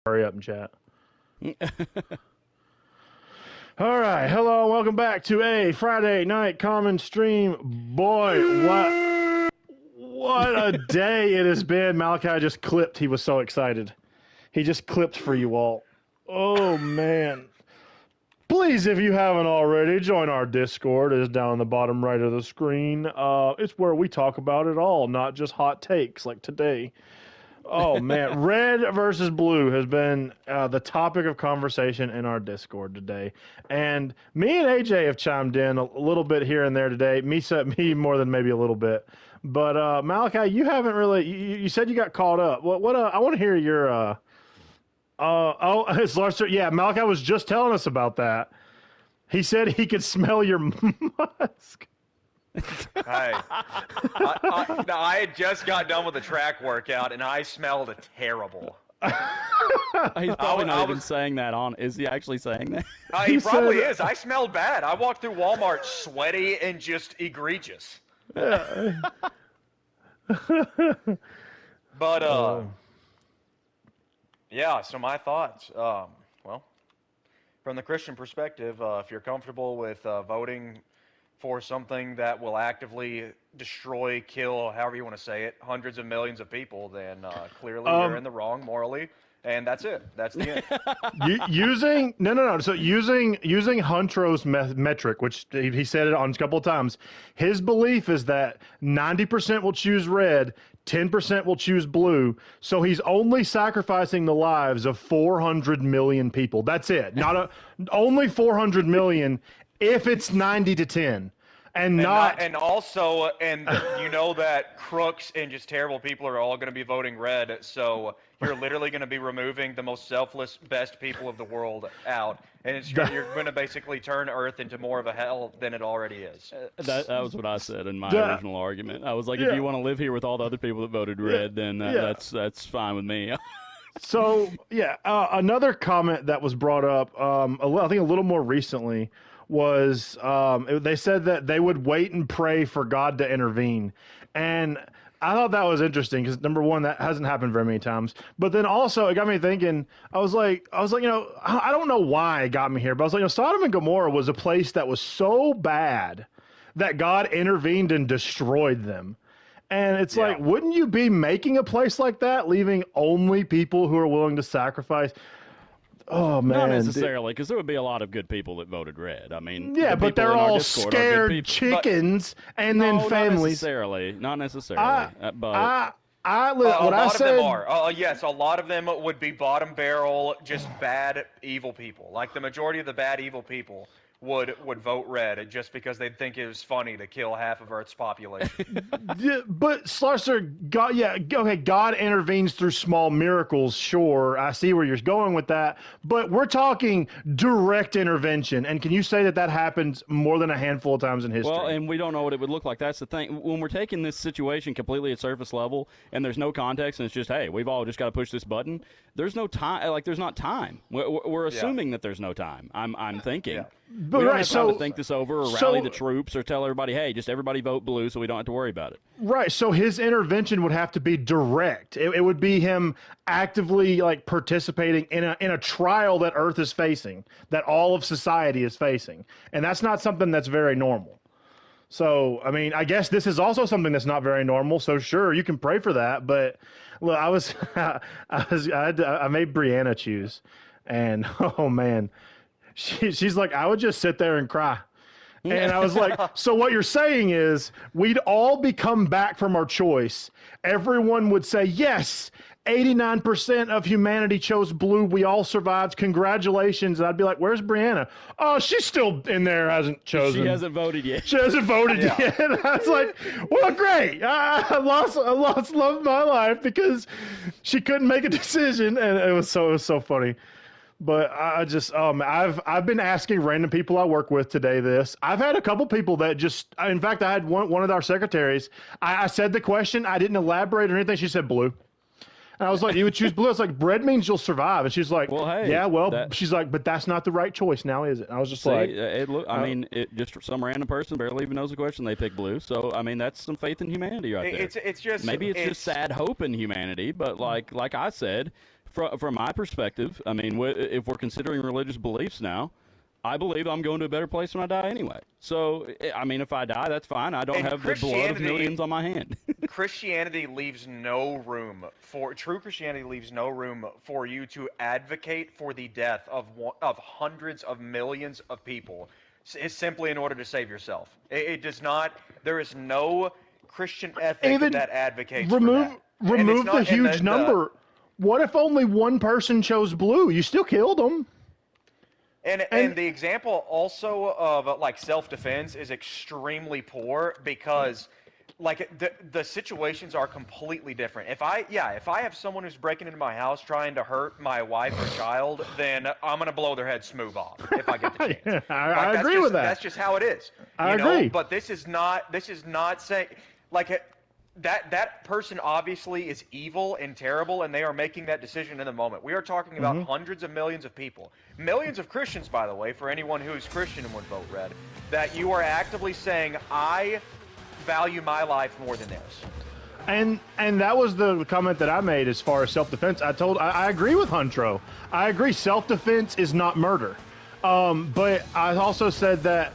Hurry up and chat. All right, hello, and welcome back to a Friday night common stream. Boy, what a day it has been. Malachi just clipped. He was so excited. He just clipped for you all. Oh, man. Please, if you haven't already, join our Discord. It is down on the bottom right of the screen. It's where we talk about it all, not just hot takes like today. Oh, man. Red versus blue has been the topic of conversation in our Discord today. And me and AJ have chimed in a little bit here and there today. Me more than maybe a little bit. But, Malachi, you haven't really... You said you got caught up. I want to hear your... it's Larson. Yeah, Malachi was just telling us about that. He said he could smell your musk. Hey, I had just got done with a track workout, and I smelled terrible. He's probably not even saying that on. Is he actually saying that? He probably is. I smelled bad. I walked through Walmart sweaty and just egregious. Yeah. But, yeah, so my thoughts. Well, from the Christian perspective, if you're comfortable with voting for something that will actively destroy, kill, however you want to say it, hundreds of millions of people, then clearly you're in the wrong morally, and that's it. That's the end. So using Huntro's metric, which he said it on a couple of times, his belief is that 90% will choose red, 10% will choose blue, so he's only sacrificing the lives of 400 million people. That's it. Only 400 million if it's 90 to 10. And also you know that crooks and just terrible people are all going to be voting red, so you're literally going to be removing the most selfless, best people of the world out, and you're going to basically turn Earth into more of a hell than it already is. That was what I said in my original argument. I was like, if you want to live here with all the other people that voted red, then that's fine with me. So, another comment that was brought up, I think a little more recently, was they said that they would wait and pray for God to intervene. And I thought that was interesting because, number one, that hasn't happened very many times. But then also it got me thinking, I was like, I don't know why it got me here, but I was like, Sodom and Gomorrah was a place that was so bad that God intervened and destroyed them. And it's like, wouldn't you be making a place like that, leaving only people who are willing to sacrifice? Oh, man. Not necessarily, because there would be a lot of good people that voted red. I mean, but they're all scared chickens and then families. Not necessarily. A lot of them are. Yes, a lot of them would be bottom barrel, just bad, evil people. Like the majority of the bad, evil people would vote red just because they'd think it was funny to kill half of Earth's population. But Slarster, God intervenes through small miracles. Sure, I see where you're going with that, but we're talking direct intervention. And can you say that happens more than a handful of times in history? Well, and we don't know what it would look like. That's the thing. When we're taking this situation completely at surface level, and there's no context, and it's just, hey, we've all just got to push this button. There's no time. Like, there's not time. We're assuming that there's no time. I'm thinking. Yeah. But we don't have time to think this over or rally the troops or tell everybody, hey, just everybody vote blue so we don't have to worry about it. Right. So his intervention would have to be direct. It would be him actively participating in a trial that Earth is facing, that all of society is facing. And that's not something that's very normal. So, I mean, I guess this is also something that's not very normal. So sure, you can pray for that. But look, I made Brianna choose, and oh man. She's like, I would just sit there and cry. And I was like, so what you're saying is we'd all be come back from our choice. Everyone would say, yes, 89% of humanity chose blue. We all survived. Congratulations. And I'd be like, where's Brianna? Oh, she's still in there, hasn't chosen. She hasn't voted yet. She hasn't voted yet. And I was like, well, great. I lost love of my life because she couldn't make a decision. And it was so funny. But I've been asking random people I work with today this. I've had a couple people that in fact, I had one of our secretaries. I said the question. I didn't elaborate or anything. She said blue. And I was like, you would choose blue? I was like, red means you'll survive. And she's like, well, hey, she's like, but that's not the right choice now, is it? And I was just just some random person barely even knows the question, they pick blue. So, I mean, that's some faith in humanity right there. It's just maybe it's just sad hope in humanity, but like I said, From my perspective, I mean, if we're considering religious beliefs now, I believe I'm going to a better place when I die anyway. So, I mean, if I die, that's fine. I don't have the blood of millions on my hand. True Christianity leaves no room for you to advocate for the death of hundreds of millions of people. It's simply in order to save yourself. It does not. There is no Christian ethic that advocates for that. Remove the huge number. What if only one person chose blue? You still killed them. And the example also of like self-defense is extremely poor because like the situations are completely different. If I have someone who's breaking into my house trying to hurt my wife or child, then I'm gonna blow their head smooth off if I get the chance. I agree with that. That's just how it is. I agree. But this is not saying like that person obviously is evil and terrible, and they are making that decision in the moment. We are talking about hundreds of millions of people. Millions of Christians, by the way, for anyone who is Christian and would vote red, that you are actively saying, I value my life more than theirs. And that was the comment that I made as far as self-defense. I agree with Huntro. I agree self-defense is not murder. But I also said that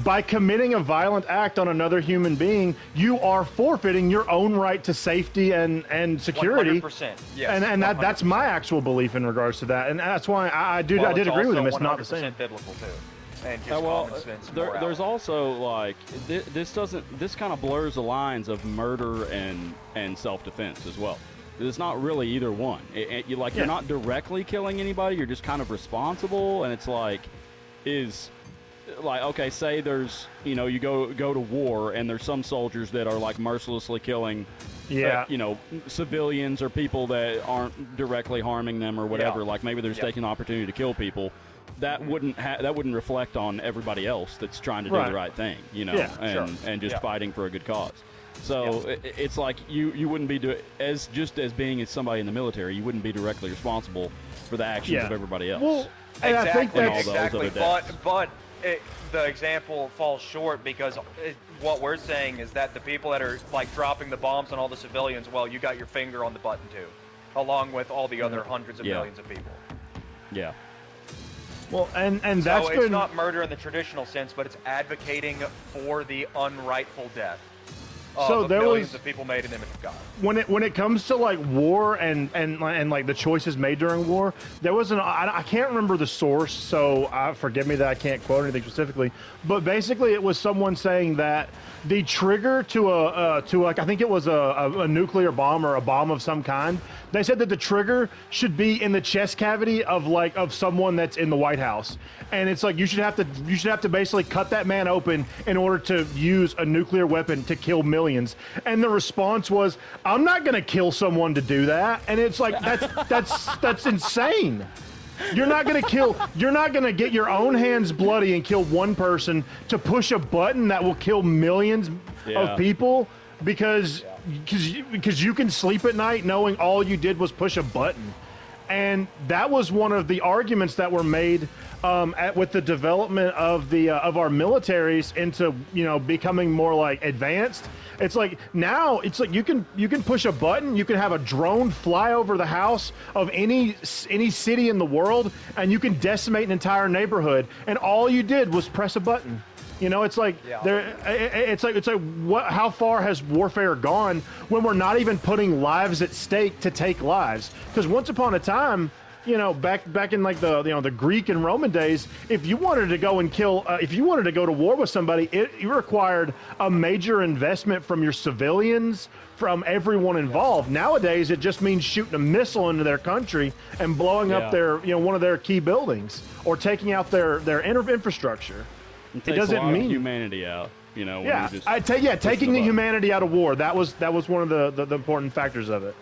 by committing a violent act on another human being, you are forfeiting your own right to safety and security. 100%. Yes. And that's my actual belief in regards to that. And that's why I did agree with him. It's not the same. Biblical too. And just common sense. There's also like this kind of blurs the lines of murder and self-defense as well. It's not really either one. You're not directly killing anybody. You're just kind of responsible, and it's like okay, say there's you go to war and there's some soldiers that are like mercilessly killing civilians or people that aren't directly harming them or whatever. Like maybe they're just taking the opportunity to kill people. That wouldn't reflect on everybody else that's trying to do the right thing, and just fighting for a good cause. So it's like you wouldn't be as being as somebody in the military, you wouldn't be directly responsible for the actions of everybody else. Well, and I think that's exactly. But the example falls short because what we're saying is that the people that are like dropping the bombs on all the civilians, well, you got your finger on the button too, along with all the other hundreds of millions of people. Yeah. Well, and that's so it's not murder in the traditional sense, but it's advocating for the unrightful death of millions of people made in the image of God. When it comes to like war and like the choices made during war, there was I can't remember the source, so forgive me that I can't quote anything specifically, but basically it was someone saying that the trigger to I think it was a nuclear bomb or a bomb of some kind. They said that the trigger should be in the chest cavity of someone that's in the White House, and it's like you should have to basically cut that man open in order to use a nuclear weapon to kill millions. And the response was, "I'm not going to kill someone to do that." And it's like that's insane. You're not going to get your own hands bloody and kill one person to push a button that will kill millions of people because you can sleep at night knowing all you did was push a button. And that was one of the arguments that were made with the development of our militaries into becoming more like advanced. It's like now it's like you can push a button, you can have a drone fly over the house of any city in the world, and you can decimate an entire neighborhood, and all you did was press a button. It's like what? How far has warfare gone when we're not even putting lives at stake to take lives? Because once upon a time, back in like the Greek and Roman days, if you wanted to go and kill, if you wanted to go to war with somebody, it required a major investment from your civilians, from everyone involved. Nowadays, it just means shooting a missile into their country and blowing up their one of their key buildings or taking out their infrastructure. It doesn't mean humanity out, taking the humanity out of war. That was one of the important factors of it.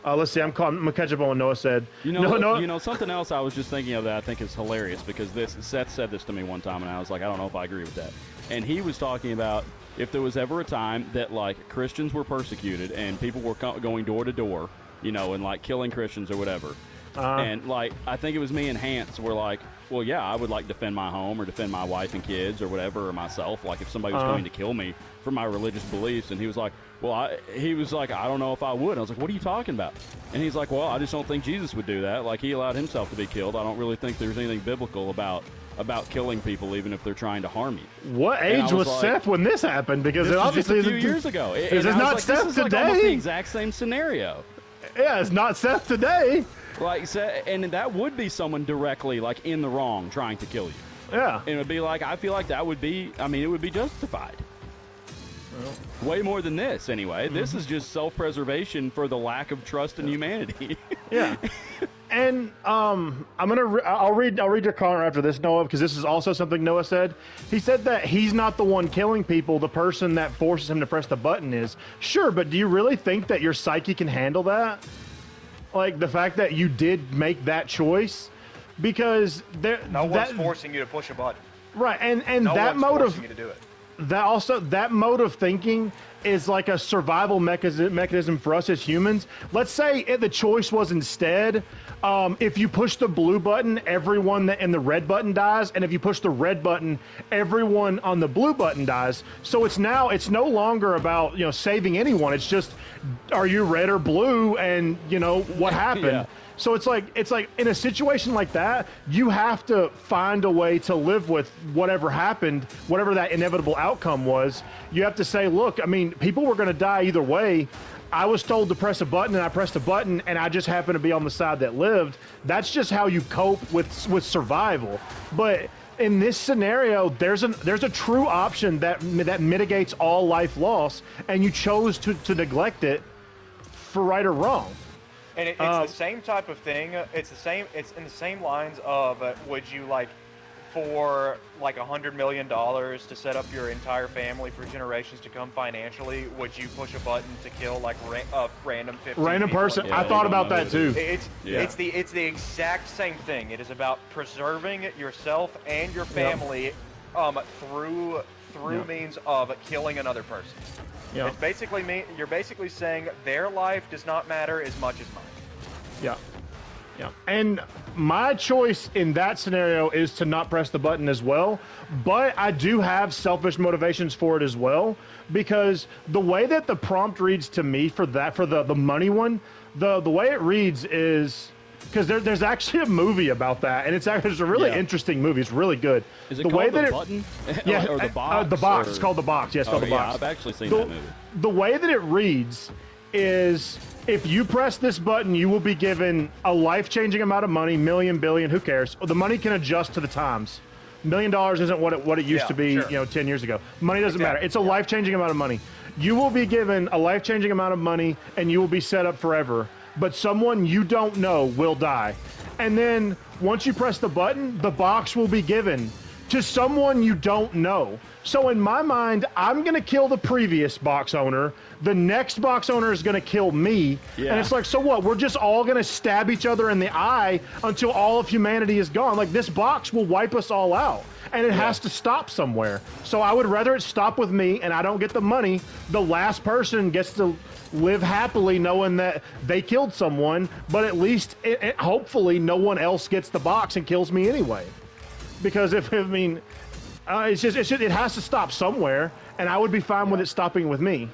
Let's see. I'm gonna catch up on what Noah said. Something else I was just thinking of that I think is hilarious because Seth said this to me one time and I was like, I don't know if I agree with that. And he was talking about if there was ever a time that like Christians were persecuted and people were going door to door, and like killing Christians or whatever. And like, I think it was me and Hans were like, well, yeah, I would like defend my home or defend my wife and kids or whatever, or myself. Like if somebody was going to kill me for my religious beliefs. And he was like, well, he was like, I don't know if I would. I was like, what are you talking about? And he's like, well, I just don't think Jesus would do that. Like he allowed himself to be killed. I don't really think there's anything biblical about killing people, even if they're trying to harm you. What age was like, Seth when this happened? Because this it obviously was just a few years ago. This is not Seth this is today. like almost the exact same scenario. Yeah, it's not Seth today. Like, and that would be someone directly like in the wrong trying to kill you. Yeah. And it would be like, I feel like that would be, I mean, it would be justified. Well, way more than this, anyway. This is just self-preservation for the lack of trust in humanity. Yeah. And I'll read your comment after this, Noah, because this is also something Noah said. He said that he's not the one killing people. The person that forces him to press the button is. Sure, but do you really think that your psyche can handle that? Like the fact that you did make that choice? Because no one's forcing you to push a button. Right, and no that one's mode forcing you to do it. That mode of thinking is like a survival mechanism for us as humans. Let's say the choice was instead, if you push the blue button, everyone in the red button dies, and if you push the red button, everyone on the blue button dies. So it's no longer about saving anyone. It's just, are you red or blue, and what happened. Yeah. So it's like in a situation like that, you have to find a way to live with whatever happened, whatever that inevitable outcome was. You have to say, look, I mean, people were going to die either way. I was told to press a button, and I pressed a button, and I just happened to be on the side that lived. That's just how you cope with survival. But in this scenario, there's a true option that mitigates all life loss, and you chose to neglect it for right or wrong. And it's the same type of thing. It's in the same lines of would you like for like $100 million to set up your entire family for generations to come financially? Would you push a button to kill like a random 15 random person? Yeah, I thought about that too. It's the exact same thing. It is about preserving yourself and your family through means of killing another person. Yeah. It's basically you're basically saying their life does not matter as much as mine. Yeah. Yeah. And my choice in that scenario is to not press the button as well. But I do have selfish motivations for it as well, because the way that the prompt reads to me for the money one, the way it reads is, because there's actually a movie about that, and it's a really interesting movie. It's really good. Is it the called way The that Button? Yeah, or The Box? The Box. It's called The Box. Yeah, it's called The Box. I've actually seen that movie. The way that it reads is, if you press this button, you will be given a life-changing amount of money, million, billion, who cares? The money can adjust to the times. $1 million isn't what it used to be, 10 years ago. Money doesn't matter. It's a life-changing amount of money. You will be given a life-changing amount of money, and you will be set up forever. But someone you don't know will die. And then once you press the button, the box will be given to someone you don't know. So in my mind, I'm going to kill the previous box owner. The next box owner is going to kill me. Yeah. And it's like, so what? We're just all going to stab each other in the eye until all of humanity is gone. Like, this box will wipe us all out. And it has to stop somewhere. So I would rather it stop with me and I don't get the money. The last person gets to live happily knowing that they killed someone, but at least, hopefully, no one else gets the box and kills me anyway. Because it has to stop somewhere, and I would be fine with it stopping with me.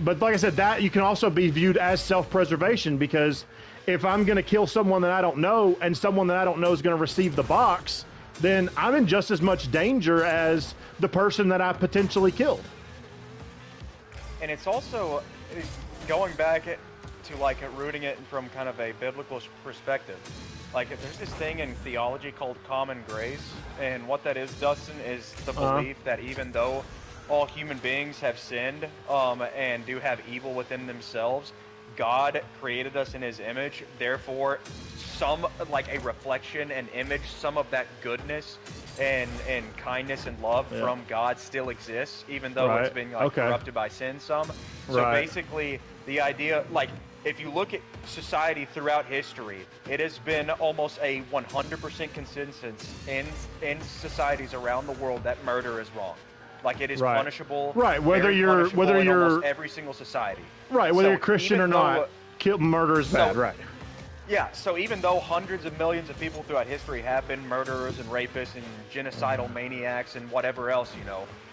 But like I said, that you can also be viewed as self-preservation, because if I'm going to kill someone that I don't know, and someone that I don't know is going to receive the box, then I'm in just as much danger as the person that I potentially killed. And it's also going back to like rooting it from kind of a biblical perspective. Like, there's this thing in theology called common grace, and what that is, Dustin, is the belief that even though all human beings have sinned and do have evil within themselves, God created us in His image. Therefore, some, like a reflection and image, some of that goodness and kindness and love from God still exists, even though it's been corrupted by sin some. So basically, the idea, like, if you look at society throughout history, it has been almost a 100% consensus in societies around the world that murder is wrong. Like, it is punishable. Right, whether you're in almost every single society. Right, whether you're Christian or not. murder is bad, right? Yeah, so even though hundreds of millions of people throughout history have been murderers and rapists and genocidal maniacs and whatever else,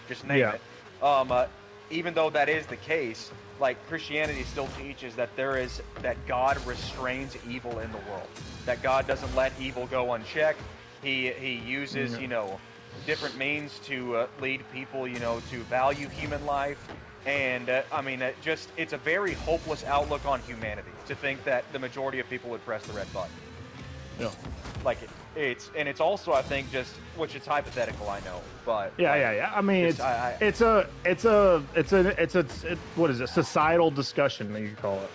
just name it. Even though that is the case, like Christianity still teaches that that God restrains evil in the world. That God doesn't let evil go unchecked. He uses, different means to lead people, to value human life. And it's a very hopeless outlook on humanity to think that the majority of people would press the red button. Yeah. Like it's also, I think, which is hypothetical, I know, but yeah. I mean, it's a what is it? Societal discussion that you call it.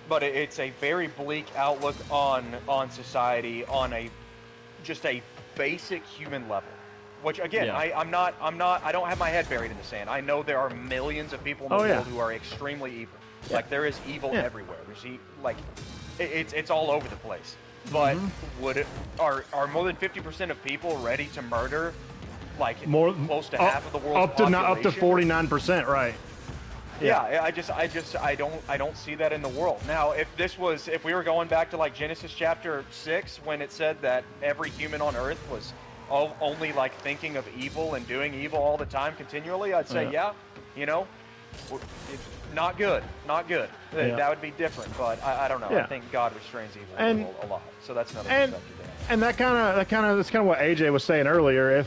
But it's a very bleak outlook on society on just a basic human level. Which again, I don't have my head buried in the sand. I know there are millions of people in the world who are extremely evil. Yeah. Like there is evil everywhere. It's all over the place. But are more than 50% of people ready to murder close to half of the world's population? Up to 49%, right? Yeah, I don't see that in the world. Now, if we were going back to Genesis chapter 6 when it said that every human on earth was only thinking of evil and doing evil all the time continually, I'd say it's not good. That would be different, but I don't know. I think God restrains evil in the world a lot, so that's another perspective there. And that's kind of what AJ was saying earlier.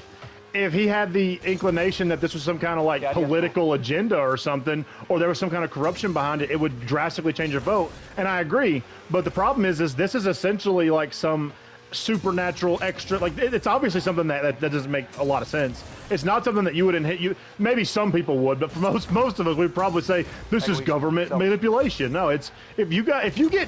If he had the inclination that this was some kind of political agenda or something, or there was some kind of corruption behind it, it would drastically change your vote. And I agree, but the problem is this is essentially some supernatural extra, it's obviously something that doesn't make a lot of sense. It's not something that you would maybe some people would, but for most of us we'd probably say this is government manipulation. No, it's if you get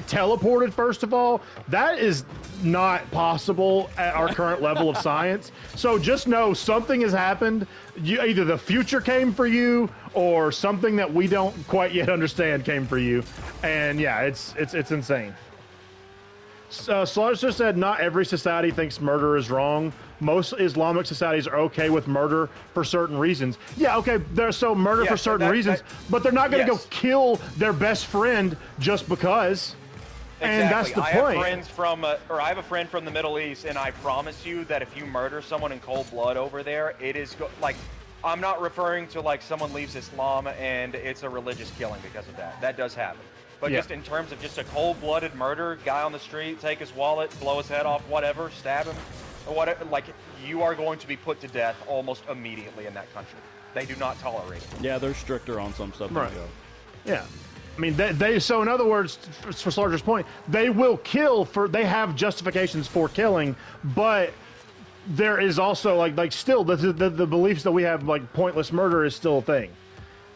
teleported, first of all, that is not possible at our current level of science. So just know something has happened. Either the future came for you or something that we don't quite yet understand came for you. And it's insane. Slaughter said not every society thinks murder is wrong. Most Islamic societies are okay with murder for certain reasons. Yeah, okay, murder for certain reasons, but they're not going to go kill their best friend just because. Exactly. And that's the point. I have a friend from the Middle East, and I promise you that if you murder someone in cold blood over there, it is I'm not referring to someone leaves Islam and it's a religious killing because of that. That does happen. But just in terms of just a cold-blooded murder, guy on the street, take his wallet, blow his head off, whatever, stab him, or whatever, you are going to be put to death almost immediately in that country. They do not tolerate it. Yeah, they're stricter on some stuff. Right. Yeah. I mean, so in other words, for Slarger's point, they will kill they have justifications for killing, but there is also still the beliefs that we have pointless murder is still a thing.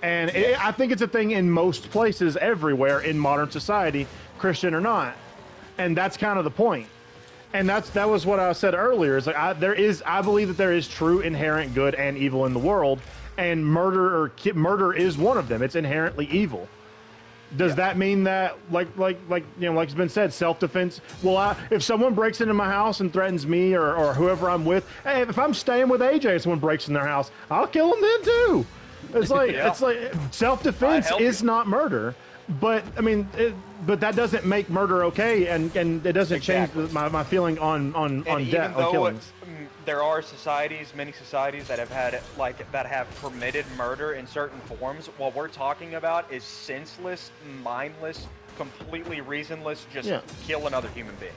And I think it's a thing in most places everywhere in modern society, Christian or not. And that's kind of the point. And that was what I said earlier. Is I believe that there is true inherent good and evil in the world, and murder is one of them. It's inherently evil. Does that mean that like it's been said, self-defense? Well, if someone breaks into my house and threatens me or whoever I'm with, hey, if I'm staying with AJ and someone breaks in their house, I'll kill them then too. It's like self-defense is not murder, but I mean, but that doesn't make murder okay, and it doesn't change my feeling on death, on killings. There are many societies that have had that have permitted murder in certain forms. What we're talking about is senseless, mindless, completely reasonless, just kill another human being.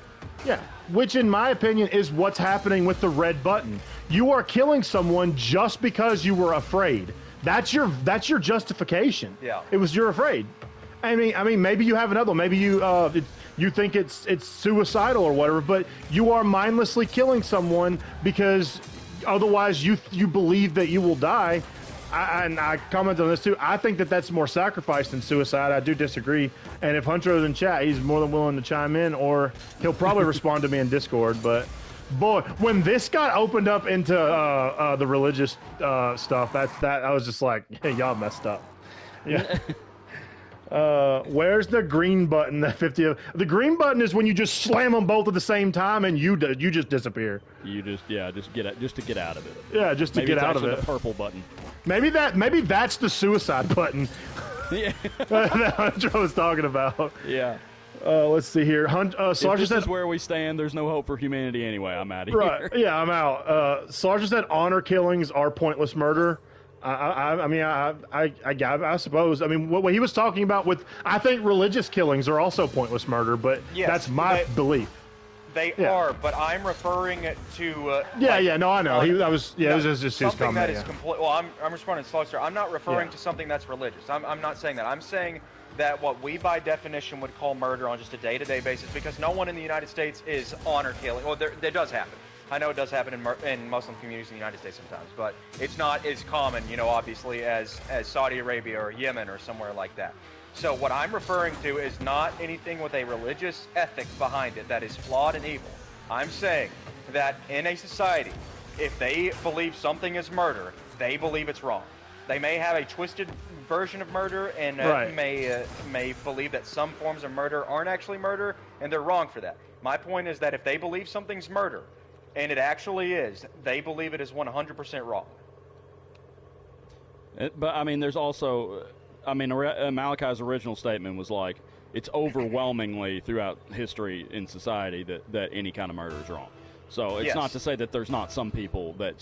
Yeah, which in my opinion is what's happening with the red button. You are killing someone just because you were afraid. That's your justification. Yeah. It was you're afraid. I mean, maybe you have another one. Maybe you think it's suicidal or whatever, but you are mindlessly killing someone because otherwise you believe that you will die. And I commented on this too. I think that's more sacrifice than suicide. I do disagree. And if Hunter's in chat, he's more than willing to chime in, or he'll probably respond to me in Discord. But boy, when this got opened up into the religious stuff, I was just like, hey, y'all messed up. Yeah. Where's the green button? The green button is when you just slam them both at the same time and you just disappear. You just get to get out of it. Yeah, just to get out of it. The purple button. Maybe that's the suicide button. Yeah. That's what I was talking about. Yeah. Let's see here. If Slasher this said, is where we stand, there's no hope for humanity anyway. I'm out of right, here. yeah, I'm out. Slasher said honor killings are pointless murder. I mean, I suppose. I mean, what he was talking about with, I think religious killings are also pointless murder, but Yes, that's my belief. They Yeah. are, but I'm referring to. Yeah, no, I know. It was just his something comment. that is Yeah. complete. Well, I'm responding to Slugster. I'm not referring Yeah. to something that's religious. I'm not saying that. I'm saying that what we by definition would call murder on just a day-to-day basis, because no one in the United States is honor killing. Well, there does happen. I know it does happen in Muslim communities in the United States sometimes, but it's not as common, obviously, as Saudi Arabia or Yemen or somewhere like that. So what I'm referring to is not anything with a religious ethic behind it that is flawed and evil. I'm saying that in a society, if they believe something is murder, they believe it's wrong. They may have a twisted version of murder and Right. may believe that some forms of murder aren't actually murder, and they're wrong for that. My point is that if they believe something's murder, and it actually is, they believe it is 100% wrong. But I mean, there's also, I mean, Malachi's original statement was like, it's overwhelmingly throughout history in society that any kind of murder is wrong. So it's Yes. not to say that there's not some people that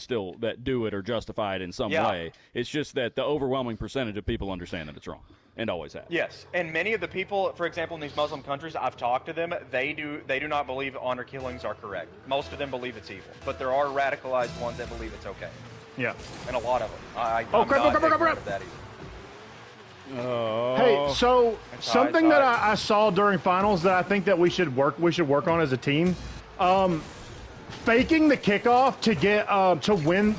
do it or justify it in some Yeah. way. It's just that the overwhelming percentage of people understand that it's wrong and always have. Yes, and many of the people, for example, in these Muslim countries, I've talked to them. They do not believe honor killings are correct. Most of them believe it's evil, but there are radicalized ones that believe it's okay, Yeah. and a lot of them. I'm Oh, crap, not crap, crap, ignorant crap. of that either. Hey, so It's something all that right. I saw during finals that I think that we should work on as a team, faking the kickoff to get to win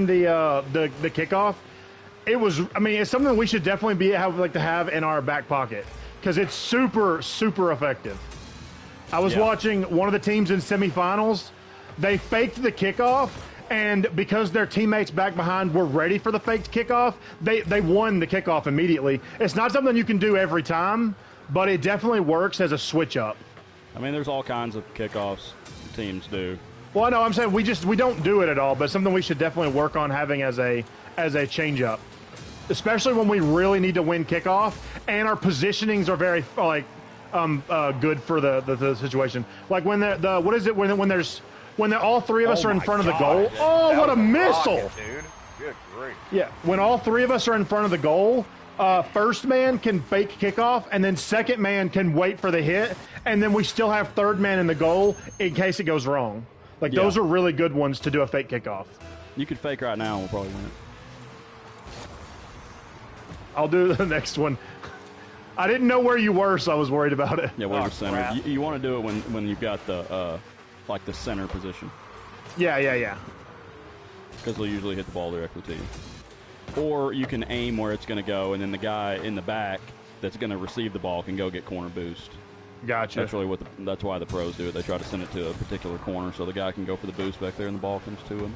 the kickoff. It was, I mean, it's something we should definitely have in our back pocket because it's super effective. I was Yeah. watching one of the teams in semifinals. They faked the kickoff, and because their teammates back behind were ready for the faked kickoff, they won the kickoff immediately. It's not something you can do every time, but it definitely works as a switch up. I mean, there's all kinds of kickoffs teams do. Well, no, I'm saying we don't do it at all, but it's something we should definitely work on having as a change up, especially when we really need to win kickoff and our positionings are very good for the situation. Like when when all three of us Oh are in my front of the God. goal. Oh, That what a was missile! rocket, dude. Good grief. Yeah, when all three of us are in front of the goal, first man can fake kickoff, and then second man can wait for the hit, and then we still have third man in the goal in case it goes wrong. Like, Yeah. those are really good ones to do a fake kickoff. You could fake right now and we'll probably win it. I'll do the next one. I didn't know where you were, so I was worried about it. Yeah, we're Oh, the center. crap. You want to do it when you've got the the center position, Yeah. because they'll usually hit the ball directly to you. Or you can aim where it's going to go, and then the guy in the back that's going to receive the ball can go get corner boost. Gotcha. That's really that's why the pros do it. They try to send it to a particular corner so the guy can go for the boost back there and the ball comes to him.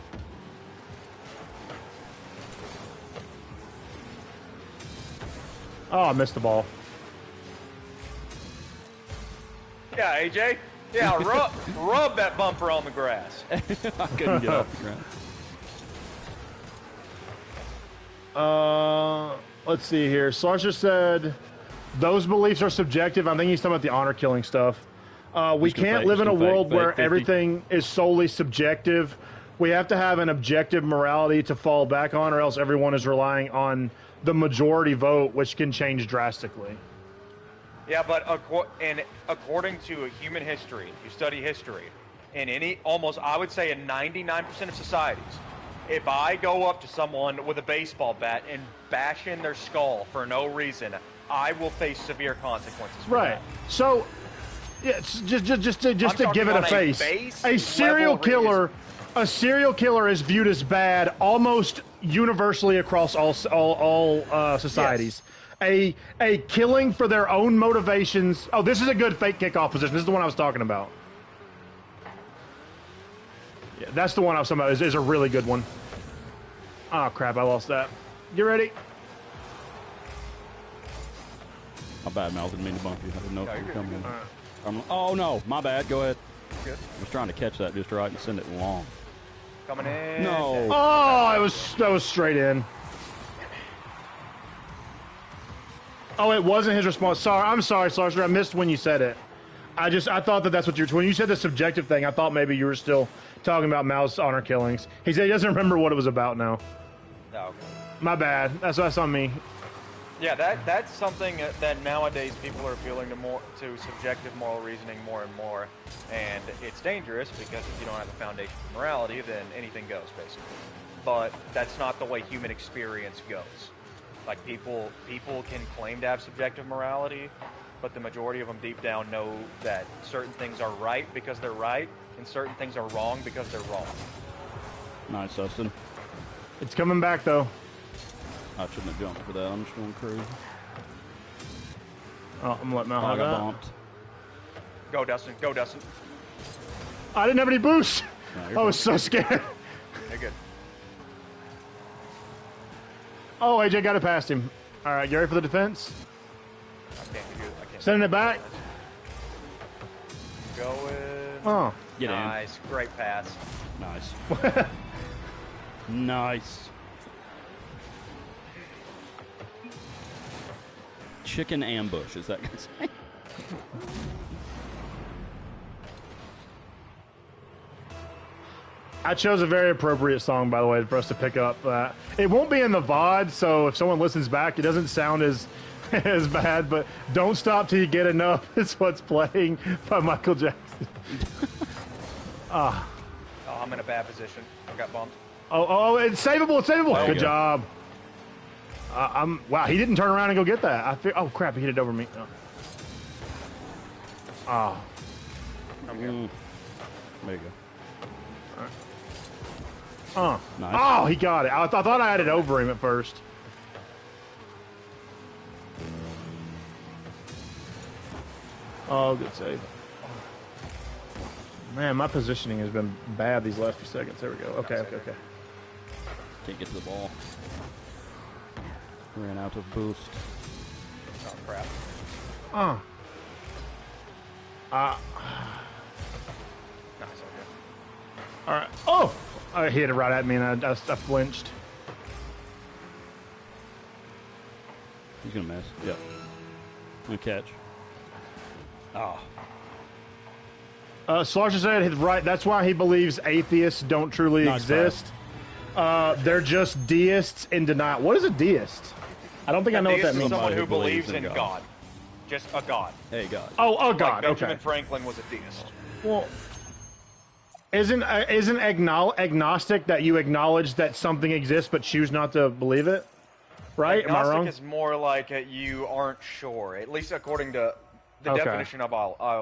Oh, I missed the ball. Yeah, AJ. Yeah, rub that bumper on the grass. I couldn't get off the ground. Let's see here. Slasher said those beliefs are subjective. I think he's talking about the honor killing stuff. We Just gonna can't fake- live in a just gonna world fake where 50. everything is solely subjective. We have to have an objective morality to fall back on, or else everyone is relying on the majority vote, which can change drastically. Yeah, but according to human history, you study history, in almost, I would say, in 99% of societies, if I go up to someone with a baseball bat and bash in their skull for no reason, I will face severe consequences. For Right. that. So, yeah, it's just to talking give it a on a face. base A serial level killer, a serial killer is viewed as bad almost universally across all societies. A killing for their own motivations. Oh, this is a good fake kickoff position. This is the one I was talking about. Yeah, that's the one I was talking about. Is a really good one. Oh crap! I lost that. You ready? My bad, Mal. Didn't mean to bump you. I didn't know if you you're were good, coming. you're Oh, no. My bad. Go ahead. Good. I was trying to catch that just right and send it long. Coming in. No. Oh, that was straight in. Oh, it wasn't his response. Sorry, I'm sorry, Slasher. I missed when you said it. I thought that's what when you said the subjective thing. I thought maybe you were still talking about Mao's honor killings. He said he doesn't remember what it was about now. Oh, okay. My bad. That's on me. Yeah, that's something that nowadays people are appealing to subjective moral reasoning more and more, and it's dangerous because if you don't have a foundation for morality, then anything goes basically. But that's not the way human experience goes. Like people can claim to have subjective morality, but the majority of them deep down know that certain things are right because they're right, and certain things are wrong because they're wrong. Nice, Dustin. It's coming back though. I shouldn't have jumped for that. I'm just going cruise. Oh, I'm letting Mal I have got that. bumped. Go, Dustin. Go, Dustin. I didn't have any boost. No, you're I was fine. so scared. You're good. Oh, AJ got it past him. All right, you ready for the defense? I can't. Sending it back. Going. Oh. Get in. Nice. Great pass. Nice. Nice. Chicken ambush, is that gonna say? I chose a very appropriate song, by the way, for us to pick up. It won't be in the VOD, so if someone listens back, it doesn't sound as as bad. But "Don't Stop Till You Get Enough" is what's playing by Michael Jackson. Oh, I'm in a bad position. I got bumped. Oh, it's savable, it's savable. There you Good go. job. Wow, he didn't turn around and go get that. Oh crap, he hit it over me. Oh. I'm here. There you go. Oh. Nice. Oh, he got it. I thought I had it over him at first. Oh, good save. Man, my positioning has been bad these last few seconds. There we go. Okay. Can't get to the ball. Ran out of boost. Oh, crap. Oh. Nice. Okay. All right. Oh! I hit it right at me and I flinched. He's gonna miss. Yep. Gonna catch. Oh. Slasher said he's right. That's why he believes atheists don't truly Nice exist. They're just deists in denial. What is a deist? I don't think I know what that Deist is means. someone Somebody who who believes believes in in God. God. Just a God. Hey, God. Oh, Like God. Benjamin Okay. Franklin was a deist. Well, isn't agnostic that you acknowledge that something exists but choose not to believe it? Right? Am I Agnostic wrong? is more like you aren't sure, at least according to the Okay. definition of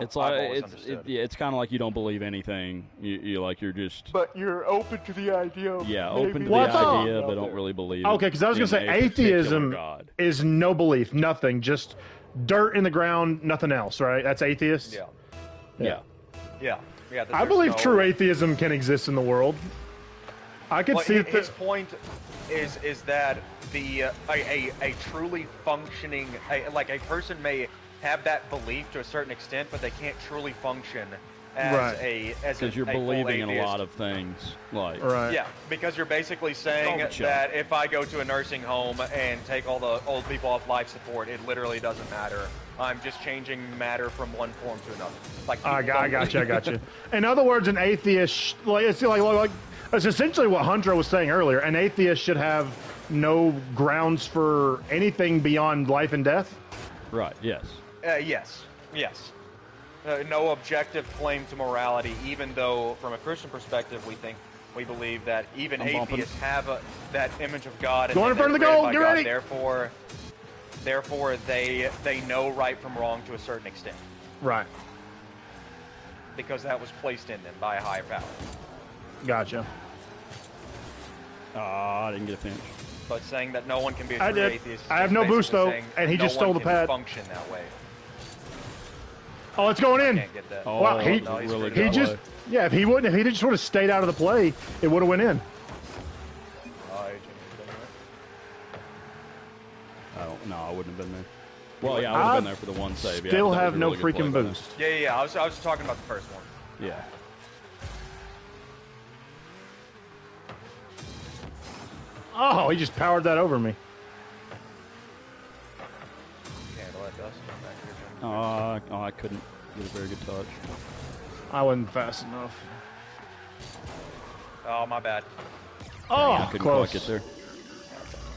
It's I've like always understood. it's kind of like you don't believe anything. You're just But you're open to the idea of open to the Well, I thought- idea, but don't really believe. Okay, because I was in going to say a particular atheism God. is no belief, nothing, just dirt in the ground, nothing else, right? That's atheist? Yeah. Yeah. Yeah. Yeah. I believe true atheism can exist in the world. I could Well, see his point is that a truly functioning like a person may have that belief to a certain extent, but they can't truly function as Right. Because you're a full believing in a atheist. lot of things, like Right. Yeah, because you're basically saying Don't show. that if I go to a nursing home and take all the old people off life support, it literally doesn't matter. I'm just changing matter from one form to another. Like I people don't got you. I believe- got you. In other words, an atheist, it's essentially what Hunter was saying earlier. An atheist should have no grounds for anything beyond life and death. right. Yes. Yes. No objective claim to morality, even though, from a Christian perspective, we believe that even I'm bumping. atheists have that image of God. And Going in that front of the they're goal, created get by ready. God. Therefore, they know right from wrong to a certain extent, Right. because that was placed in them by a higher power. Gotcha. I didn't get a finish. But saying that no one can be a I true did. atheist. I have is no basically boost, though, saying and he no just stole one the can pad. Function that way. Oh, it's going in. Can't get that. Oh, Wow, he- that was really he He good just, play. yeah, if he just would have stayed out of the play, it would have went in. No, I wouldn't have been there. Well, yeah, I would have I been there for the one save. Yeah, Still that was have a no really good play freaking by them. boost. Yeah. I was talking about the first one. Yeah. Oh, he just powered that over me. Dustin back here. Oh, I couldn't get a very good touch. I wasn't fast enough. Oh, my bad. Oh, I couldn't close. quite get there.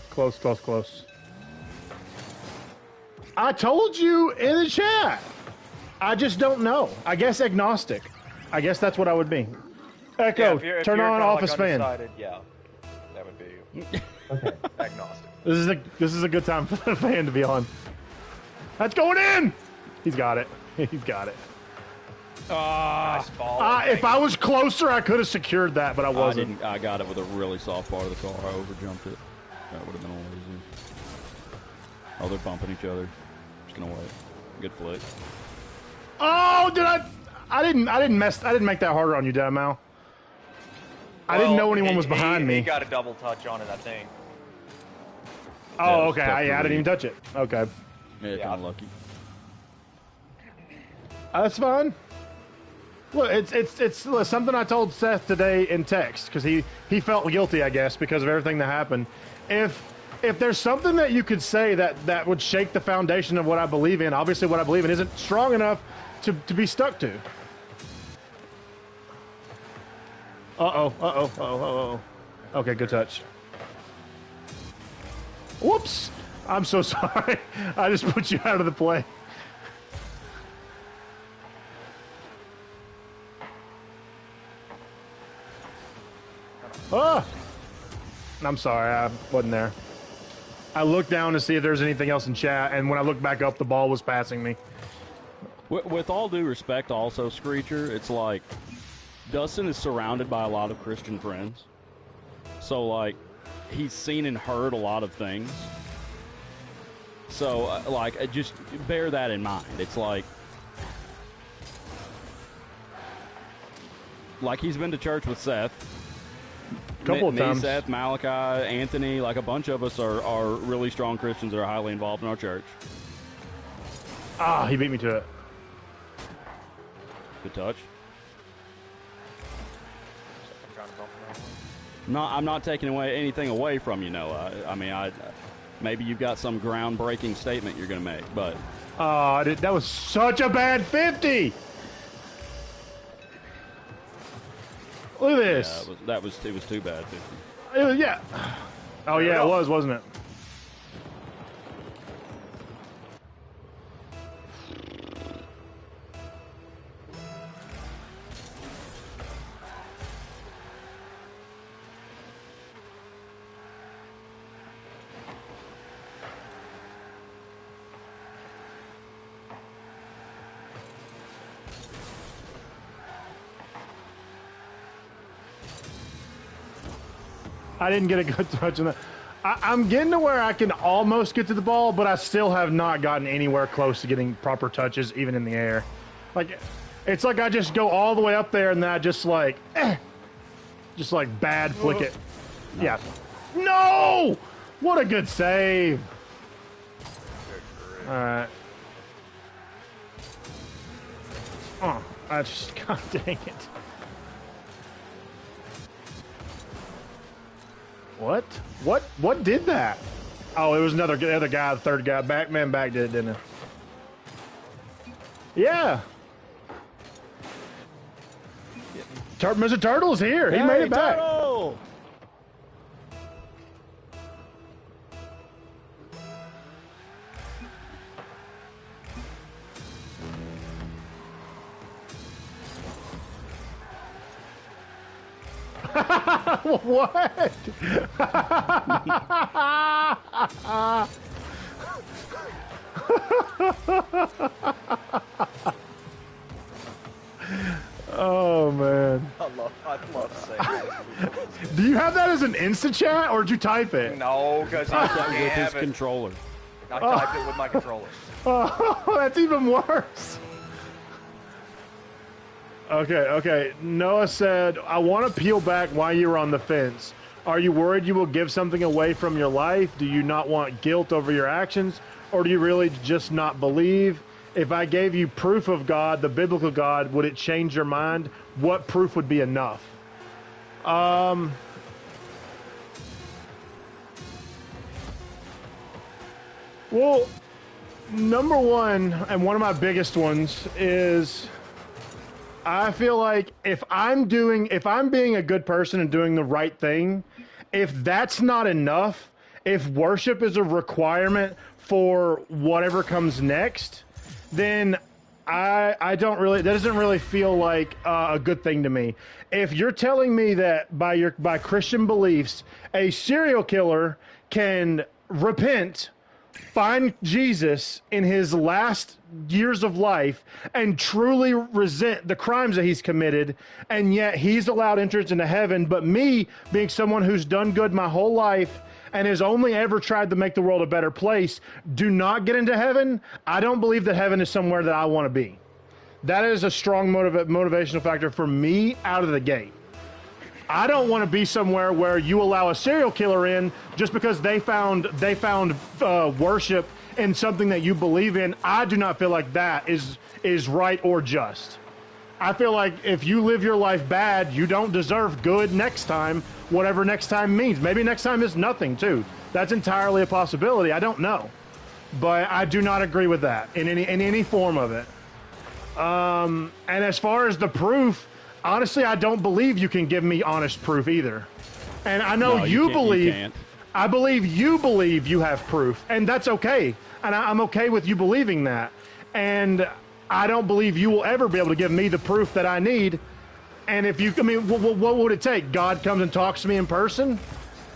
Close, close, close. I told you in the chat. I just don't know. I guess agnostic. I guess that's what I would be. Echo, Yeah, if turn you're on kinda Office like fan. undecided, yeah, that would be you. Okay. Agnostic. This is a good time for the fan to be on. That's going in. He's got it. He's got it. Nice ball. If I was closer, I could have secured that, but I wasn't. I got it with a really soft part of the car. I overjumped it. That would have been a little easier. Oh, they're bumping each other. Just gonna wait. Good flick. Oh, did I? I didn't make that harder on you, did I, Mal? I didn't know anyone was behind me. He got a double touch on it, I think. Oh, Yeah, okay. tough to I didn't read. even touch it. Okay. Yeah, Yeah. kind of lucky. That's fine. Look, it's something I told Seth today in text because he felt guilty, I guess, because of everything that happened. If there's something that you could say that would shake the foundation of what I believe in, obviously what I believe in isn't strong enough to be stuck to. Uh-oh. Okay, good touch. Whoops. I'm so sorry. I just put you out of the play. Ah! I'm sorry, I wasn't there. I looked down to see if there's anything else in chat, and when I looked back up, the ball was passing me. With all due respect, also, Screecher, it's like Dustin is surrounded by a lot of Christian friends. So, like, he's seen and heard a lot of things. So, just bear that in mind. It's like he's been to church with Seth. Couple of me, times. Seth, Malachi, Anthony, like a bunch of us are really strong Christians that are highly involved in our church. Ah, he beat me to it. Good touch. I'm trying to bump him out. I'm not taking anything away from you, Noah. I mean, maybe you've got some groundbreaking statement you're going to make, but Oh, that was such a bad 50. Look at this. yeah, it was too bad. 50. Yeah. Oh, yeah, it was, wasn't it? I didn't get a good touch on that. I'm getting to where I can almost get to the ball, but I still have not gotten anywhere close to getting proper touches, even in the air. Like, it's like I just go all the way up there and then I just like bad flick it. Nice. Yeah. No! What a good save. All right. Oh, I just, god dang it. What? What did that? Oh, it was the other guy, the third guy. Backman back did it, didn't it? Yeah. Mr. Turtle's here. He made it back. Turtle! What? Oh man. I'd love to say that. Do you have that as an Insta chat or did you type it? No, because That was can't with his have it. controller. I typed it with my controller. Oh, that's even worse. Okay. Noah said, I want to peel back while you're on the fence. Are you worried you will give something away from your life? Do you not want guilt over your actions? Or do you really just not believe? If I gave you proof of God, the biblical God, would it change your mind? What proof would be enough? Well, number one, and one of my biggest ones is I feel like if I'm being a good person and doing the right thing, if that's not enough, if worship is a requirement for whatever comes next, then I don't really, that doesn't really feel like a good thing to me. If you're telling me that by Christian beliefs, a serial killer can repent, find Jesus in his last years of life, and truly resent the crimes that he's committed, and yet he's allowed entrance into heaven, but me, being someone who's done good my whole life and has only ever tried to make the world a better place, do not get into heaven, I don't believe that heaven is somewhere that I want to be. That is a strong motivational factor for me out of the gate. I don't want to be somewhere where you allow a serial killer in just because they found worship in something that you believe in. I do not feel like that is right or just. I feel like if you live your life bad, you don't deserve good next time, whatever next time means. Maybe next time is nothing, too. That's entirely a possibility. I don't know. But I do not agree with that in any form of it. And as far as the proof, honestly, I don't believe you can give me honest proof either. And I know you believe, I believe you have proof, and that's okay. And I'm okay with you believing that. And I don't believe you will ever be able to give me the proof that I need. And if you, I mean, what would it take? God comes and talks to me in person?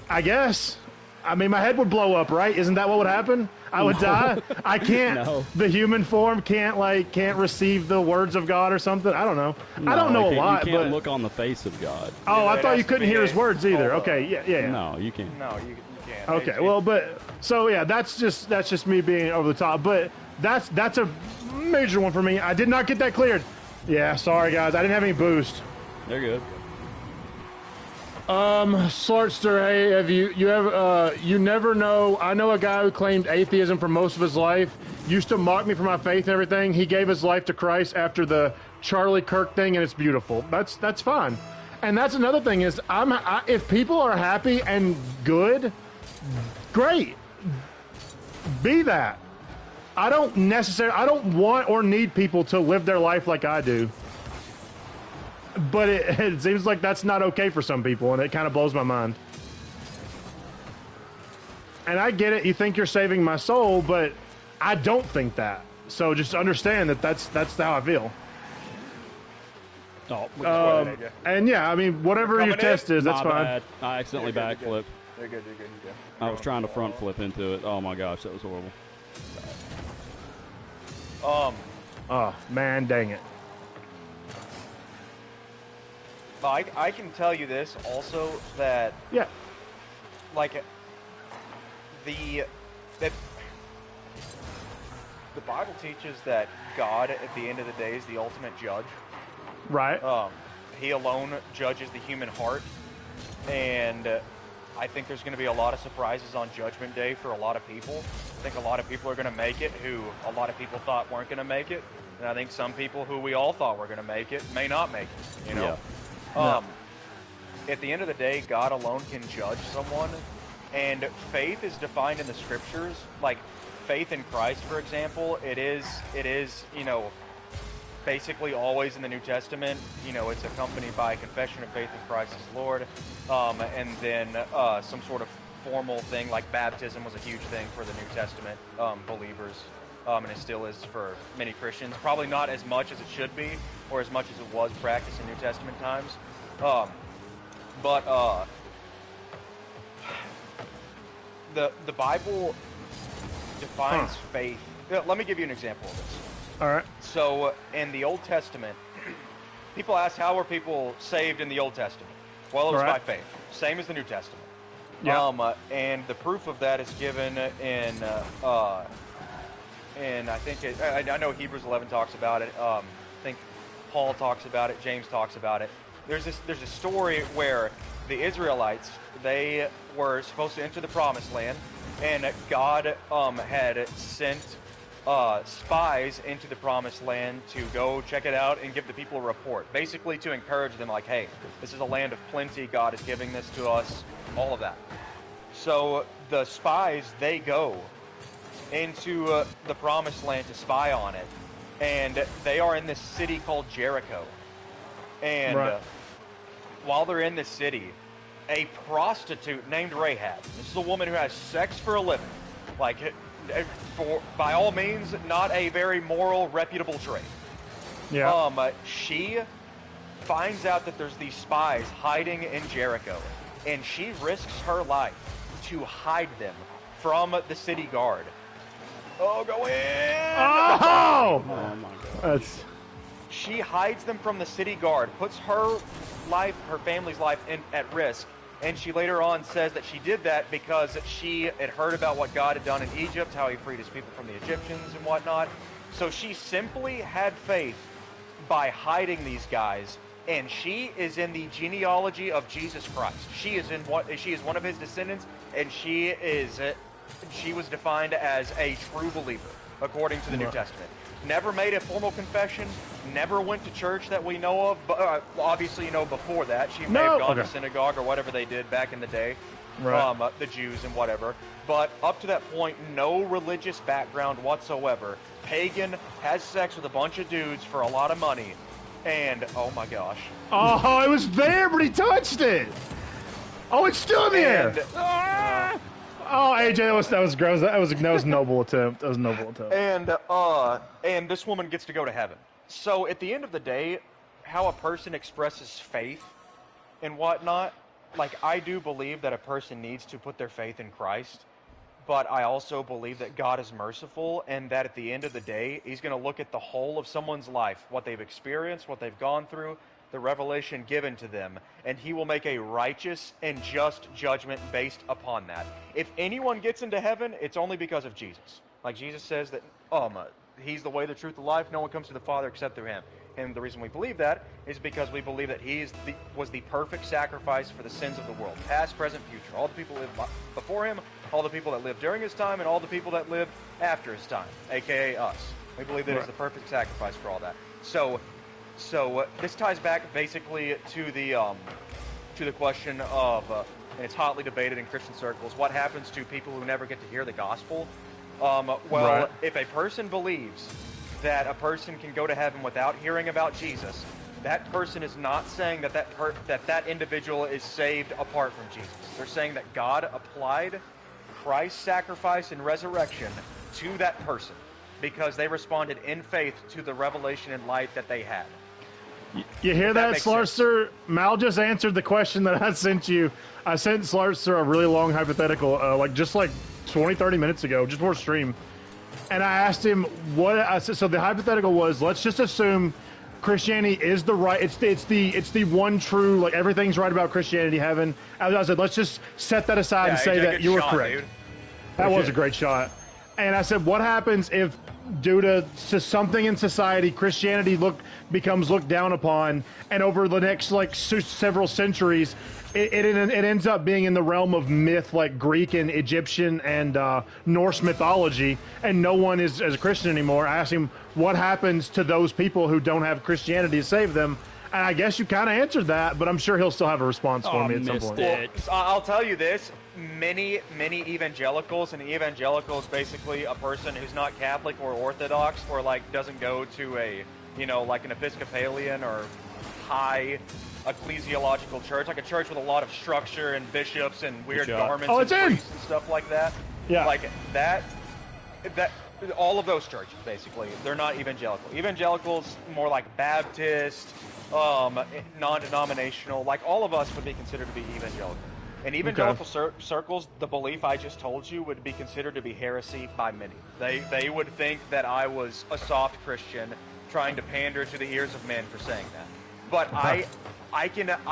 I guess. I mean, my head would blow up, right? Isn't that what would happen? I would die. I can't. No. The human form can't receive the words of God or something. I don't know. I don't know a lot. You can't look on the face of God. Oh, I thought you couldn't hear his words either. Okay, yeah. No, you can't. No, you can't. Okay, well, but so yeah, that's just me being over the top. But that's a major one for me. I did not get that cleared. Yeah, sorry guys, I didn't have any boost. They're good. Slartster, hey, you never know. I know a guy who claimed atheism for most of his life, used to mock me for my faith and everything. He gave his life to Christ after the Charlie Kirk thing, and it's beautiful. That's fine. And that's another thing is, if people are happy and good, great. Be that. I don't want or need people to live their life like I do. But it seems like that's not okay for some people, and it kind of blows my mind. And I get it, you think you're saving my soul, but I don't think that. So just understand that that's how I feel. Oh, and yeah, I mean, whatever your test is, that's fine. Bad. I accidentally backflipped. You're good. I was trying to front flip into it. Oh my gosh, that was horrible. Oh man, dang it. I can tell you this also, that yeah, like the Bible teaches that God at the end of the day is the ultimate judge. Right. He alone judges the human heart, and I think there's going to be a lot of surprises on Judgment Day for a lot of people. I think a lot of people are going to make it who a lot of people thought weren't going to make it, and I think some people who we all thought were going to make it may not make it. You know. Yeah. At the end of the day, God alone can judge someone, and faith is defined in the scriptures. Like faith in Christ, for example, it is, basically always in the New Testament. It's accompanied by a confession of faith in Christ as Lord, and then some sort of formal thing like baptism was a huge thing for the New Testament believers. And it still is for many Christians. Probably not as much as it should be, or as much as it was practiced in New Testament times. But the Bible defines faith. Let me give you an example of this. All right. So in the Old Testament, people ask, how were people saved in the Old Testament? Well, it was by faith, same as the New Testament. Yeah. And the proof of that is given in I think I know Hebrews 11 talks about it. I think Paul talks about it. James talks about it. There's a story where the Israelites, they were supposed to enter the Promised Land, and God had sent spies into the Promised Land to go check it out and give the people a report, basically to encourage them, like, hey, this is a land of plenty. God is giving this to us. All of that. So the spies, they go. into the Promised Land to spy on it, and they are in this city called Jericho. And while they're in this city, a prostitute named Rahab, this is a woman who has sex for a living, like, by all means, not a very moral, reputable trade. Yeah. She finds out that there's these spies hiding in Jericho, and she risks her life to hide them from the city guard. Oh, go in! Oh! Oh my God. She hides them from the city guard, puts her life, her family's life at risk, and she later on says that she did that because she had heard about what God had done in Egypt, how he freed his people from the Egyptians and whatnot. So she simply had faith by hiding these guys, and she is in the genealogy of Jesus Christ. She is one of his descendants, and she was defined as a true believer according to the New Testament. Never made a formal confession, never went to church that we know of, but obviously, before that, she may have gone to synagogue or whatever they did back in the day, the Jews and whatever. But up to that point, no religious background whatsoever. Pagan, has sex with a bunch of dudes for a lot of money, and oh my gosh. Oh, it was there, but he touched it. Oh, it's still in the air. Oh, AJ, that was gross. That was a noble attempt. That was a noble attempt. And this woman gets to go to heaven. So at the end of the day, how a person expresses faith and whatnot, like, I do believe that a person needs to put their faith in Christ, but I also believe that God is merciful, and that at the end of the day, he's going to look at the whole of someone's life, what they've experienced, what they've gone through, the revelation given to them, and he will make a righteous and just judgment based upon that. If anyone gets into heaven, it's only because of Jesus. Like Jesus says that he's the way, the truth, the life. No one comes to the Father except through him. And the reason we believe that is because we believe that he was the perfect sacrifice for the sins of the world, past, present, future. All the people that lived before him, all the people that lived during his time, and all the people that lived after his time, aka us. We believe that he's the perfect sacrifice for all that. So this ties back basically to the question of, and it's hotly debated in Christian circles, what happens to people who never get to hear the gospel? If a person believes that a person can go to heaven without hearing about Jesus, that person is not saying that individual is saved apart from Jesus. They're saying that God applied Christ's sacrifice and resurrection to that person because they responded in faith to the revelation and light that they had. You hear that, Slarster? Mal just answered the question that I sent you. I sent Slarster a really long hypothetical, just 20, 30 minutes ago, just before stream. And I asked him so the hypothetical was, let's just assume Christianity is it's the one true, like, everything's right about Christianity, heaven. I said, let's just set that aside and say that you were correct. Dude. That was a great shot. And I said, what happens if, due to something in society, Christianity becomes looked down upon, and over the next several centuries, it ends up being in the realm of myth, like Greek and Egyptian and Norse mythology, and no one is as a Christian anymore. I asked him what happens to those people who don't have Christianity to save them, and I guess you kind of answered that, but I'm sure he'll still have a response for me at some point. Well, I'll tell you this. Many evangelicals, and evangelical is basically a person who's not Catholic or Orthodox, or doesn't go to an Episcopalian or high ecclesiological church, like a church with a lot of structure and bishops and weird garments and priests and stuff like that. Yeah. Like that all of those churches, basically, they're not evangelical. Evangelicals more like Baptist, non-denominational, like all of us would be considered to be evangelical. In evangelical circles, the belief I just told you would be considered to be heresy by many. They would think that I was a soft Christian trying to pander to the ears of men for saying that. But I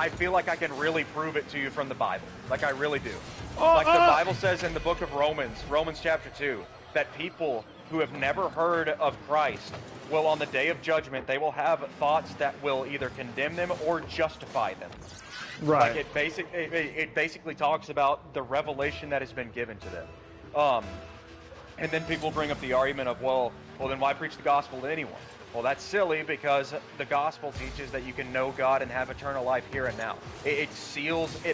feel like I can really prove it to you from the Bible. Like, I really do. The Bible says in the book of Romans chapter 2, that people who have never heard of Christ will, on the day of judgment, they will have thoughts that will either condemn them or justify them. Right. Like, it basically talks about the revelation that has been given to them. And then people bring up the argument of, well, then why preach the gospel to anyone? Well, that's silly, because the gospel teaches that you can know God and have eternal life here and now. It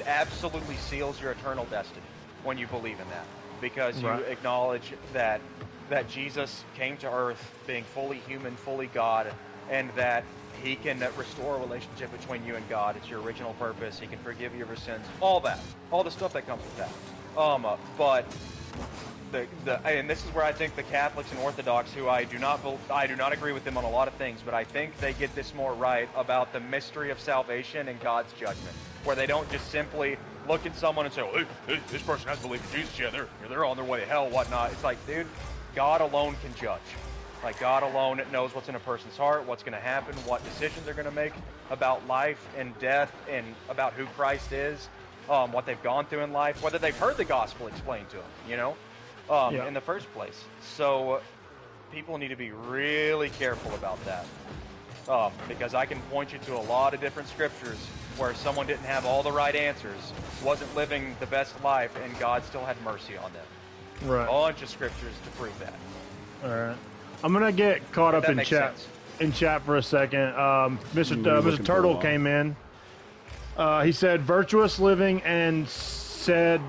absolutely seals your eternal destiny when you believe in that, because you acknowledge that that Jesus came to earth being fully human, fully God, and that he can restore a relationship between you and God. It's your original purpose. He can forgive you of your sins. All that. All the stuff that comes with that. But and this is where I think the Catholics and Orthodox, who I do not agree with them on a lot of things, but I think they get this more right about the mystery of salvation and God's judgment, where they don't just simply look at someone and say, "Oh, hey, this person has believed in Jesus. Yeah, they're on their way to hell, whatnot." It's like, dude, God alone can judge. Like, God alone knows what's in a person's heart, what's going to happen, what decisions they're going to make about life and death, and about who Christ is, what they've gone through in life, whether they've heard the gospel explained to them, you know, in the first place. So people need to be really careful about that, because I can point you to a lot of different scriptures where someone didn't have all the right answers, wasn't living the best life, and God still had mercy on them. Right. A bunch of scriptures to prove that. All right. I'm gonna get caught up in chat. Sense. In chat for a second. Mr. Turtle came in. He said virtuous living and said,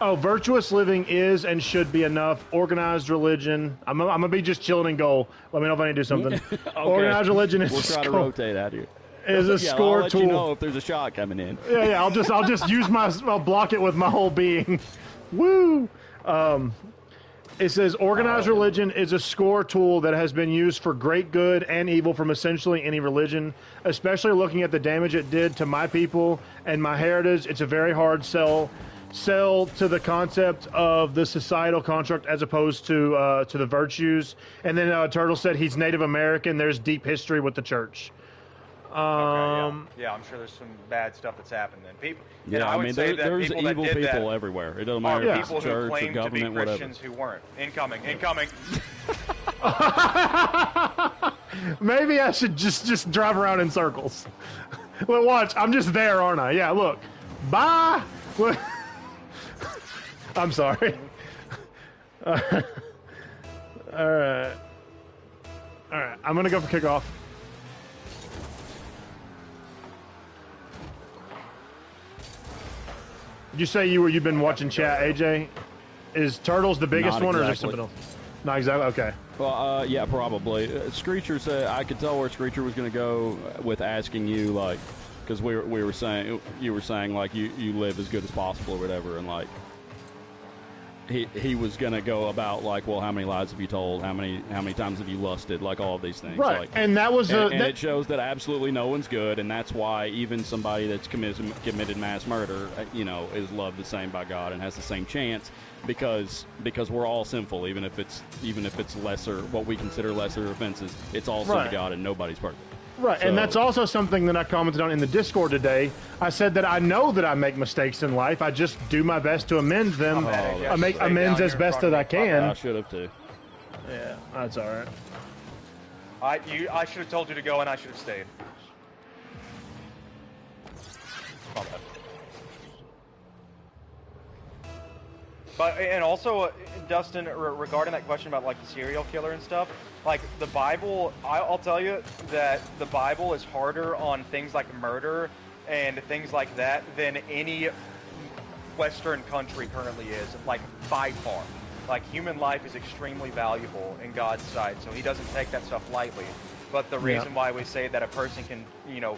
"Oh, virtuous living is and should be enough. Organized religion. I'm gonna be just chilling in goal. Let me know if I need to do something. Okay. Organized religion is We'll try to rotate out here. Is a score I'll let tool. you know if there's a shot coming in. Yeah. I'll just use I'll block it with my whole being. Woo. It says organized religion is a score tool that has been used for great good and evil from essentially any religion, especially looking at the damage it did to my people and my heritage. It's a very hard sell to the concept of the societal construct as opposed to the virtues." And then Turtle said he's Native American. There's deep history with the church. Yeah, I'm sure there's some bad stuff that's happened then. People, Yeah, I mean, there's evil people everywhere. It doesn't matter if it's people church who claim or government, to be whatever. Christians who weren't. Incoming. Maybe I should just drive around in circles. Well, watch, I'm just there, aren't I? Yeah, look. Bye. I'm sorry. All right. I'm gonna go for kickoff. Did you say you've been watching chat, AJ? Is Turtles the biggest Not one, or is there exactly. something else? Not exactly. Okay. Well, yeah, probably. Screecher said I could tell where Screecher was going to go with asking you, like, because you were saying like you live as good as possible or whatever, and like he was going to go about like, well, how many lies have you told? How many times have you lusted? Like all of these things. Right. Like, And that was and it shows that absolutely no one's good, and that's why even somebody that's committed mass murder, is loved the same by God and has the same chance, because we're all sinful, even if it's lesser, what we consider lesser offenses. It's all sin to God, and nobody's perfect. Right, and that's also something that I commented on in the Discord today. I said that I know that I make mistakes in life. I just do my best to amend them. I make amends as best as I can. I should have too. Yeah, that's all right. I should have told you to go, and I should have stayed. But, and also, Dustin, regarding that question about like the serial killer and stuff, like the Bible, I'll tell you that the Bible is harder on things like murder and things like that than any Western country currently is, like by far. Like human life is extremely valuable in God's sight, so he doesn't take that stuff lightly. But the reason why we say that a person can,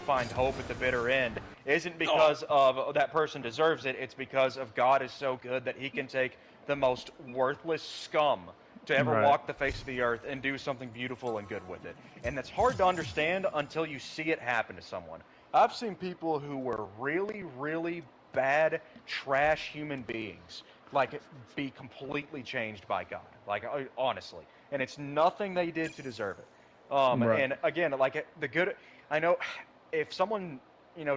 find hope at the bitter end isn't because of that person deserves it. It's because of God is so good that he can take the most worthless scum to ever walk the face of the earth and do something beautiful and good with it. And that's hard to understand until you see it happen to someone. I've seen people who were really, really bad, trash human beings, like, be completely changed by God. Like, honestly. And it's nothing they did to deserve it. And again, like I know if someone,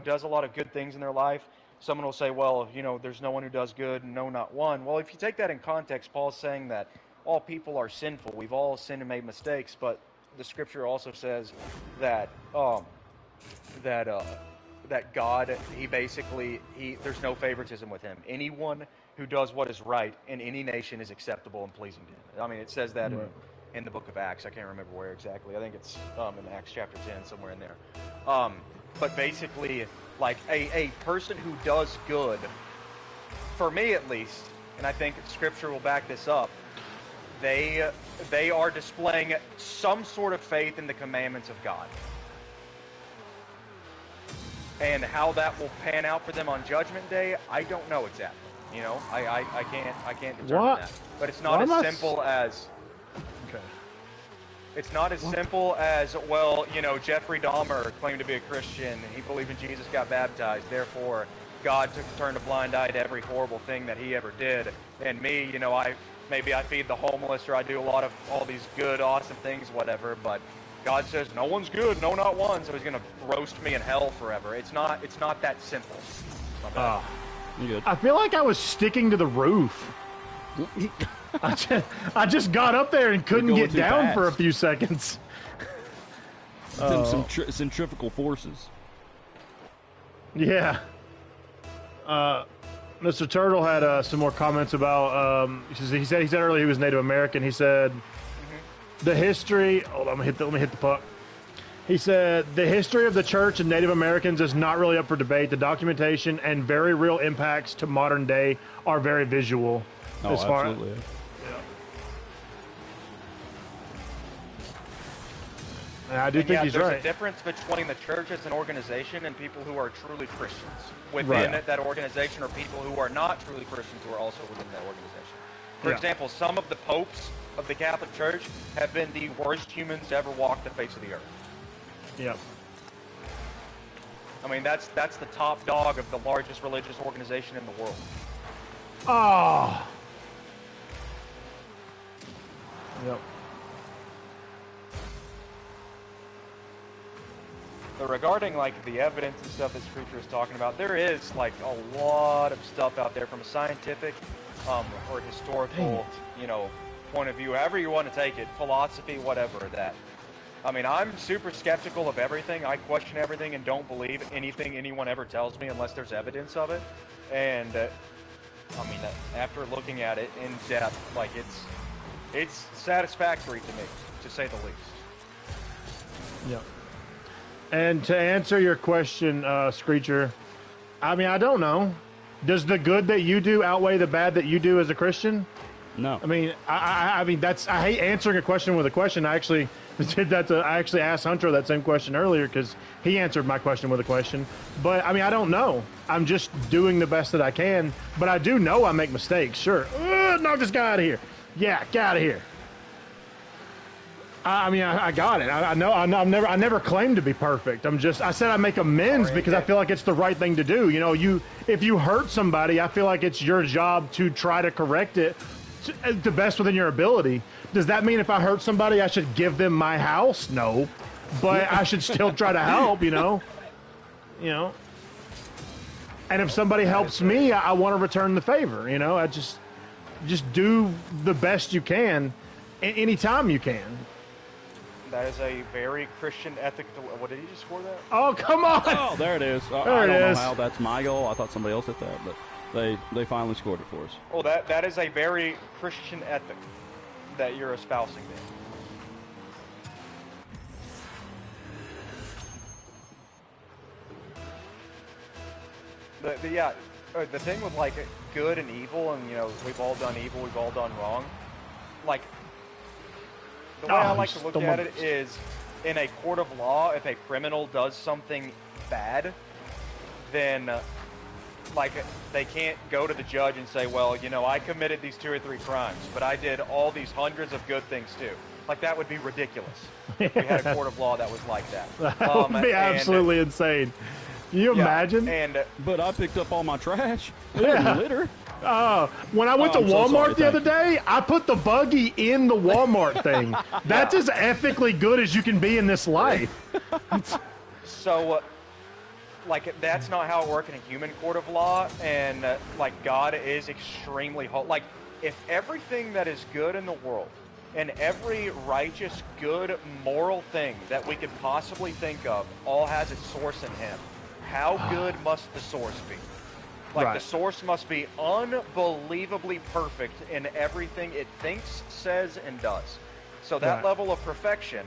does a lot of good things in their life, someone will say, well, there's no one who does good, no, not one. Well, if you take that in context, Paul's saying that all people are sinful. We've all sinned and made mistakes, but the scripture also says that, that God, there's no favoritism with him. Anyone who does what is right in any nation is acceptable and pleasing to him. I mean, it says that in the book of Acts. I can't remember where exactly. I think it's in Acts chapter 10, somewhere in there. But basically, like a person who does good, for me at least, and I think Scripture will back this up, they are displaying some sort of faith in the commandments of God. And how that will pan out for them on Judgment Day, I don't know exactly. You know, I can't determine What? that. But it's not as simple as. Okay. It's not as simple as, well, you know, Jeffrey Dahmer claimed to be a Christian. He believed in Jesus, got baptized. Therefore, God turned a blind eye to every horrible thing that he ever did. And me, you know, maybe I feed the homeless, or I do a lot of all these good, awesome things, whatever. But God says no one's good, no, not one. So he's gonna roast me in hell forever. It's not that simple. Good. I feel like I was sticking to the roof. I just got up there and couldn't get down fast. for a few seconds. Some centrifugal forces. Yeah. Mr. Turtle had some more comments about. He said earlier he was Native American. He said the history. Hold on, let me hit the puck. He said the history of the church and Native Americans is not really up for debate. The documentation and very real impacts to modern day are very visual. Oh, absolutely. I do think he's right. There's a difference between the church as an organization and people who are truly Christians within that organization, or people who are not truly Christians who are also within that organization. For example, some of the popes of the Catholic Church have been the worst humans to ever walk the face of the earth. Yep. I mean, that's the top dog of the largest religious organization in the world. Oh. Yep. But regarding like the evidence and stuff this creature is talking about, there is like a lot of stuff out there from a scientific or historical, you know, point of view, however you want to take it, philosophy, whatever. That, I mean, I'm super skeptical of everything. I question everything and don't believe anything anyone ever tells me unless there's evidence of it. And I mean, after looking at it in depth, like it's satisfactory to me, to say the least. Yep. And to answer your question, Screecher, I mean, I don't know. Does the good that you do outweigh the bad that you do as a Christian? No. I mean, I mean, I hate answering a question with a question. I actually did that. I actually asked Hunter that same question earlier because he answered my question with a question. But I mean, I don't know. I'm just doing the best that I can. But I do know I make mistakes. Sure. Knock this guy out of here. Yeah, get out of here. I mean, I got it. I know. I never claimed to be perfect. I said I make amends because I feel like it's the right thing to do. You know, if you hurt somebody, I feel like it's your job to try to correct it the best within your ability. Does that mean if I hurt somebody, I should give them my house? No, but I should still try to help. You know. And if somebody helps me, I want to return the favor. You know, I just do the best you can, anytime you can. That is a very Christian ethic. What, did he just score that? Oh, come on! Oh, there it is. I don't know how that's my goal. I thought somebody else hit that, but they finally scored it for us. Well, that is a very Christian ethic that you're espousing there. The thing with like good and evil, and you know, we've all done evil, we've all done wrong. Like, the way I like to look at it is, in a court of law, if a criminal does something bad, then like they can't go to the judge and say, well, you know, I committed these 2 or 3 crimes, but I did all these hundreds of good things too. Like, that would be ridiculous. If we had a court of law that was like that. That would be absolutely insane. Can you imagine? But I picked up all my trash. Yeah. Litter. When I went to Walmart the other day, I put the buggy in the Walmart thing. That's as ethically good as you can be in this life. So, like, that's not how it works in a human court of law, and, like, God is extremely holy. Like, if everything that is good in the world, and every righteous, good, moral thing that we could possibly think of all has its source in Him, how good must the source be? Like, the source must be unbelievably perfect in everything it thinks, says, and does. So that level of perfection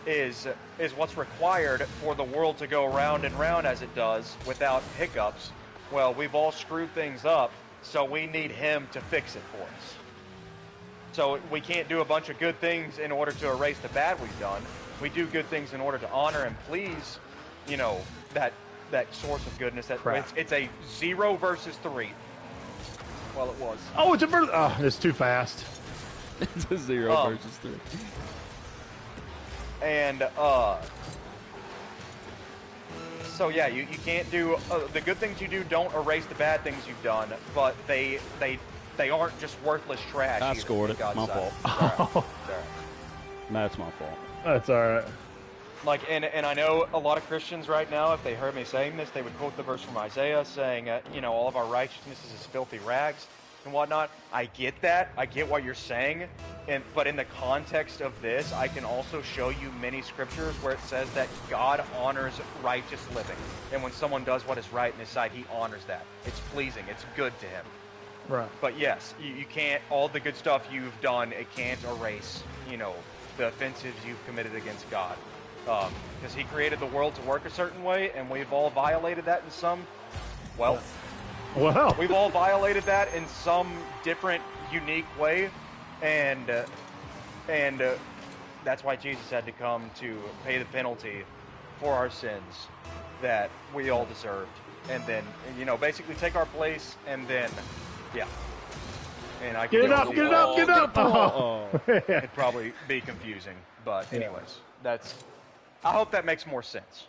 is what's required for the world to go round and round as it does without hiccups. Well, we've all screwed things up, so we need Him to fix it for us. So we can't do a bunch of good things in order to erase the bad we've done. We do good things in order to honor and please, you know, that source of goodness. That it's a 0 versus 3. Well, it was. Oh, it's a versus. Oh, it's too fast. It's a 0 versus 3. And so yeah, you can't do the good things you do. Don't erase the bad things you've done, but they aren't just worthless trash. I either, scored it. My fault. Sorry. That's my fault. That's all right. Like, and I know a lot of Christians right now, if they heard me saying this, they would quote the verse from Isaiah saying, you know, all of our righteousness is as filthy rags and whatnot. I get that. I get what you're saying. But in the context of this, I can also show you many scriptures where it says that God honors righteous living. And when someone does what is right in his sight, he honors that. It's pleasing. It's good to him. Right. But yes, you can't, all the good stuff you've done, it can't erase, you know, the offenses you've committed against God. Because he created the world to work a certain way, and we've all violated that in some, well, we've all violated that in some different, unique way, and that's why Jesus had to come to pay the penalty for our sins that we all deserved, and then, you know, basically take our place, and then, yeah. And I Get it up, get it up, get it up! Oh. It'd probably be confusing, but anyways, that's. I hope that makes more sense.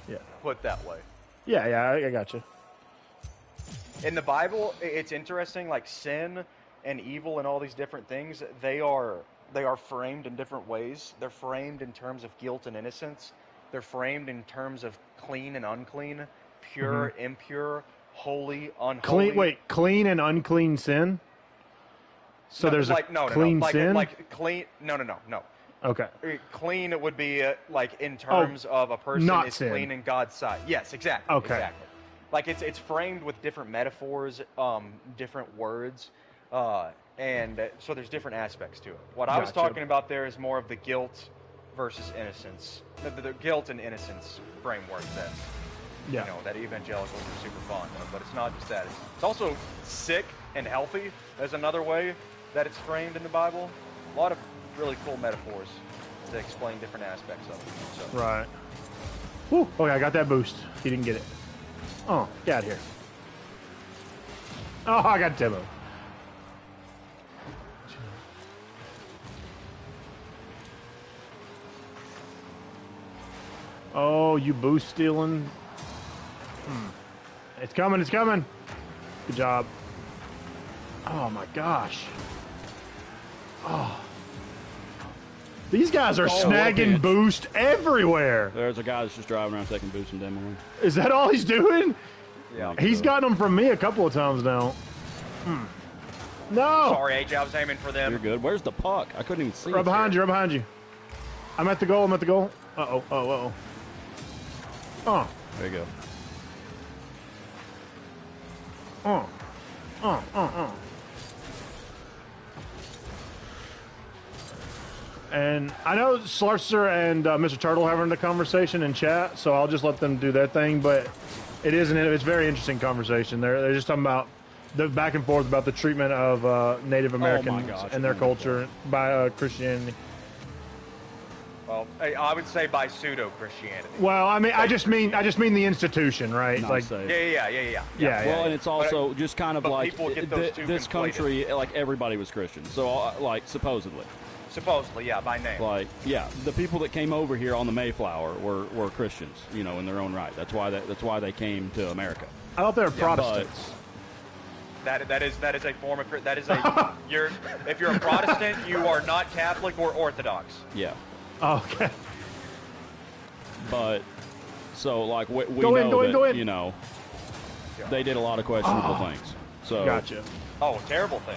Yeah. Put that way. Yeah, I got you. In the Bible, it's interesting. Like sin and evil and all these different things, they are framed in different ways. They're framed in terms of guilt and innocence. They're framed in terms of clean and unclean, pure, impure, holy, unholy. Clean and unclean sin. So there's clean sin. Clean. No. Okay. Clean would be like in terms of a person not is sin. clean in God's sight. Yes, exactly. Okay. Exactly. Like it's framed with different metaphors, different words, and so there's different aspects to it. What I was talking about there is more of the guilt versus innocence, the guilt and innocence framework you know, that evangelicals are super fond of. But it's not just that. It's also sick and healthy as another way that it's framed in the Bible. A lot of really cool metaphors to explain different aspects of it. So. Right. Whew. Okay, I got that boost. He didn't get it. Oh, get out of here. Oh, I got Timo. Oh, you boost stealing. It's coming, it's coming. Good job. Oh my gosh. Oh. These guys are snagging boost everywhere. There's a guy that's just driving around taking boost and demoing. Is that all he's doing? Yeah. He's gotten them from me a couple of times now. No. Sorry, AJ, I was aiming for them. You're good. Where's the puck? I couldn't even see it. Right behind you, right behind you. I'm at the goal, I'm at the goal. Uh-oh, uh-oh. Oh. There you go. And I know Slarcer and Mr. Turtle having a conversation in chat, so I'll just let them do their thing. But it's a very interesting conversation. They're just talking about the back and forth about the treatment of Native Americans and their culture by Christianity. Well, I would say by pseudo-Christianity. Well, I mean, I just mean the institution, right? Not like, safe. Yeah. Well, and it's also just kind of like people get those two this conflated. country, like everybody was Christian. So, like supposedly. Supposedly, yeah, by name. Like, yeah, the people that came over here on the Mayflower were Christians, you know, in their own right. That's why they came to America. I thought they were Protestants. That is a form of that is a if you're a Protestant, you are not Catholic or Orthodox. Yeah. Oh, okay. But so like we go know in, that you know they did a lot of questionable things. So gotcha. Oh, terrible thing.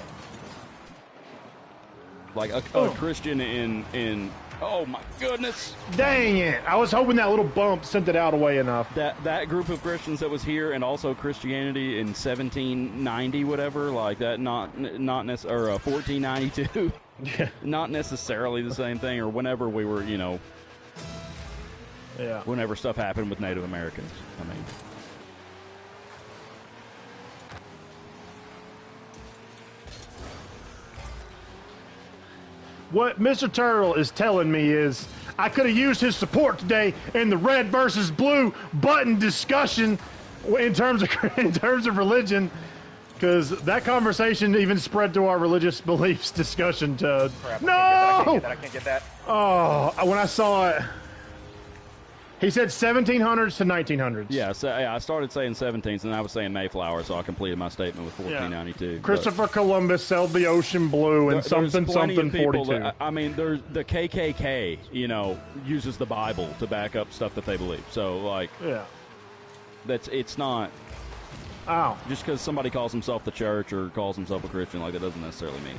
Like a Christian in oh my goodness. Dang it! I was hoping that little bump sent it out away enough. That group of Christians that was here and also Christianity in 1790 whatever, like that not necessarily 1492. Yeah. Not necessarily the same thing, or whenever we were, you know, whenever stuff happened with Native Americans. I mean, What Mr. Turtle is telling me is I could have used his support today in the red versus blue button discussion in terms of religion, because that conversation even spread to our religious beliefs discussion. To Crap, no, I can't get that. oh, when I saw it, he said 1700s to 1900s. Yeah, so, yeah, I started saying 17s, and I was saying Mayflower, so I completed my statement with 1492. Christopher Columbus sailed the ocean blue and something 42. That, I mean, there's the KKK, uses the Bible to back up stuff that they believe. So, like, Yeah. it's not Ow. just because somebody calls himself the church or calls himself a Christian, like that doesn't necessarily mean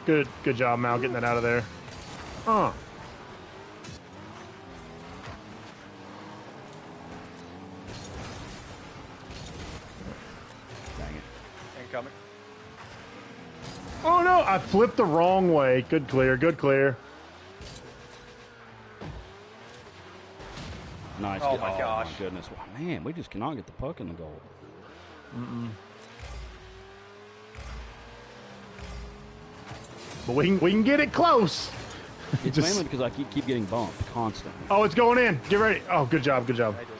anything. Good job, Mal, getting that out of there. Huh. Dang it. Incoming. Oh no, I flipped the wrong way. Good clear, good clear. Nice. Oh my gosh. My goodness. Wow, man, we just cannot get the puck in the goal. But we can get it close. It's Just- mainly because I keep getting bumped constantly. Oh, it's going in. Get ready. Oh, good job, good job. I just,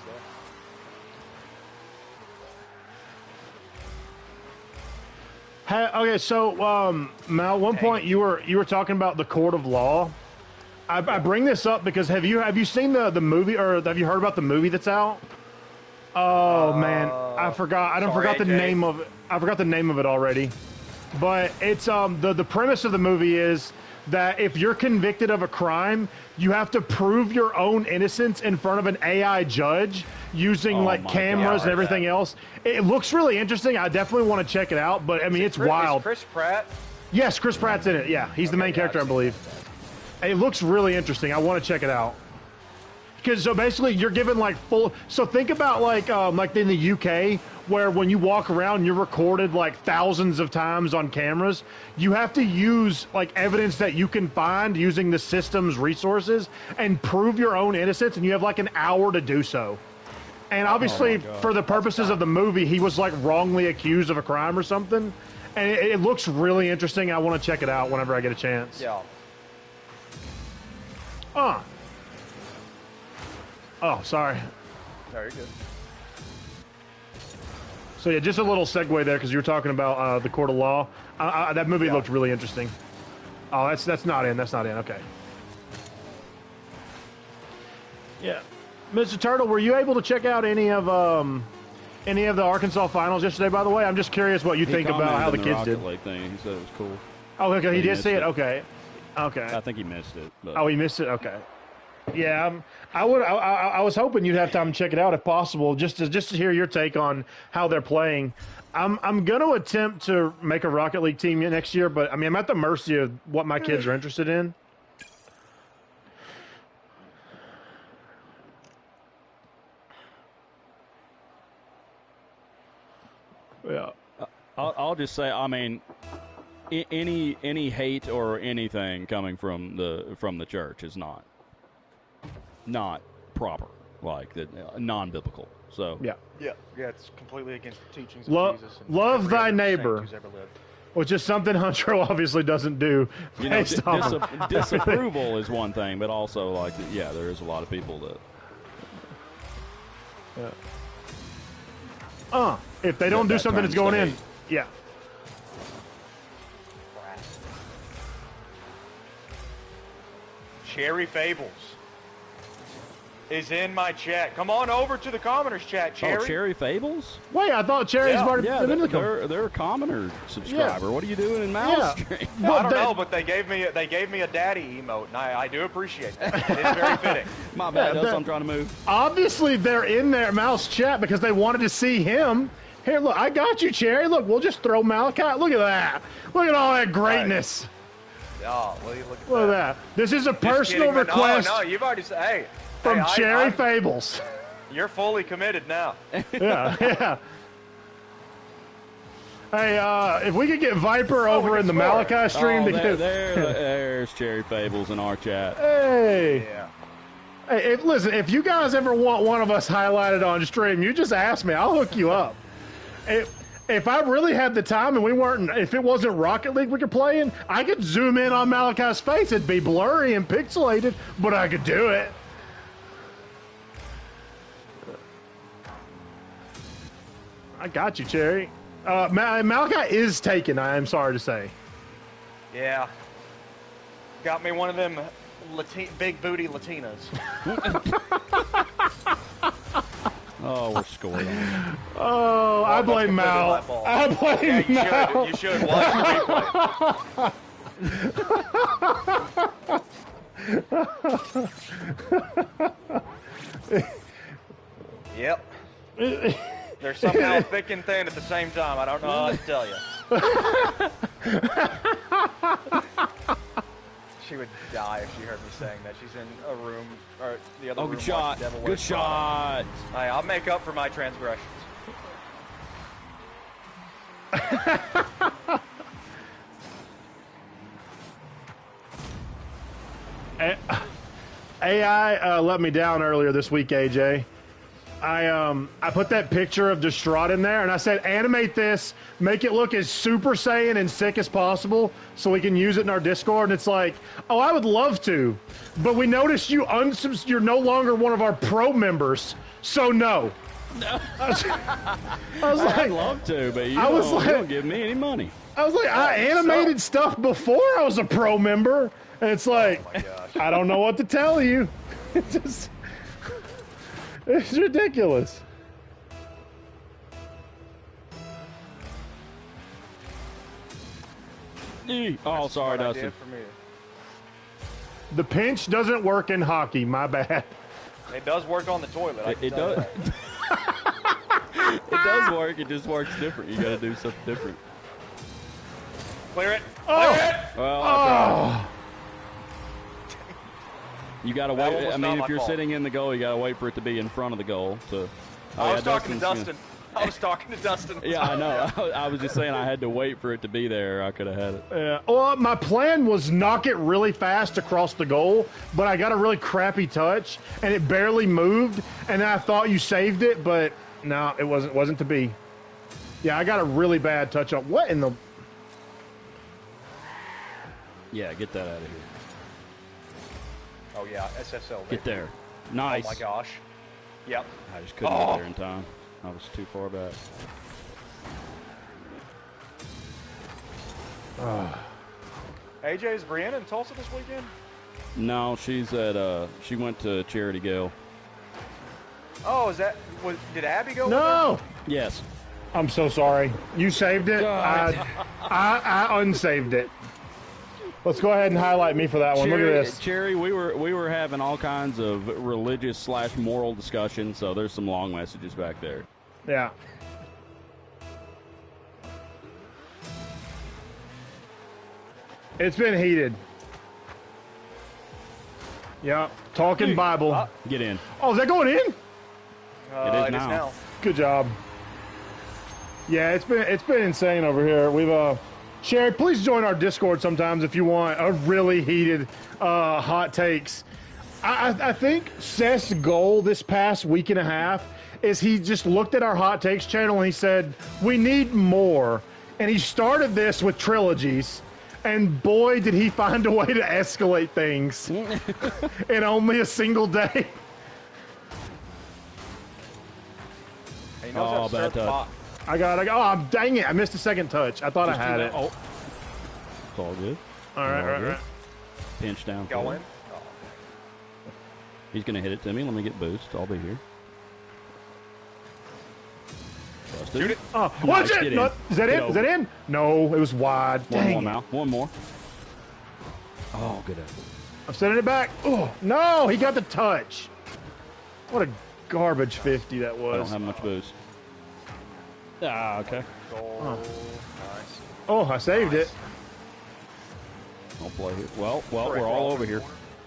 Okay, so Mal, at one point you were talking about the court of law. I bring this up because have you seen the movie, or have you heard about the movie that's out? Oh man, I forgot. Forgot the Jay. name of it. I forgot the name of it already. But it's the premise of the movie is that if you're convicted of a crime, you have to prove your own innocence in front of an AI judge using Oh like my cameras God. and everything else. It looks really interesting. I definitely want to check it out. But I mean, it's wild. Is Chris Pratt? Yes, Chris Pratt's in it. Yeah, he's the main Okay, character, I I've seen believe. It looks really interesting. I want to check it out. Because so basically, you're given like full. So think about like in the UK, where when you walk around, you're recorded like thousands of times on cameras. You have to use like evidence that you can find using the system's resources and prove your own innocence, and you have like an hour to do so. And obviously, God. for the purposes of the movie, he was like wrongly accused of a crime or something. And it looks really interesting. I want to check it out whenever I get a chance. Yeah. Oh, sorry. Very good. So yeah, just a little segue there because you were talking about the court of law. That movie looked really interesting. Oh, that's not in. That's not in. Okay. Yeah, Mr. Turtle, were you able to check out any of the Arkansas finals yesterday? By the way, I'm just curious what you think about how the kids did. Rocket League thing. He said it was cool. Oh, okay, he He did see it. missed it. Okay, okay. I think he missed it. But Oh, he missed it. Okay. Yeah, I was hoping you'd have time to check it out if possible, just to hear your take on how they're playing. I'm gonna attempt to make a Rocket League team next year, but I mean I'm at the mercy of what my kids are interested in. Yeah. I'll just say, I mean, any hate or anything coming from the church is not proper, like non-biblical. So Yeah. Yeah, it's completely against the teachings Lo- of Jesus. And love every thy other saint neighbor. who's ever lived. Which is something Hunter obviously doesn't do. you know, based on- disapproval is one thing, but also like there is a lot of people that if they don't do that something that's turns going to in, hate. yeah. Cherry Fables is in my chat. Come on over to the commoners chat, Cherry. Oh, Cherry Fables? Wait, I thought Cherry's Yeah. already Yeah, been in the company. they're a commoner subscriber. What are you doing in Mouse Yeah. Stream? I don't that- know, but they gave me a daddy emote, and I do appreciate that. It's very fitting. My bad. Yeah, That's I'm trying to move. Obviously, they're in their mouse chat because they wanted to see him. Here, look, I got you, Cherry. Look, we'll just throw Malachi. Look at that. Look at all that greatness. Oh, well, you look at Look at that. This is a personal request No, you've already said. Hey, from hey, Cherry I'm- Fables. You're fully committed now. Yeah, yeah. Hey, if we could get Viper over we in the can score. Malachi stream to get. There's Cherry Fables in our chat. Hey. Yeah. Hey, listen, if you guys ever want one of us highlighted on stream, you just ask me. I'll hook you up. if I really had the time and if it wasn't Rocket League we could play in, I could zoom in on Malachi's face. It'd be blurry and pixelated, but I could do it. I got you, Cherry. Malachi is taken, I am sorry to say. Yeah. Got me one of them big booty Latinas. Oh, we're scored on. Oh, I blame Mal. I blame Mal. You should watch the replay. Yep. They're somehow thick and thin at the same time. I don't know how to tell you. She would die if she heard me saying that. She's in a room, or the other room. Good shot. Good shot. Hey, I'll make up for my transgressions. AI let me down earlier this week, AJ. I put that picture of Distraught in there, and I said, animate this, make it look as Super Saiyan and sick as possible, so we can use it in our Discord. And it's like, oh, I would love to, but we noticed you're no longer one of our pro members, so no. I was like, I'd love to, but you don't give me any money. I was like, I animated stuff before I was a pro member, and it's like, Oh my gosh. I don't know what to tell you. It's ridiculous. Oh, sorry, What I Dustin. did for me. The pinch doesn't work in hockey. My bad. It does work on the toilet. I can It tell you does. that. It does work. It just works different. You got to do something different. Clear it. Oh! Clear it. Well, I tried. Oh, You got to That wait. one was I not mean, my if you're fault. sitting in the goal, you got to wait for it to be in front of the goal. So, I was talking to Dustin's Dustin. I was talking to Dustin. Yeah, I know. I was just saying I had to wait for it to be there. I could have had it. yeah. Well, my plan was knock it really fast across the goal, but I got a really crappy touch, and it barely moved. And I thought you saved it, but no, it wasn't to be. Yeah, I got a really bad touch up. What in the? Yeah, get that out of here. Oh yeah, SSL. Get baby. there. Nice. Oh my gosh. Yep. I just couldn't get there in time. I was too far back. AJ, is Brianna in Tulsa this weekend? No, she's at. She went to Charity Gale. Oh, did Abby go? No, Yes. I'm so sorry. You saved it. God. I unsaved it. Let's go ahead and highlight me for that one. Look at this. Cherry, we were having all kinds of religious / moral discussion, so there's some long messages back there. Yeah. It's been heated. Yeah. Talking Bible. Get in. Oh, is that going in? It is now. Good job. Yeah, it's been insane over here. We've Sherry, please join our Discord sometimes if you want a really heated hot takes. I think Seth's goal this past week and a half is he just looked at our hot takes channel and he said, we need more. And he started this with trilogies. And boy, did he find a way to escalate things in only a single day. He knows how to bad start the touch. pot. I got oh, dang it. I missed a second touch. I thought I had it. Oh. It's all good. All right, all right. Pinch down. Go forward. in. Oh. He's going to hit it to me. Let me get boost. I'll be here. Busted. Shoot it. Oh, watch Nice, it! get No, in. is that Get in? Is that over. in? No, it was wide. One Dang more, it. Mal. One more. Oh, good effort. I'm sending it back. Oh, no, he got the touch. What a garbage 50 that I was. don't have much boost. Ah, okay. Goal. Oh. Nice. Oh, I saved it. I'll play here. Well, we're all over here.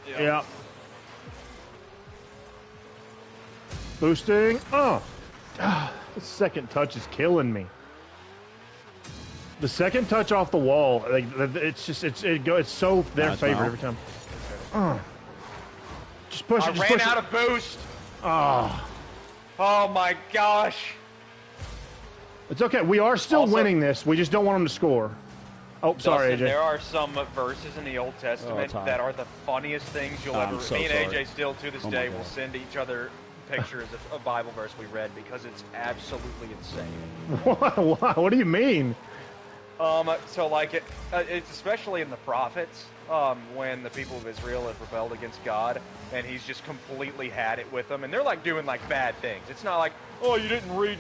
Yeah. Boosting. Oh. Ah, the second touch is killing me. The second touch off the wall, like it's just it's so their Nice, favorite Mal. every time. Just push I it. Just ran push out it. of boost. Oh. Oh my gosh. It's okay. We are still Also- winning this. We just don't want them to score. Oh, sorry, Dustin, AJ. there are some verses in the Old Testament Ty. that are the funniest things you'll I'm ever. so Me and sorry. AJ still to this Oh my day God. will send each other pictures of a Bible verse we read because it's absolutely insane. What do you mean? So like it's especially in the prophets, when the people of Israel have rebelled against God, and he's just completely had it with them, and they're like doing like bad things. It's not like, oh, you didn't read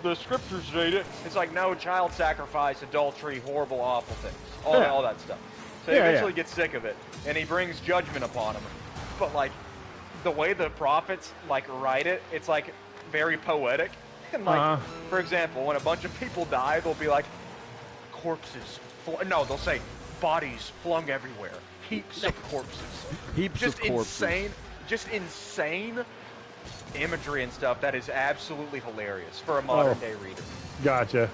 the scriptures, did it? It's like, no, child sacrifice, adultery, horrible, awful things, all that stuff. So he Yeah, eventually yeah. gets sick of it, and he brings judgment upon them. But like the way the prophets like write it, it's like very poetic. And like, for example, when a bunch of people die, they'll be like, corpses. No, they'll say bodies flung everywhere, heaps of corpses. Heaps Just of corpses. insane imagery and stuff that is absolutely hilarious for a modern day reader. Gotcha.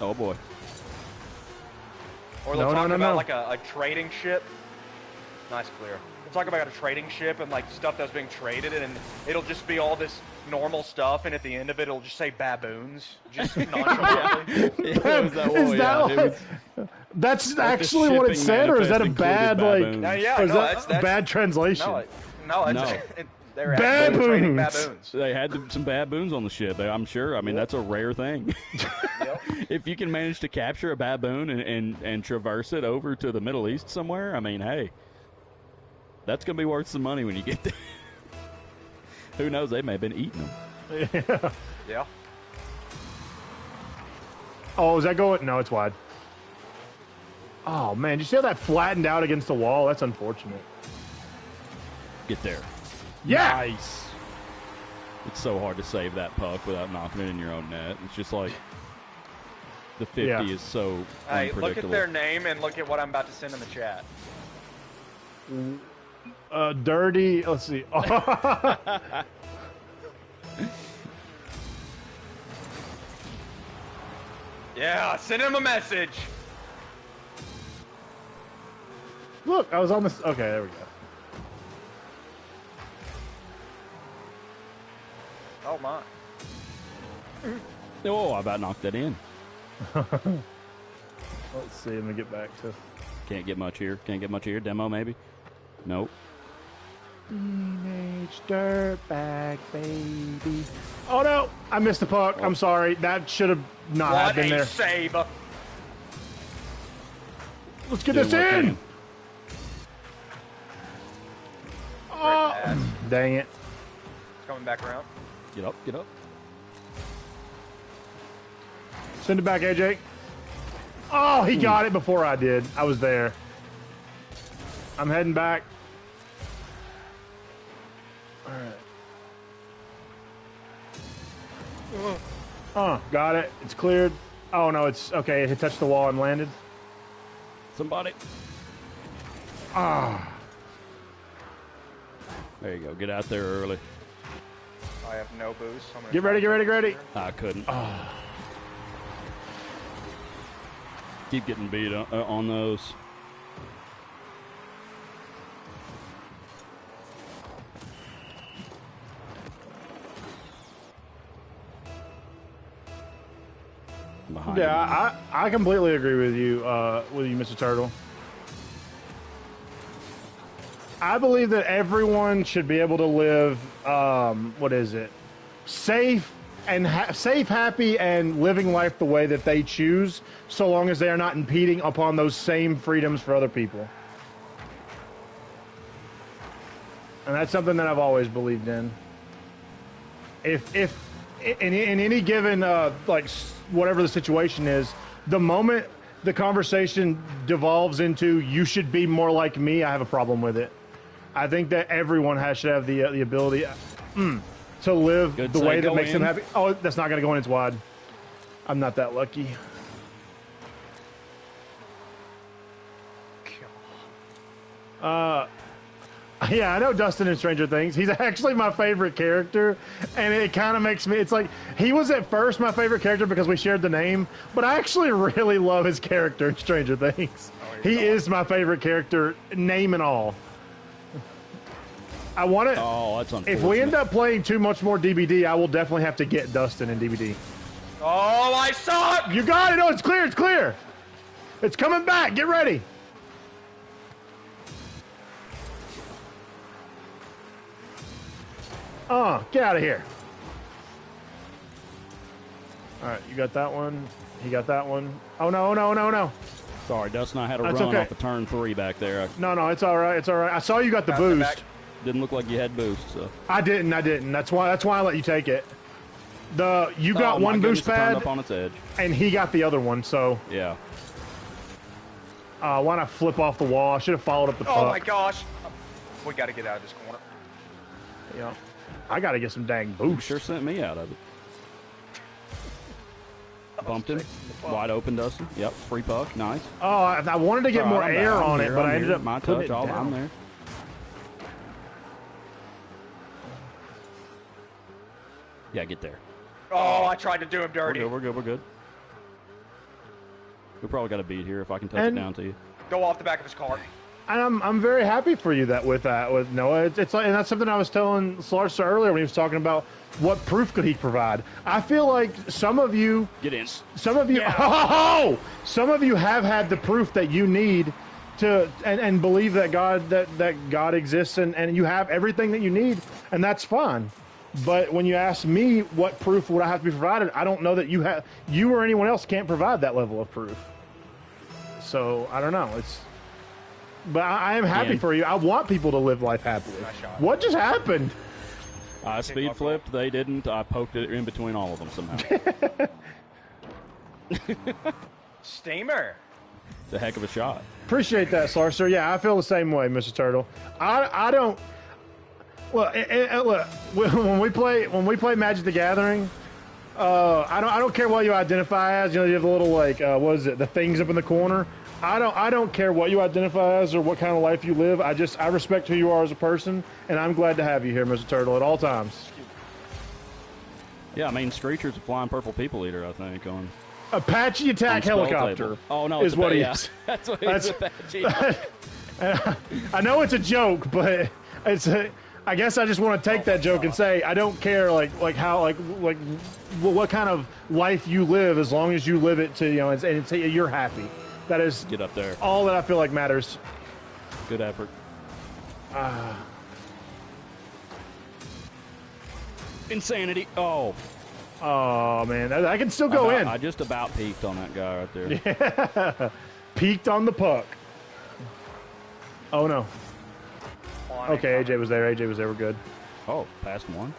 Oh boy. Or they'll talk about no. like a trading ship. Nice clear. They'll talk about a trading ship and like stuff that's being traded, and it'll just be all this normal stuff, and at the end of it, it'll just say baboons, just nonchalantly. It was that Is one, that yeah, like, it was, that's the actually what it shipping said, or is that a manifest bad included like? baboons. Yeah, Or is no, that that's a bad translation? No, it's, No. they're actually trading Baboons. baboons. They had some baboons on the ship. I'm sure. I mean, that's a rare thing. Yep. If you can manage to capture a baboon and traverse it over to the Middle East somewhere, I mean, hey, that's going to be worth some money when you get there. Who knows? They may have been eating them. Yeah. Oh, is that going? No, it's wide. Oh man, did you see how that flattened out against the wall? That's unfortunate. Get there. Yeah. Nice. It's so hard to save that puck without knocking it in your own net. It's just like the 50 Yeah. is so Hey, unpredictable. look at their name and look at what I'm about to send in the chat. Dirty. Let's see. Yeah, send him a message. Look, I was on this. Okay, there we go. Oh my. Oh, I about knocked that in. Let's see. Let me get back to. Can't get much here. Can't get much here. Demo, maybe? Nope. Teenage dirtbag baby. Oh no! I missed the puck. I'm sorry. That should have not What been a there. save. Let's get Doing this what in. can. Oh, pass. dang it! It's coming back around. Get up, get up. Send it back, AJ. Oh, he got it before I did. I was there. I'm heading back. All right. Got it. It's cleared. Oh no, it's okay. It touched the wall and landed. Somebody. Ah. There you go. Get out there early. I have no boost. So I'm gonna Get try ready, to get ready, take get ready. this I couldn't. Ah. Keep getting beat on those. Behind you. Yeah, I completely agree with you, Mr. Turtle. I believe that everyone should be able to live, safe and safe, happy, and living life the way that they choose, so long as they are not impeding upon those same freedoms for other people. And that's something that I've always believed in. If in any given whatever the situation is, the moment the conversation devolves into "you should be more like me," I have a problem with it. I think that everyone should have the ability to live Good the say, way that go makes them in. happy. Oh, that's not going to go in. It's wide. I'm not that lucky. Yeah, I know Dustin in Stranger Things. He's actually my favorite character, and it kind of makes me. It's like he was at first my favorite character because we shared the name, but I actually really love his character in Stranger Things. He is my favorite character, name and all. I want it. Oh, that's unfortunate. If we end up playing too much more DBD, I will definitely have to get Dustin in DBD. Oh, I saw it! You got it. No, it's clear. It's clear. It's coming back. Get ready. Get out of here. All right, you got that one. He got that one. Oh, no, no, no, no. Sorry, Dustin, I had a That's run okay. off of turn 3 back there. No, it's all right. It's all right. I saw you got the Pass it boost. back. Didn't look like you had boost, so. I didn't. That's why I let you take it. You got Oh, my one boost goodness, it turned pad, up on its edge. and he got the other one, so Yeah. why not flip off the wall? I should have followed up the puck. Oh my gosh. We got to get out of this corner. Yeah. I got to get some dang You boost. sure sent me out of it. Bumped him. chasing the puck. Wide open, Dustin. Yep, free puck. Nice. Oh, I wanted to get All more right, I'm air back. I'm on it, here, but I'm I ended here. up My putting touch. it I'm down. there. Yeah, get there. Oh, I tried to do him dirty. We're good. We probably got a beat here if I can touch And- it down to you. Go off the back of his car. And I'm very happy for you with Noah. It's like, and that's something I was telling Slarsa earlier when he was talking about what proof could he provide. I feel like some of you Get in. some of you some of you have had the proof that you need to and believe that God exists and you have everything that you need, and that's fine. But when you ask me what proof would I have to be provided, I don't know that you or anyone else can't provide that level of proof. So I don't know. But I am happy Ian. for you. I want people to live life happily. Nice shot. What just happened? I speed flipped. They didn't. I poked it in between all of them somehow. Steamer. It's a heck of a shot. Appreciate that, Slarcer. Yeah, I feel the same way, Mr. Turtle. I don't. Look, look. When we play Magic the Gathering, I don't care what you identify as. You know, you have the little what is it? The things up in the corner. I don't care what you identify as or what kind of life you live. I respect who you are as a person, and I'm glad to have you here, Mr. Turtle, at all times. Yeah, I mean, Screecher's a flying purple people eater, I think, on Apache attack spell helicopter. table. Oh, no, is it's what he yeah. is. That's what he's Apache. I know it's a joke, but I guess I just want to take that joke and say I don't care how what kind of life you live as long as you live it to and you're happy. That is Get up there. all that I feel like matters. Good effort. Insanity. Oh. Oh man, I can still go in. I just about peaked on that guy right there. Peeked on the puck. Oh no. Okay, AJ was there. AJ was there. We're good. Oh, past one.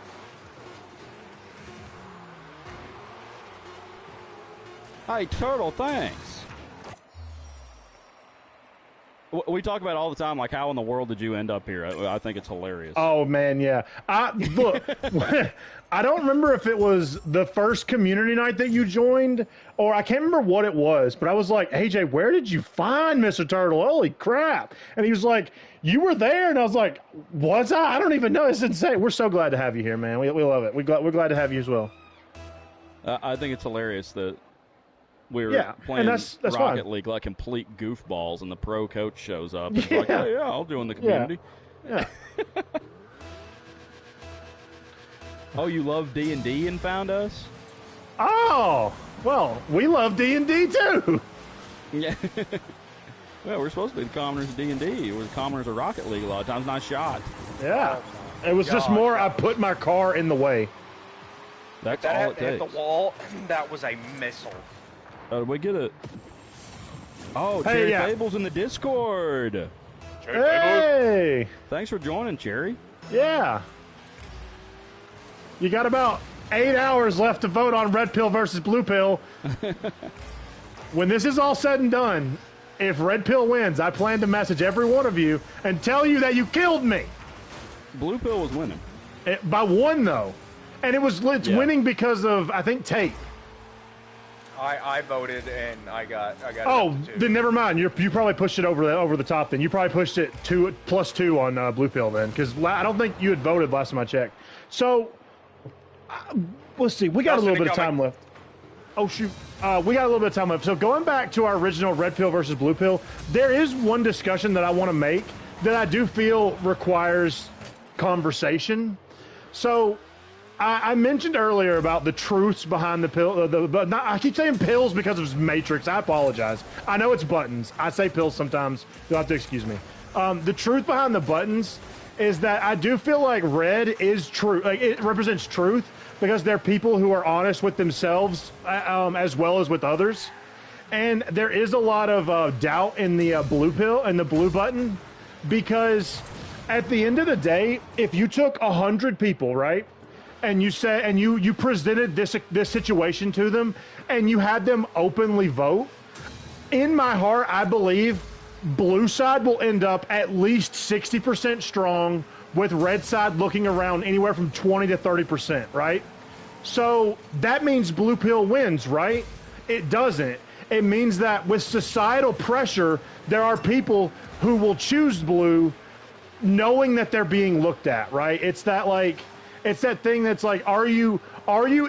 Hey, Turtle, thanks. We talk about it all the time, like how in the world did you end up here? I think it's hilarious. Oh man, yeah. Look, I don't remember if it was the first community night that you joined, or I can't remember what it was. But I was like, AJ, where did you find Mr. Turtle? Holy crap! And he was like, you were there, and I was like, was I? I don't even know. It's insane. We're so glad to have you here, man. We love it. We're glad to have you as well. I think it's hilarious that we're Yeah, playing and that's Rocket fine. League like complete goofballs, and the pro coach shows up. And it's like, Yeah. oh, yeah, I'll join the community. Yeah. Oh, you love D&D and found us? Oh, well, we love D&D too. Yeah. Well, we're supposed to be the commoners of D&D. We're the commoners of Rocket League a lot of times. Nice shot. Yeah. It was just God. more. I put my car in the way. That's That all had it to hit takes. the wall. That was a missile. Did we get it? Oh, Hey, Cherry yeah. Fable's in the Discord. Hey. Thanks for joining, Cherry. Yeah. You got about 8 hours left to vote on Red Pill versus Blue Pill. When this is all said and done, if Red Pill wins, I plan to message every one of you and tell you that you killed me. Blue Pill was winning. By one, though. And it's Yeah. winning because of, I think, tape. I voted and I got Oh, it up to 2. then never mind. You probably pushed it over the top. Then you probably pushed it +2 on Blue Pill then, because I don't think you had voted last time I checked. So let's see. We got a little bit of time left. Oh shoot, we got a little bit of time left. So going back to our original Red Pill versus Blue Pill, there is one discussion that I want to make that I do feel requires conversation. So I mentioned earlier about the truths behind the pill. I keep saying pills because of Matrix. I apologize. I know it's buttons. I say pills sometimes. You'll have to excuse me. The truth behind the buttons is that I do feel like red is true. Like, it represents truth because they're people who are honest with themselves as well as with others. And there is a lot of doubt in the blue pill and the blue button, because at the end of the day, if you took 100 people, right, and you presented this situation to them, and you had them openly vote, in my heart, I believe blue side will end up at least 60% strong, with red side looking around anywhere from 20 to 30%, right? So that means blue pill wins, right? It doesn't. It means that with societal pressure, there are people who will choose blue knowing that they're being looked at, right? It's that thing that's like, are you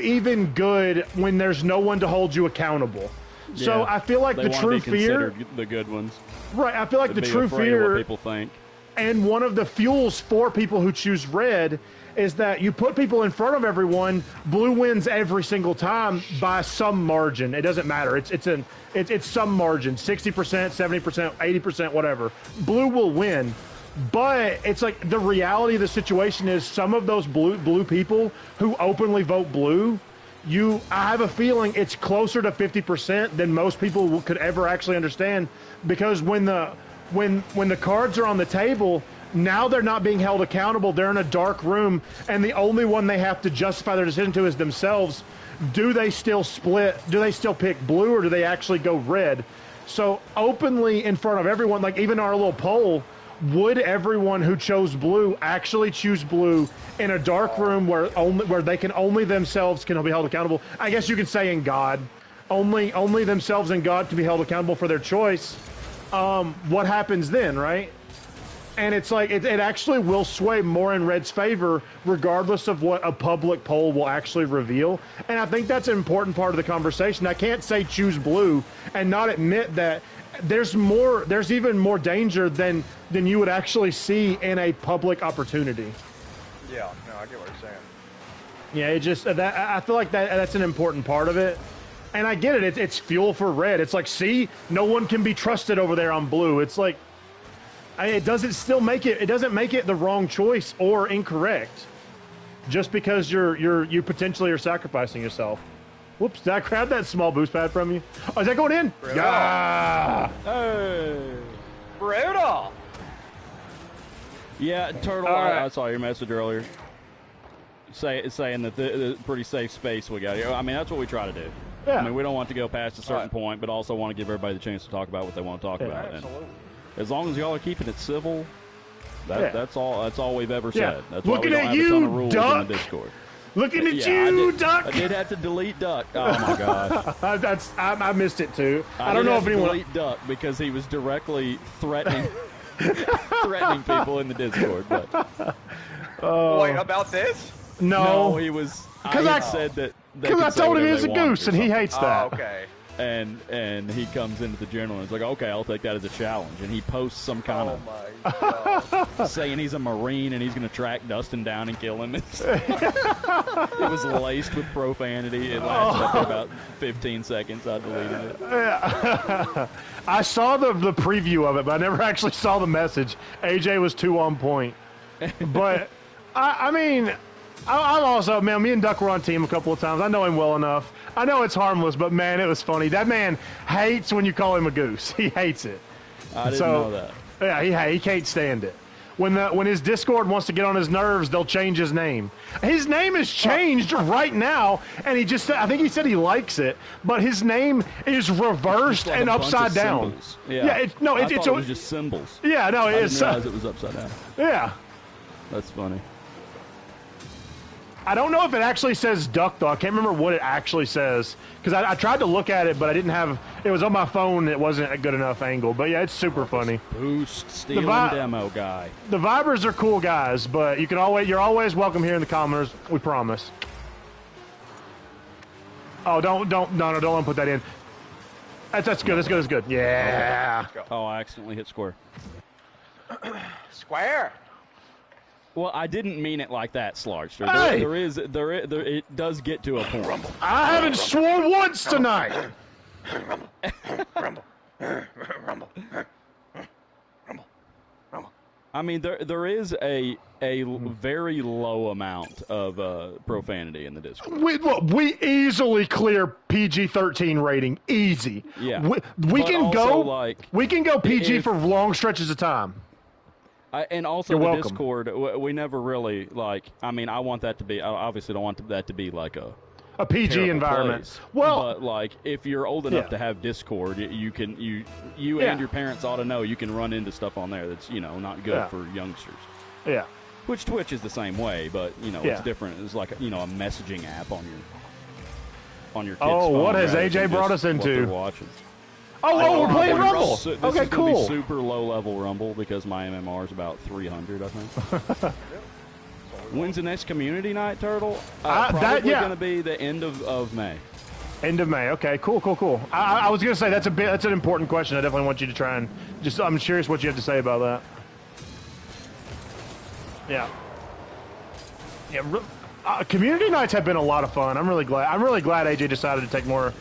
even good when there's no one to hold you accountable? Yeah. So I feel like the true fear, the good ones, right? I feel like the true fear, what people think, and one of the fuels for people who choose red is that you put people in front of everyone. Blue wins every single time by some margin. It doesn't matter. It's some margin, 60%, 70%, 80%, whatever. Blue will win. But it's like the reality of the situation is some of those blue people who openly vote blue, I have a feeling it's closer to 50% than most people could ever actually understand, because when the cards are on the table, now they're not being held accountable. They're in a dark room, and the only one they have to justify their decision to is themselves. Do they still split? Do they still pick blue, or do they actually go red? So openly in front of everyone, like even our little poll, would everyone who chose blue actually choose blue in a dark room where they can only themselves can be held accountable? I guess you can say in God, only themselves and God can be held accountable for their choice. What happens then, right? And it's like it actually will sway more in red's favor regardless of what a public poll will actually reveal. And I think that's an important part of the conversation. I can't say choose blue and not admit that there's even more danger than you would actually see in a public opportunity. Yeah, no, I get what you're saying. Yeah, I feel like that's an important part of it. And I get it. It's fuel for red. It's like, see, no one can be trusted over there on blue. It's like, it doesn't make it the wrong choice or incorrect just because you potentially are sacrificing yourself. Whoops, did I grab that small boost pad from you? Oh, is that going in? Brutal. Yeah. Hey. Brutal. Yeah, Turtle, I saw your message earlier saying that the pretty safe space we got here. I mean, that's what we try to do. Yeah. I mean, we don't want to go past a certain point, but also want to give everybody the chance to talk about what they want to talk about. Absolutely. And as long as y'all are keeping it civil, that's all we've ever said. That's Looking why we don't at have you, a ton of rules Duck. in the Discord. Looking at you, Duck. I did have to delete Duck. Oh my gosh. I missed it too. I don't did know have if to anyone delete Duck because he was directly threatening people in the Discord. But wait, about this? no, he was. Because I said that because I told him he was a goose and he hates that. Oh, okay. And he comes into the general and is like, okay, I'll take that as a challenge. And he posts some kind Oh my God. saying he's a Marine and he's going to track Dustin down and kill him. It was laced with profanity. It lasted for about 15 seconds. I deleted it. I saw the preview of it, but I never actually saw the message. AJ was too on point. But, I mean, I'm also, man, me and Duck were on team a couple of times. I know him well enough. I know it's harmless, but, man, it was funny. That man hates when you call him a goose. He hates it. I didn't know that. Yeah, he can't stand it. When his Discord wants to get on his nerves, they'll change his name. His name is changed right now, and I think he said he likes it, but his name is reversed like and a bunch upside of down. symbols. Yeah, I thought it was just symbols. Yeah, no, I it's didn't realize it was upside down. yeah. That's funny. I don't know if it actually says duck, though. I can't remember what it actually says. Because I tried to look at it, but I didn't have... It was on my phone. It wasn't a good enough angle. But, yeah, it's super funny. Boost stealing demo guy. The Vibers are cool guys, but you're always welcome here in the commenters. We promise. Oh, don't let me put that in. That's good. That's good. Yeah. Let's go. Oh, I accidentally hit square. Square. Well, I didn't mean it like that, Slarkster. Hey! It does get to a point. I haven't sworn once tonight. Rumble. Rumble. I mean, there is a very low amount of profanity in the Discord. We easily clear PG-13 rating, easy. Yeah. We But can also, go. like, We can go PG if- for long stretches of time. And also You're the welcome. Discord, we never really like. I mean, I want that to be. I obviously don't want that to be like a PG terrible environment. place. Well, but like if you're old enough Yeah. to have Discord, you Yeah. and your parents ought to know you can run into stuff on there that's not good Yeah. for youngsters. yeah. Which Twitch is the same way, but Yeah. it's different. It's like a messaging app on your kid's Oh, phone what has rather AJ than brought just us what they're into? watching. Oh, we're playing Rumble. This Okay, is gonna cool. be super low level Rumble because my MMR is about 300, I think. When's the next community night, Turtle? Probably yeah. going to be the end of May. End of May. Okay, cool. I was gonna say that's an important question. I definitely want you to try and I'm curious what you have to say about that. Yeah. Yeah. Community nights have been a lot of fun. I'm really glad AJ decided to take more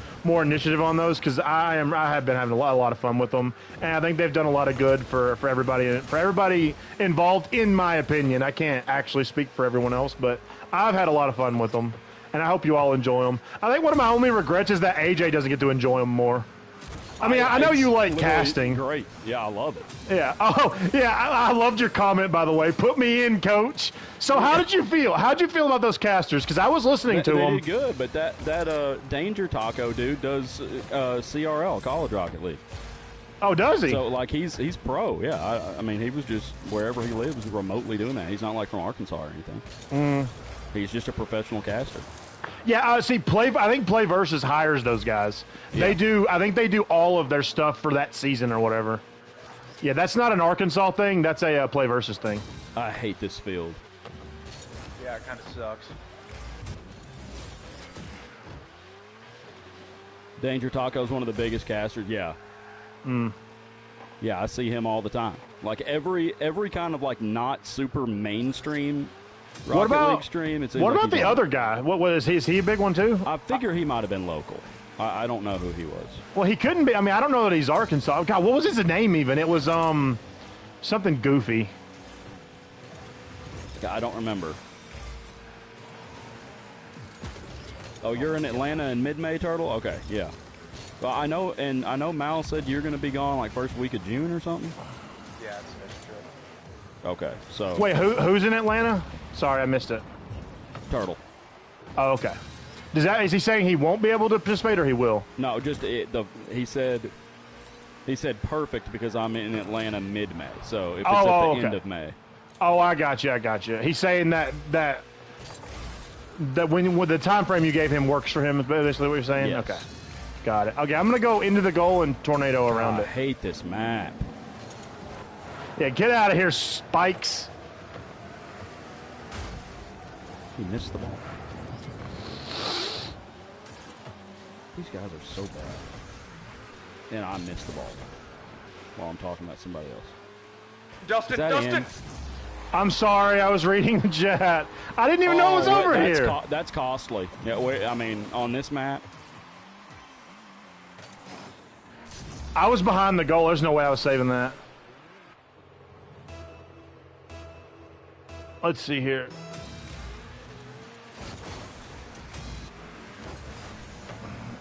initiative on those because I have been having a lot of fun with them, and I think they've done a lot of good for everybody involved. In my opinion, I can't actually speak for everyone else, but I've had a lot of fun with them, and I hope you all enjoy them. I think one of my only regrets is that AJ doesn't get to enjoy them more. I mean, I know It's you like literally casting. Great. Yeah, I love it. Yeah. Oh, yeah. I loved your comment, by the way. Put me in, coach. So, how did you feel? How did you feel about those casters? Because I was listening to They them. did good, but that Danger Taco dude does CRL, College Rocket League. Oh, does he? So like he's pro. Yeah, I mean he was just wherever he lives remotely doing that. He's not like from Arkansas or anything. He's just a professional caster. Yeah. See, I think Play Versus hires those guys. Yeah. They do. I think they do all of their stuff for that season or whatever. Yeah, that's not an Arkansas thing. That's a Play Versus thing. I hate this field. Yeah, it kind of sucks. Danger Taco's one of the biggest casters. Yeah. Yeah, I see him all the time. Like every kind of like not super mainstream Rocket League stream. It seems what like about he's the on. other guy? What was he? Is he a big one too? I figure he might have been local. I don't know who he was. Well, he couldn't be. I mean, I don't know that he's Arkansas. God, what was his name even? It was something goofy. I don't remember. Oh, you're in Atlanta in mid-May, Turtle? Okay, yeah. Well, I know Mal said you're going to be gone like first week of June or something. Yeah, it's true. Okay, so Wait, who's in Atlanta? Sorry, I missed it. Turtle. Oh, okay. Is he saying he won't be able to participate or he will? No, just he said perfect because I'm in Atlanta mid-May. So if it's at the okay. end of May. Oh, I got you. He's saying that when the time frame you gave him works for him. Is basically what you're saying? Yes. Okay. Got it. Okay, I'm going to go into the goal and tornado around I it. hate this map. Yeah, get out of here, Spikes. He missed the ball. These guys are so bad. And I missed the ball while I'm talking about somebody else. Dustin, Is that Dustin! in? I'm sorry, I was reading the chat. I didn't even know it was over here. That's costly. Yeah, I mean, on this map. I was behind the goal. There's no way I was saving that. Let's see here.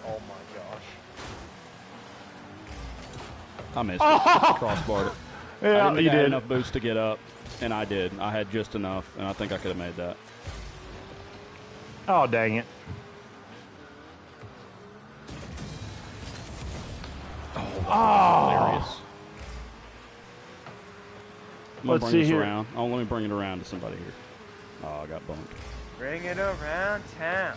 Oh my gosh. I missed it. Crossbarred it. I Yeah, didn't think you I had did. enough boost to get up, and I did. I had just enough, and I think I could have made that. Oh, dang it. Hilarious. I'm gonna Let's bring see this here. around. Oh, let me bring it around to somebody here. Oh, I got bumped. Bring it around town.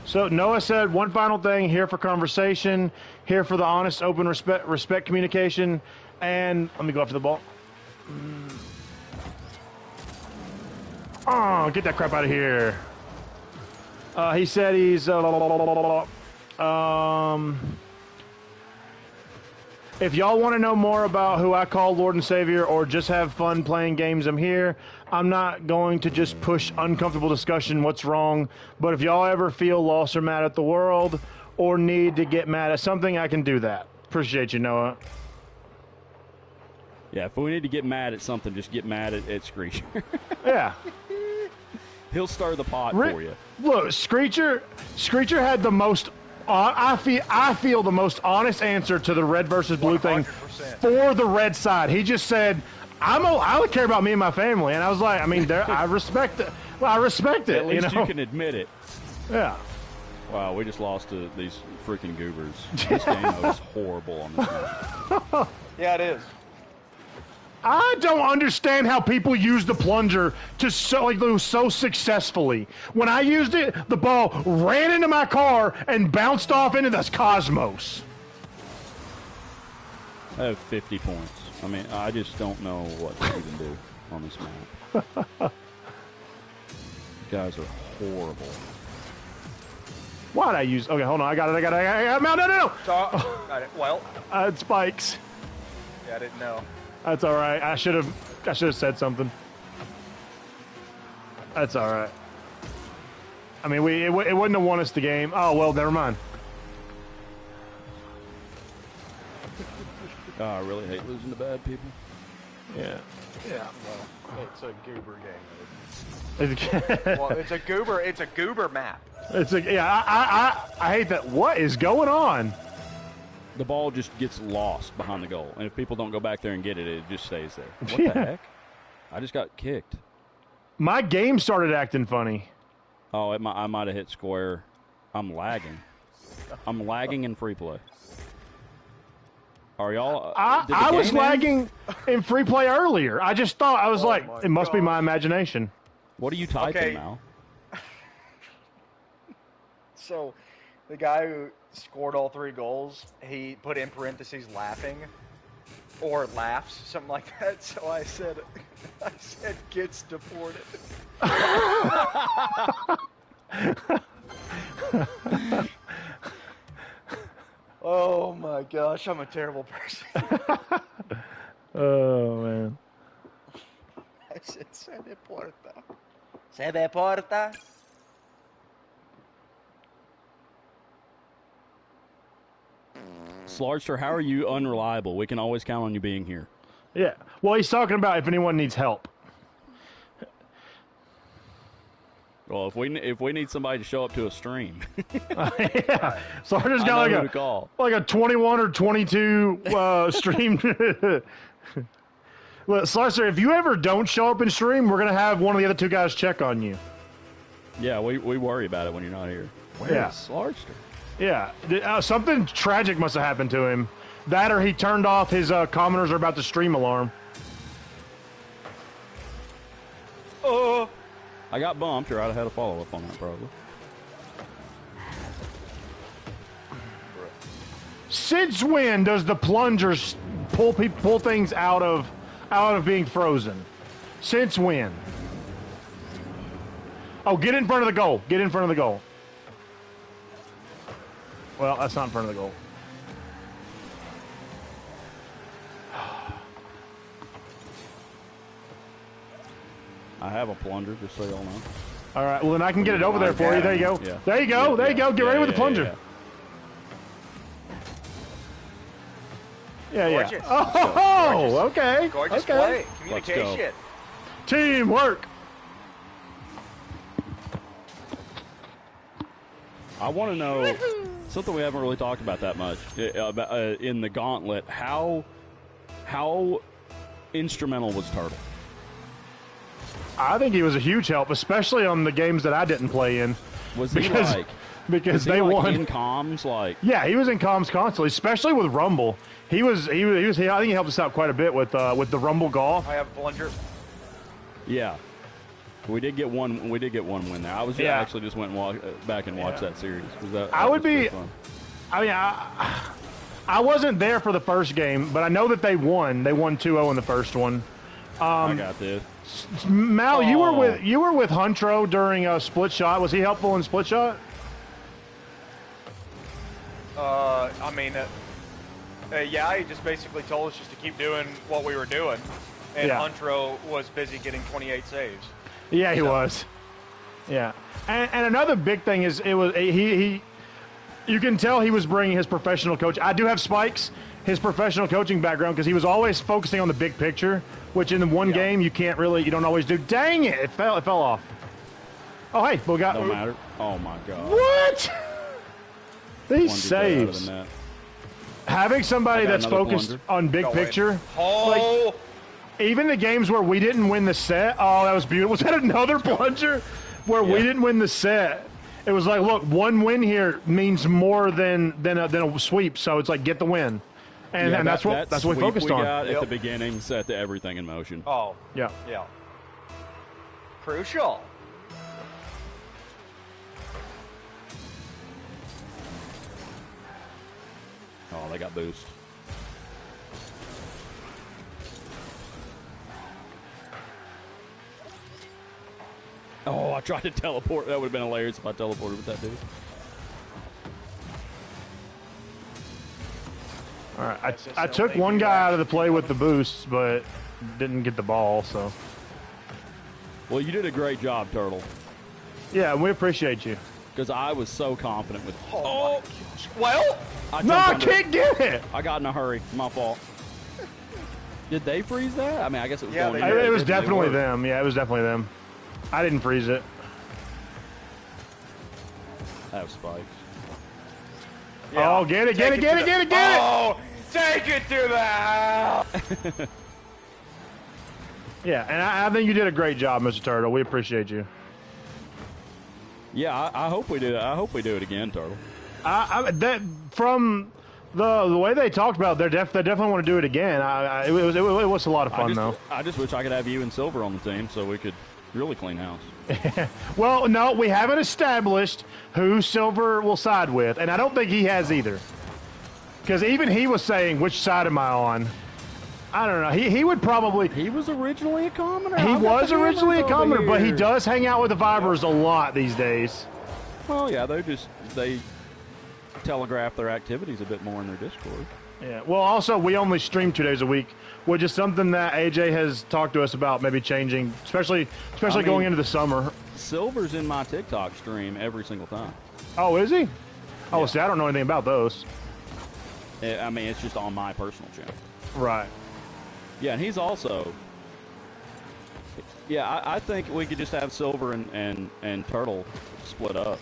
So Noah said one final thing here for conversation, here for the honest, open, respect communication, and let me go after the ball. Oh, get that crap out of here. He said he's If y'all want to know more about who I call Lord and Savior or just have fun playing games, I'm here. I'm not going to just push uncomfortable discussion, what's wrong. But if y'all ever feel lost or mad at the world or need to get mad at something, I can do that. Appreciate you, Noah. Yeah, if we need to get mad at something, just get mad at Screecher. Yeah. He'll stir the pot for you. Look, Screecher had the most... I feel the most honest answer to the red versus blue 100%. Thing for the red side. He just said, I would care about me and my family. And I was like, I mean, I respect it. Well, I respect it. At least you can admit it. Yeah. Wow, we just lost to these freaking goobers. This game is horrible on this map. Yeah, it is. I don't understand how people use the plunger to so successfully. When I used it, the ball ran into my car and bounced off into the cosmos. I have 50 points. I mean, I just don't know what to even do on this map. You guys are horrible. Why'd I use... Okay, hold on. I got it. No. Got it. Well. It spikes. Yeah, I didn't know. That's all right. I should have said something. That's all right. I mean, it wouldn't have won us the game. Oh well, never mind. Oh, I really hate losing to bad people. Yeah. Yeah. Well, it's a goober game. Well, it's a goober map. I hate that. What is going on? The ball just gets lost behind the goal, and if people don't go back there and get it, it just stays there. What the heck? I just got kicked. My game started acting funny. Oh, I might have hit square. I'm lagging. I'm lagging in free play. Are y'all? I was lagging in free play earlier. I just thought, I was like, it must be my imagination. What are you typing now? So, the guy who scored all 3 goals, he put in parentheses laughing, or laughs, something like that. So I said gets deported. Oh my gosh, I'm a terrible person. Oh man. I said se deporta. Se deporta. Slarster, how are you unreliable? We can always count on you being here. Yeah. Well, he's talking about if anyone needs help. Well, if we need somebody to show up to a stream. Yeah. Slarster's got like a 21 or 22 stream. Well, Slarster, if you ever don't show up in stream, we're going to have one of the other 2 guys check on you. Yeah, we worry about it when you're not here. Where is Slarster? Yeah, something tragic must have happened to him. That or he turned off his commenters are about to stream alarm. Oh! I got bumped, or I'd have had a follow-up on that probably. Since when does the plungers pull things out of being frozen? Since when? Oh, get in front of the goal. Get in front of the goal. Well, that's not in front of the goal. I have a plunger, just so y'all know. All right, well, then I can get it over there for you. There you go. Yeah. There you go. There you go. Get ready with the plunger. Yeah. Gorgeous. Oh, okay. Gorgeous okay. play. Communication. Teamwork. I want to know something we haven't really talked about that much in the gauntlet. How instrumental was Turtle? I think he was a huge help, especially on the games that I didn't play in. Was he because they won in comms? Like, yeah, he was in comms constantly, especially with Rumble. He was. I think he helped us out quite a bit with the Rumble golf. I have a plunger. Yeah, we did get one. We did get one win there. I actually just went and back and watched that series. I would be. Fun. I mean, I wasn't there for the first game, but I know that they won. They won 2-0 in the first one. I got this. Mal, you were with Huntro during a split shot. Was he helpful in split shot? I mean, Yeah, he just basically told us just to keep doing what we were doing, and Yeah. Huntro was busy getting 28 saves. Yeah, he was. Yeah, and another big thing is he. You can tell he was bringing his professional coach. I do have Spike's his professional coaching background because he was always focusing on the big picture, which in the one game you don't always do. Dang it! It fell off. Oh hey, we got. No matter. Oh my God. What? These Plunger better than saves. that. Having somebody I got that's another focused plunger. on big Go in. picture. Oh, Even the games where we didn't win the set, oh, that was beautiful. Was that another plunger where we Yeah. didn't win the set? It was like, look, one win here means more than a sweep. So it's like, get the win, and, Yeah, and that's what we sweep focused on. got at Yep. the beginning set the everything in motion. oh, Yeah, yeah. Crucial. Oh, they got boost. Oh, I tried to teleport. That would have been hilarious if I teleported with that dude. all right. That's just I so took they one do guy out of the actually play do with the boosts, but didn't get the ball. So Well, you did a great job, Turtle, yeah, we appreciate you. because I was so confident with. Oh, my gosh. Well, I No, I jumped under it. can't get it. I got in a hurry. My fault. Did they freeze that? I mean, I guess it was Yeah, going. they in did. there. It was Didn't definitely work. them. Yeah, it was definitely them. I didn't freeze it. That was spikes. yeah. Oh, get it, get Take it, get to it, the- get it, get it. Oh, take it to the house. Yeah, and I think you did a great job, Mr. Turtle. We appreciate you. Yeah, I hope we do. I hope we do it again, Turtle. That from the way they talked about, it, they definitely want to do it again. It was a lot of fun though. I just wish I could have you and Silver on the team so we could really clean house. Well, no, we haven't established who Silver will side with, and I don't think he has either. Because even he was saying, "Which side am I on?" I don't know. He would probably. He was originally a commoner. He I've got was the originally a hammers over commoner, but he here. does hang out with the Vibers a lot these days. Well, yeah, they telegraph their activities a bit more in their Discord. Yeah. Well, also we only stream 2 days a week, which is something that AJ has talked to us about maybe changing, especially mean- going into the summer. Silver's in my TikTok stream every single time. Oh, is he? Oh, Yeah. see, I don't know anything about those. I mean, it's just on my personal channel. Right. Yeah, and he's also. Yeah, I think we could just have Silver and Turtle split up.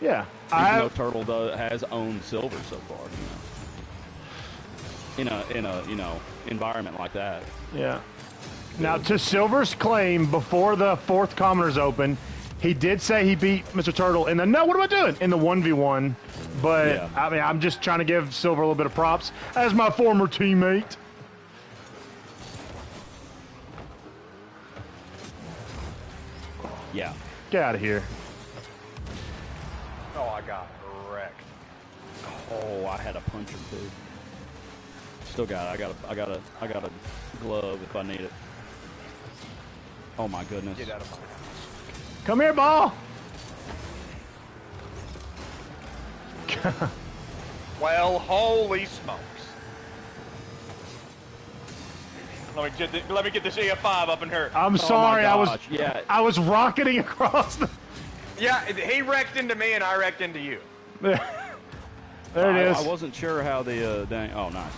Yeah. Even though Turtle has owned Silver so far, in a environment like that. Yeah. Now, to Silver's claim, before the fourth Commoners Open, he did say he beat Mr. Turtle in the what am I doing? In the 1v1. But Yeah. I mean, I'm just trying to give Silver a little bit of props as my former teammate. Yeah. Get out of here. Oh, I got wrecked. Oh, I had a puncher too. Still got it. I got a glove if I need it. Oh my goodness. Get out of my house. Come here, ball. Well, holy smokes. Let me get this EF5 up in here. I'm sorry. Oh my gosh, yeah. I was rocketing across the. Yeah, he wrecked into me and I wrecked into you. There it is. I wasn't sure how the dang. Oh, nice.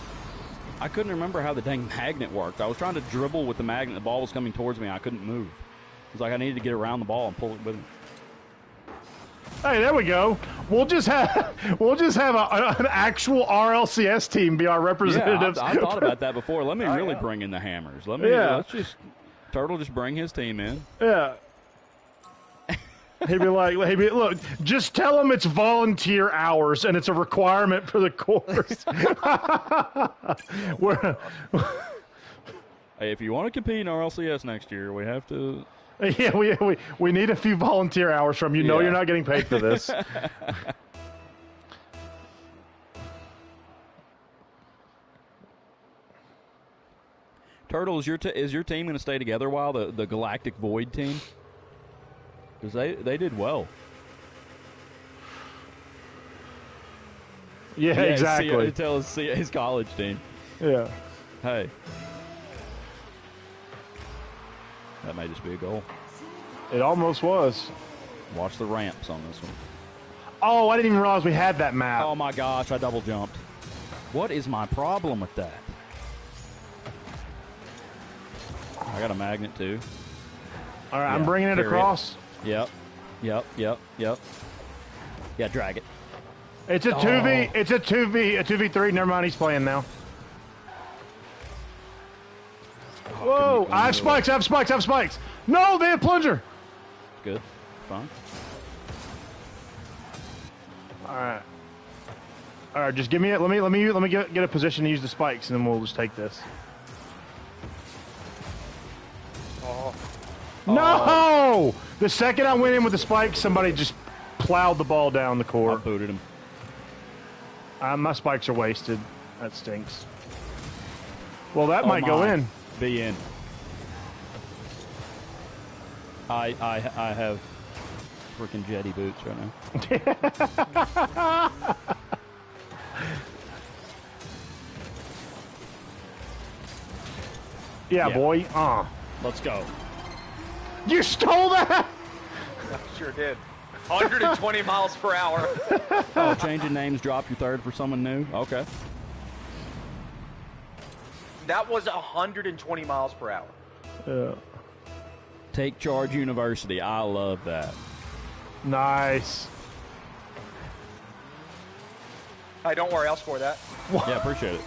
I couldn't remember how the dang magnet worked. I was trying to dribble with the magnet. The ball was coming towards me. I couldn't move. It was like I needed to get around the ball and pull it with me. Hey, there we go. We'll just have an actual RLCS team be our Yeah, representatives. I thought about that before. Let me Oh, really yeah. bring in the hammers. Let's just Turtle just bring his team in. Yeah. He'd be like, look, just tell him it's volunteer hours and it's a requirement for the course. We're- Hey, if you want to compete in RLCS next year, we have to. yeah, we need a few volunteer hours from you. No, Yeah. you're not getting paid for this. Turtle, is your team going to stay together a while? The Galactic Void team, because they did well. Yeah, exactly. Until his college team. Yeah. Hey. That may just be a goal. It almost was. Watch the ramps on this one. Oh, I didn't even realize we had that map. Oh my gosh, I double jumped. What is my problem with that? I got a magnet too. All right, I'm bringing it across. Yep. Yeah, drag it. It's a 2v. It's a 2v3. Never mind, he's playing now. Whoa! I have spikes. I have spikes. I have spikes. No, they have plunger. Good. Fine. All right. All right. Just give me it. Let me get a position to use the spikes, and then we'll just take this. Oh. No! The second I went in with the spikes, somebody just plowed the ball down the I court. booted him. My spikes are wasted. That stinks. Well, that might go in. Be in. I have freaking jetty boots right now. Yeah, boy. Let's go. You stole that? I sure did. 120 miles per hour. Oh, changing names, drop your third for someone new? Okay. That was 120 miles per hour. Yeah. Take Charge University. I love that. Nice. Hey, don't worry, I'll score that. Yeah, appreciate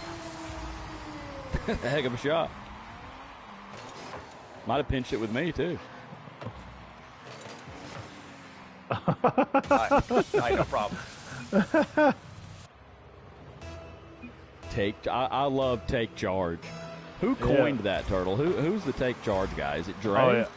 it. Heck of a shot. Might have pinched it with me, too. No problem. I love Take Charge. Who coined that, Turtle? Who's the Take Charge guy? Is it Dre? Oh, yeah.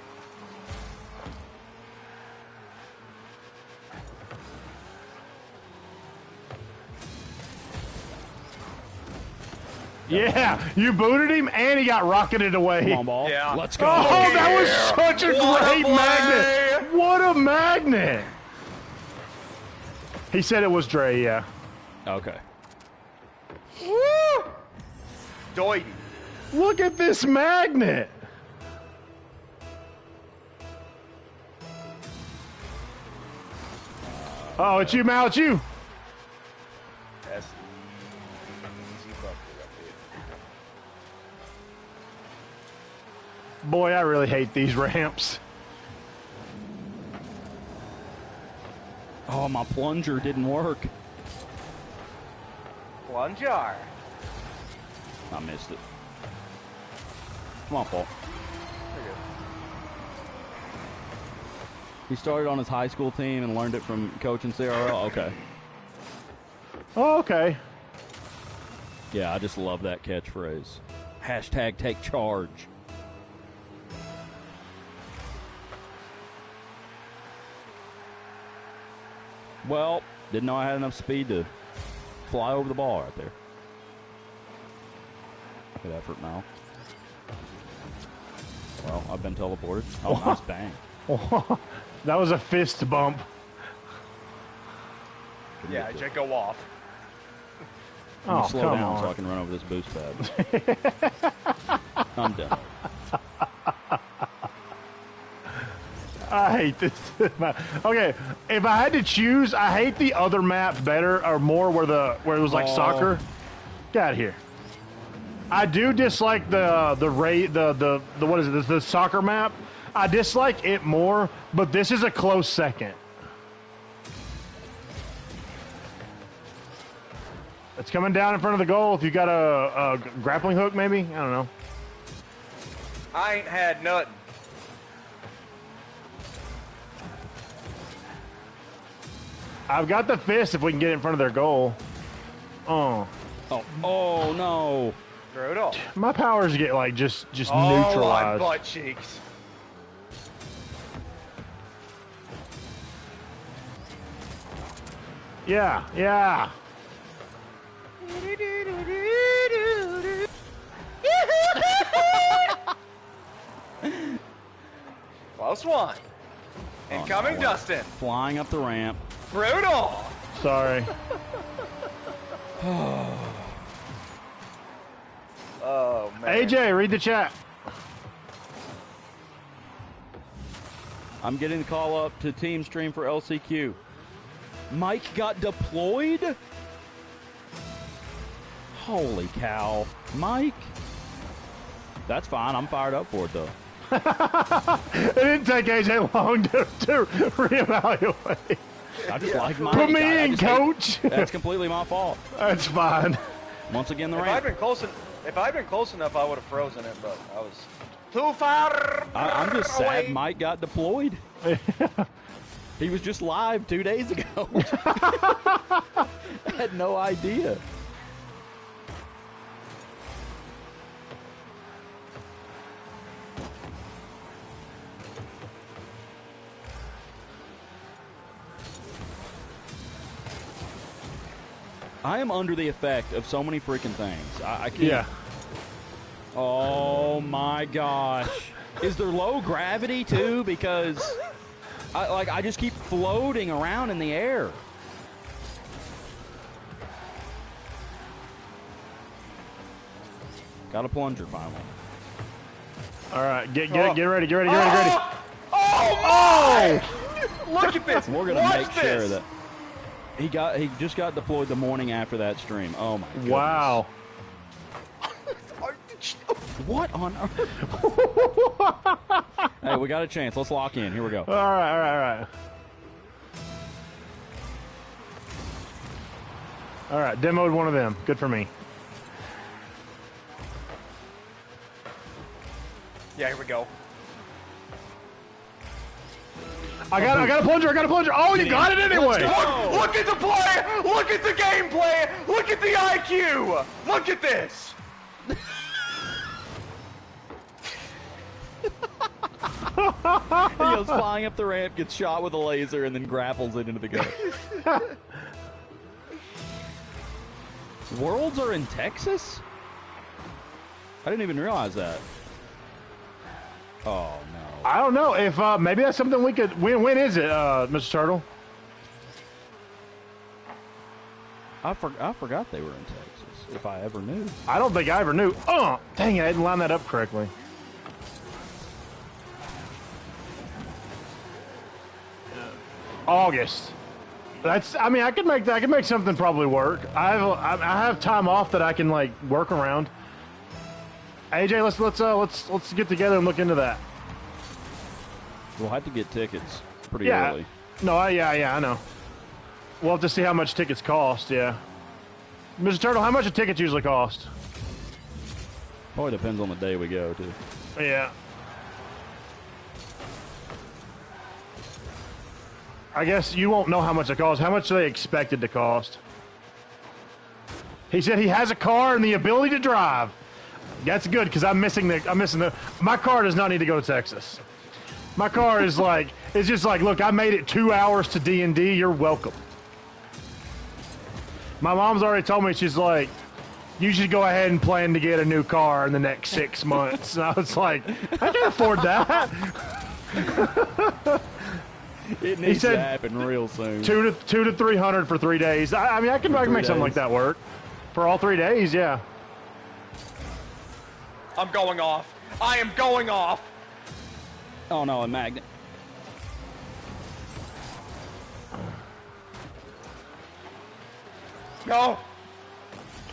Yeah, you booted him and he got rocketed away. Come on, ball. Yeah. Let's go. Oh, that was such a great magnet. What a magnet. He said it was Dre, yeah. Okay. Woo! Doity. Look at this magnet. Oh, it's you, Mal, it's you. That's easy bucket right there. Boy, I really hate these ramps. Oh, my plunger didn't work. Plunger. I missed it. Come on, Paul. He started on his high school team and learned it from coaching CRL? Okay. Oh, okay. Yeah, I just love that catchphrase. Hashtag take charge. Well, didn't know I had enough speed to fly over the ball right there. Good effort, Mal. Well, I've been teleported. Oh, nice bang. That was a fist bump. Yeah, just go off. I'm gonna Oh, slow come down on. so I can run over this boost pad. I'm done. I hate this map. Okay, if I had to choose, I hate the other map better or more where it was like soccer. Get out of here. I do dislike the what is it? The soccer map. I dislike it more, but this is a close second. It's coming down in front of the goal. If you got a grappling hook, maybe, I don't know. I ain't had nothing. I've got the fist if we can get it in front of their goal. Oh. Oh no. Throw it off. My powers get like just Oh, neutralized. my butt cheeks. Yeah, yeah. Close one. Incoming, no. Dustin. Flying up the ramp. Brutal. Sorry. Oh, man. AJ, read the chat. I'm getting the call up to Team Stream for LCQ. Mike got deployed? Holy cow. Mike? That's fine. I'm fired up for it, though. It didn't take AJ long to reevaluate. I just like Mike. Put me in, coach. That's completely my fault. That's fine. Once again, the If I'd been close enough, I would have frozen it, but I was too far. I'm just away. sad Mike got deployed. He was just live 2 days ago. I had no idea. I am under the effect of so many freaking things. I can't. Yeah. Oh my gosh. Is there low gravity too? Because I just keep floating around in the air. Got a plunger finally. All right, get ready, get ready. Oh! Look at this. We're gonna Watch make this. sure that he just got deployed the morning after that stream. Oh my goodness. Wow. What on earth? Hey, we got a chance. Let's lock in. Here we go. All right. All right, demoed one of them. Good for me. Yeah, here we go. I got a plunger. Oh, you got it anyway. Look at the play! Look at the gameplay! Look at the IQ! Look at this! He goes flying up the ramp, gets shot with a laser, and then grapples it into the gun. Worlds are in Texas? I didn't even realize that. Oh, no. I don't know if maybe that's something we could. When is it, Mr. Turtle? I forgot they were in Texas, if I ever knew. I don't think I ever knew. Dang it, I didn't line that up correctly. August. I mean, I could make something probably work. I have time off that I can like work around. AJ, let's get together and look into that. We'll have to get tickets pretty Yeah. early. No, I know. We'll have to see how much tickets cost. Yeah. Mr. Turtle, how much do tickets usually cost? Probably depends on the day we go, too. Yeah. I guess you won't know how much it costs. How much do they expect it to cost? He said he has a car and the ability to drive. That's good because I'm missing the. My car does not need to go to Texas. My car is like, it's just like, look, I made it 2 hours to D&D. You're welcome. My mom's already told me, she's like, you should go ahead and plan to get a new car in the next 6 months. And I was like, I can't afford that. It needs said to happen real soon. Two to 300 for 3 days. I mean, I can make something like that work for all 3 days. Yeah. I'm going off. I am going off. Oh, no, a magnet. No.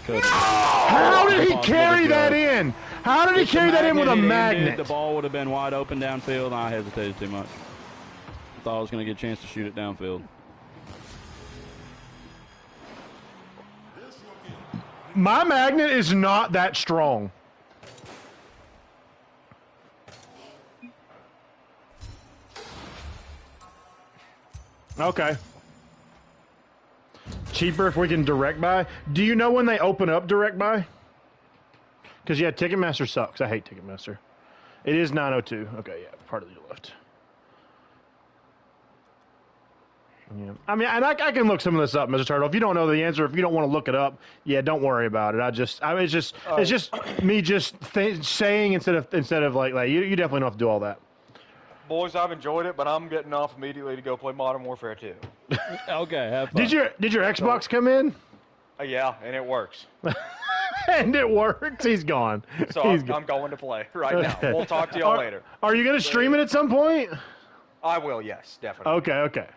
How did he carry that in? How did he carry that in with a magnet? The ball would have been wide open downfield, and I hesitated too much. Thought I was going to get a chance to shoot it downfield. My magnet is not that strong. Okay. Cheaper if we can direct buy. Do you know when they open up direct buy? Because yeah, Ticketmaster sucks. I hate Ticketmaster. It is 9:02. Okay, yeah, part of your left. Yeah. I mean, and I can look some of this up, Mr. Turtle. If you don't know the answer, if you don't want to look it up, yeah, don't worry about it. It's just me just saying instead of like you definitely don't have to do all that. Boys, I've enjoyed it, but I'm getting off immediately to go play Modern Warfare 2. Okay, have fun. Did your Xbox come in? Yeah, and it works. And it works. He's gone. So He's I'm going to play right now. We'll talk to y'all later. Are you going to stream it at some point? I will, yes, definitely. Okay.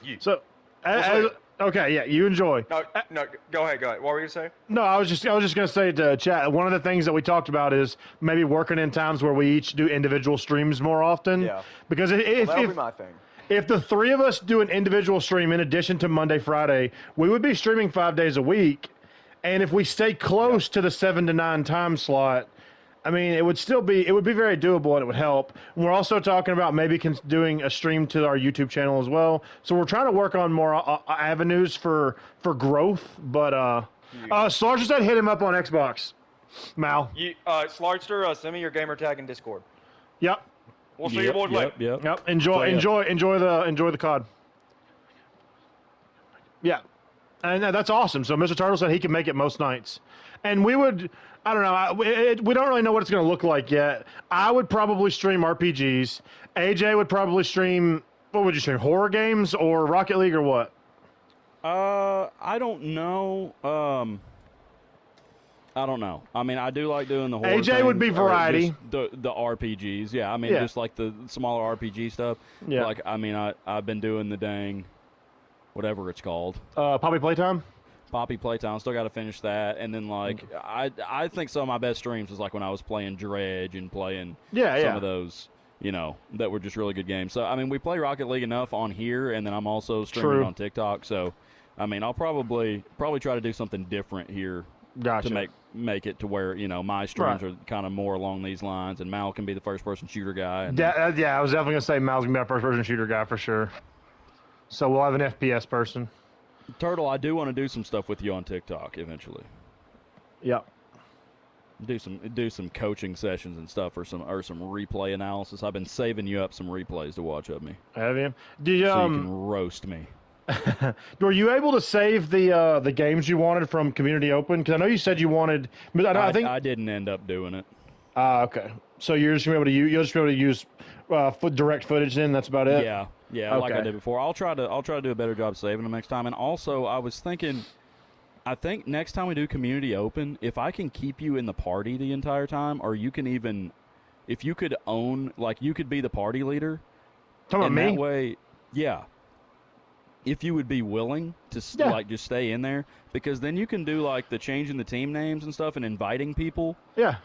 You. So, Well, okay, yeah, you enjoy. No, go ahead. What were you going to say? No, I was just going to say to chat. One of the things that we talked about is maybe working in times where we each do individual streams more often. Yeah. Because That'll be my thing. if the three of us do an individual stream in addition to Monday, Friday, we would be streaming 5 days a week. And if we stay close to the 7 to 9 time slot, I mean, it would be very doable and it would help. And we're also talking about maybe doing a stream to our YouTube channel as well. So we're trying to work on more avenues for growth. But Slarger said hit him up on Xbox. Mal. Slarster, send me your gamer tag in Discord. Yep. We'll see you boys later. Yep. Enjoy the COD. Yeah. And that's awesome. So Mr. Turtle said he can make it most nights. And we would, I don't know, we don't really know what it's going to look like yet. I would probably stream RPGs. AJ would probably stream, what would you stream, horror games or Rocket League or what? I don't know. I don't know. I mean, I do like doing the horror AJ would be variety. The RPGs, yeah. I mean, just like the smaller RPG stuff. Yeah. Like, I mean, I've been doing the dang, whatever it's called. Poppy Playtime? Poppy Playtime. Still got to finish that. And then, like, I think some of my best streams was like when I was playing Dredge and playing some of those, you know, that were just really good games. So, I mean, we play Rocket League enough on here, and then I'm also streaming on TikTok. So, I mean, I'll probably try to do something different here. Gotcha. To make it to where, you know, my streams are kind of more along these lines, and Mal can be the first-person shooter guy. And I was definitely going to say Mal's going to be our first-person shooter guy for sure. So we'll have an FPS person. Turtle, I do want to do some stuff with you on TikTok eventually. Yep. Do some coaching sessions and stuff, or some replay analysis. I've been saving you up some replays to watch of me. Have you? So you can roast me. Were you able to save the games you wanted from Community Open? Because I know you said you wanted. I think I didn't end up doing it. Okay. So you're just gonna be able to use direct footage. Then that's about it. Yeah, okay. Like I did before. I'll try to do a better job saving them next time. And also, I was thinking, I think next time we do Community Open, if I can keep you in the party the entire time, or you can even, if you could own, like you could be the party leader. Talking about me? That way, yeah. If you would be willing to like just stay in there, because then you can do like the changing the team names and stuff and inviting people. Yeah.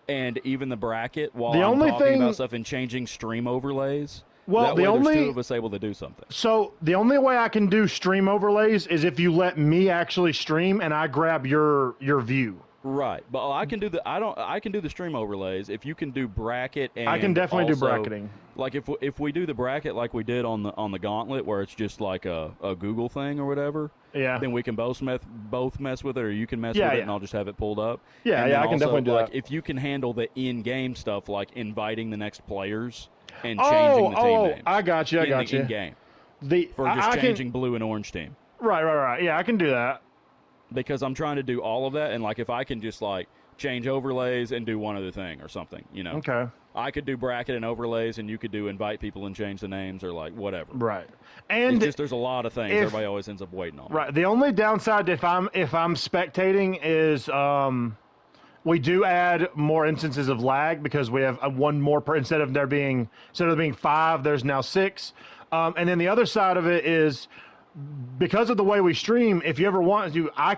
And even the bracket while I'm talking about stuff and changing stream overlays. Well, there's two of us able to do something. So the only way I can do stream overlays is if you let me actually stream and I grab your view. Right, but I can do the stream overlays. If you can do bracket, and I can definitely also, do bracketing. Like if we do the bracket like we did on the Gauntlet, where it's just like a Google thing or whatever. Yeah. Then we can both mess with it, or you can mess with it, and I'll just have it pulled up. Yeah, I can definitely do that. If you can handle the in-game stuff, like inviting the next players and changing the team names. I got you. In-game. For just changing blue and orange team. Right. Yeah, I can do that. Because I'm trying to do all of that, and like if I can just like change overlays and do one other thing or something, you know. Okay. I could do bracket and overlays, and you could do invite people and change the names, or like whatever. Right. And it's just there's a lot of things everybody always ends up waiting on. Right. The only downside if I'm spectating is we do add more instances of lag because we have one more instead of there being 5, there's now 6. And then the other side of it is, because of the way we stream, if you ever want to, I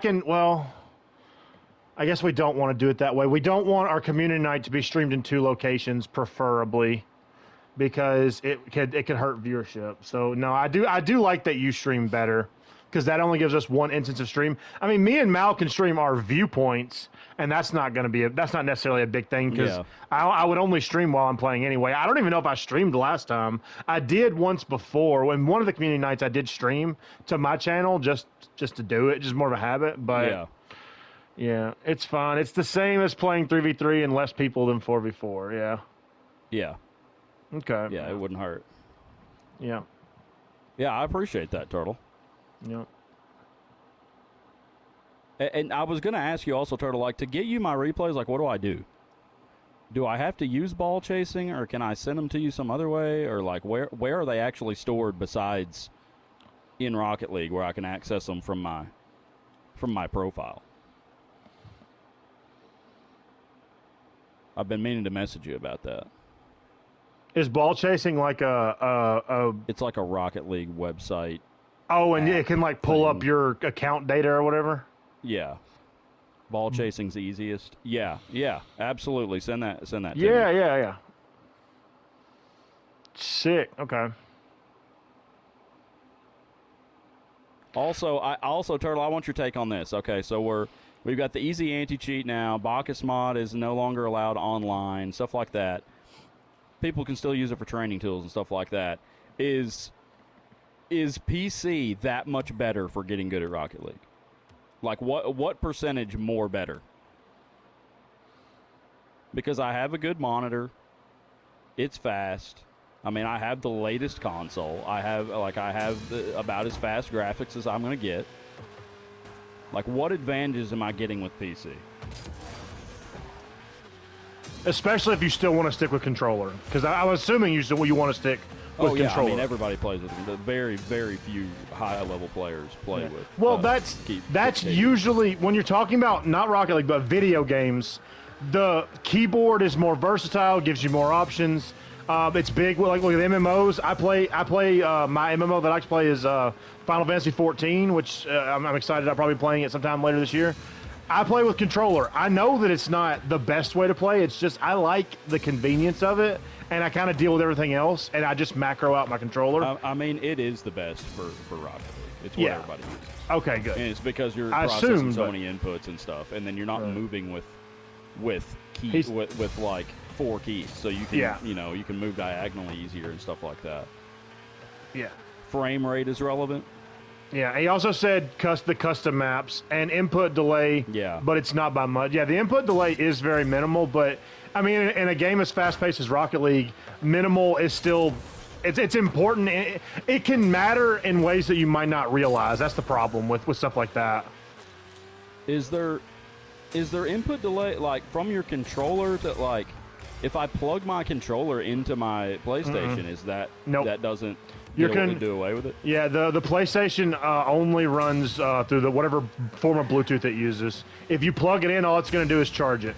guess we don't want to do it that way. We don't want our community night to be streamed in 2 locations, preferably, because it could hurt viewership. So no, I do like that you stream better, because that only gives us one instance of stream. I mean, me and Mal can stream our viewpoints, and that's not necessarily a big thing, because I would only stream while I'm playing anyway. I don't even know if I streamed last time. I did once before. When one of the community nights, I did stream to my channel just to do it, just more of a habit. But yeah, it's fun. It's the same as playing 3v3 and less people than 4v4. Yeah. Yeah. Okay. Yeah, it wouldn't hurt. Yeah. Yeah, I appreciate that, Turtle. Yeah. And I was going to ask you also, Turtle, like, to get you my replays, like, what do I do? Do I have to use ball chasing, or can I send them to you some other way? Or, like, where are they actually stored besides in Rocket League, where I can access them from from my profile. I've been meaning to message you about that. Is ball chasing like a It's like a Rocket League website. Oh, and it can like pull up your account data or whatever? Yeah. Ball chasing's easiest. Yeah, absolutely. Send that to me. Yeah. Sick. Okay. Also, Turtle, I want your take on this. Okay, so we've got the easy anti-cheat now. Bacchus mod is no longer allowed online, stuff like that. People can still use it for training tools and stuff like that. Is PC that much better for getting good at Rocket League? Like, what percentage more better? Because I have a good monitor. It's fast. I mean, I have the latest console. I have about as fast graphics as I'm going to get. Like, what advantages am I getting with PC? Especially if you still want to stick with controller. Because I'm assuming you want to stick with controller. I mean, everybody plays with them. Very, very few high-level players play with. Well, that's usually, when you're talking about, not Rocket League, but video games, the keyboard is more versatile, gives you more options. It's big. Like, look at MMOs. I play. My MMO that I like to play is Final Fantasy 14, which I'm excited. I'll probably be playing it sometime later this year. I play with controller. I know that it's not the best way to play. It's just I like the convenience of it, and I kind of deal with everything else, and I just macro out my controller. I mean, it is the best for Rocket League. It's what everybody uses. Okay, good. And it's because you're processing so many inputs and stuff, and then you're not moving with keys with like 4 keys, so you can you can move diagonally easier and stuff like that. Yeah. Frame rate is relevant. Yeah, he also said the custom maps and input delay. Yeah. But it's not by much. Yeah, the input delay is very minimal, but I mean, in a game as fast-paced as Rocket League, minimal is still it's important. It can matter in ways that you might not realize. That's the problem with stuff like that. Is there input delay like from your controller that like if I plug my controller into my PlayStation, is that that doesn't do away with it? Yeah, the PlayStation only runs through the whatever form of Bluetooth it uses. If you plug it in, all it's going to do is charge it.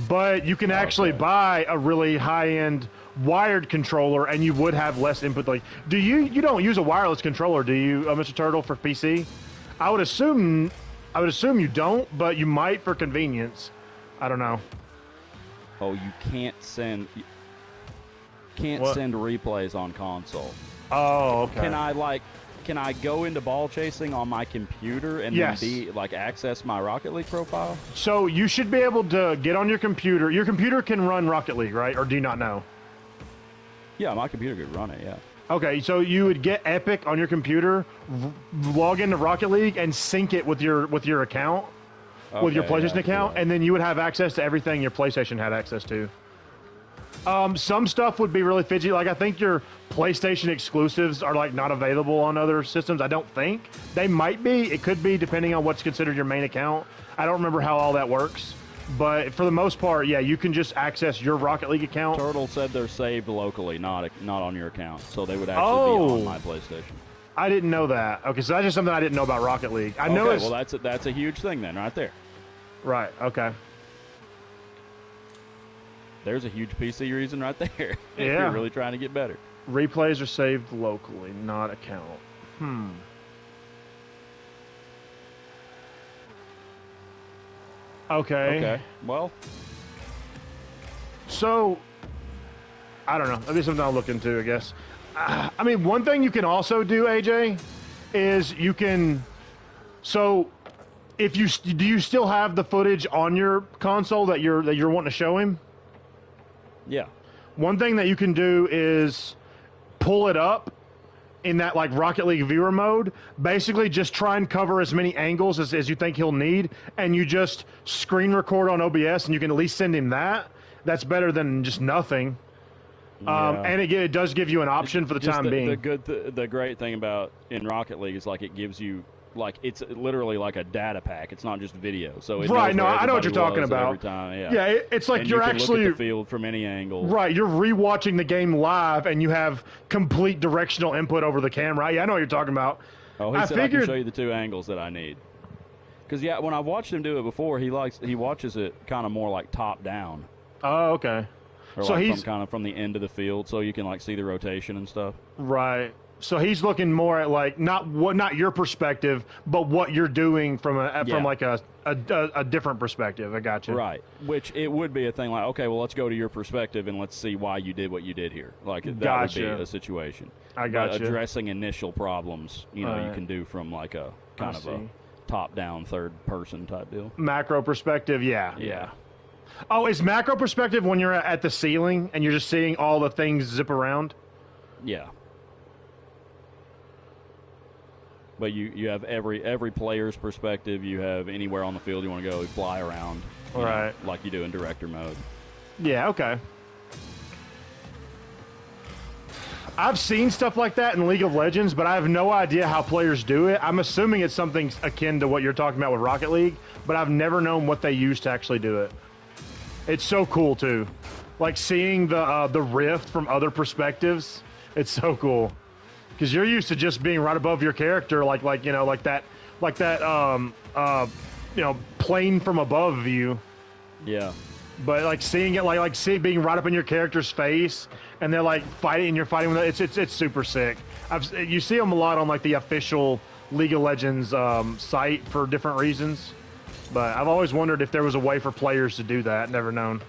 But you can actually buy a really high-end wired controller, and you would have less input. Like, you don't use a wireless controller, do you, Mr. Turtle, for PC? I would assume you don't, but you might for convenience. I don't know. Oh, you can't send replays on console. Oh, okay. Can I go into ball chasing on my computer and then access my Rocket League profile? So you should be able to get on your computer. Your computer can run Rocket League, right? Or do you not know? Yeah, my computer could run it, yeah. Okay, so you would get Epic on your computer, log into Rocket League, and sync it with your account, with your PlayStation account, and then you would have access to everything your PlayStation had access to. Some stuff would be really fidgety. Like, I think your PlayStation exclusives are, like, not available on other systems. I don't think. They might be. It could be, depending on what's considered your main account. I don't remember how all that works. But for the most part, yeah, you can just access your Rocket League account. Turtle said they're saved locally, not on your account. So they would actually be on my PlayStation. I didn't know that. Okay, so that's just something I didn't know about Rocket League. I know. Well, that's a huge thing then, right there. Right. Okay. There's a huge PC reason right there. If Yeah. you're really trying to get better. Replays are saved locally, not account. Okay. Well. So, I don't know. That'd be something I'll look into, I guess. I mean, one thing you can also do, AJ, is you can. So, do you still have the footage on your console that you're wanting to show him? Yeah. One thing that you can do is pull it up in that like Rocket League viewer mode. Basically, just try and cover as many angles as you think he'll need, and you just screen record on OBS, and you can at least send him that. That's better than just nothing. Yeah. And it does give you an option for the time being. The great thing about in Rocket League is like it gives you like it's literally like a data pack. It's not just video. So it right. knows No, where I know what you're talking about. Every time. Yeah. Yeah. It's like and you're you can actually look at the field from any angle. Right. You're rewatching the game live, and you have complete directional input over the camera. Yeah, I know what you're talking about. Oh, he said I can show you the 2 angles that I need. Because yeah, when I watched him do it before, he watches it kind of more like top down. Oh, okay. Or so like he's kind of from the end of the field, so you can like see the rotation and stuff. Right. So he's looking more at like not your perspective, but what you're doing from like a different perspective. I got you. Right. Which it would be a thing like, okay, well, let's go to your perspective and let's see why you did what you did here. Like that would be a situation. I got you. Addressing initial problems, you know, you can do from like a kind of a top-down, third-person type deal. Macro perspective, yeah. Oh, is macro perspective when you're at the ceiling and you're just seeing all the things zip around? Yeah. But you have every player's perspective. You have anywhere on the field you want to go, you fly around. Right. Know, like you do in director mode. Yeah, okay. I've seen stuff like that in League of Legends, but I have no idea how players do it. I'm assuming it's something akin to what you're talking about with Rocket League, but I've never known what they use to actually do it. It's so cool, too. Like, seeing the rift from other perspectives, it's so cool. Because you're used to just being right above your character, like that, plane from above view. Yeah. But like seeing it, being right up in your character's face, and they're like fighting, and you're fighting with it. It's super sick. You see them a lot on like the official League of Legends site for different reasons. But I've always wondered if there was a way for players to do that. Never known.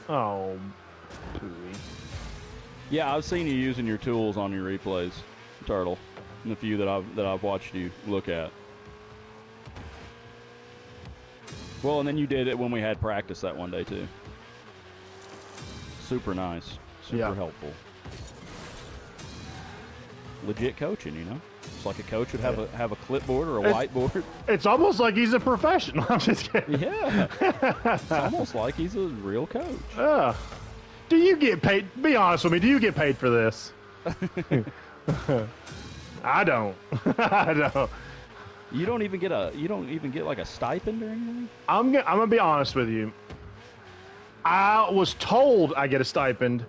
Oh, pooey. Yeah, I've seen you using your tools on your replays, Turtle. And the few that I've watched you look at. Well, and then you did it when we had practice that one day too. Super nice, super helpful. Legit coaching, you know. It's like a coach would have a clipboard or a whiteboard. It's almost like he's a professional. I'm just kidding. Yeah, it's almost like he's a real coach. Do you get paid? Be honest with me. Do you get paid for this? I don't. I don't. You don't even get like a stipend or anything? I'm gonna be honest with you. I was told I get a stipend.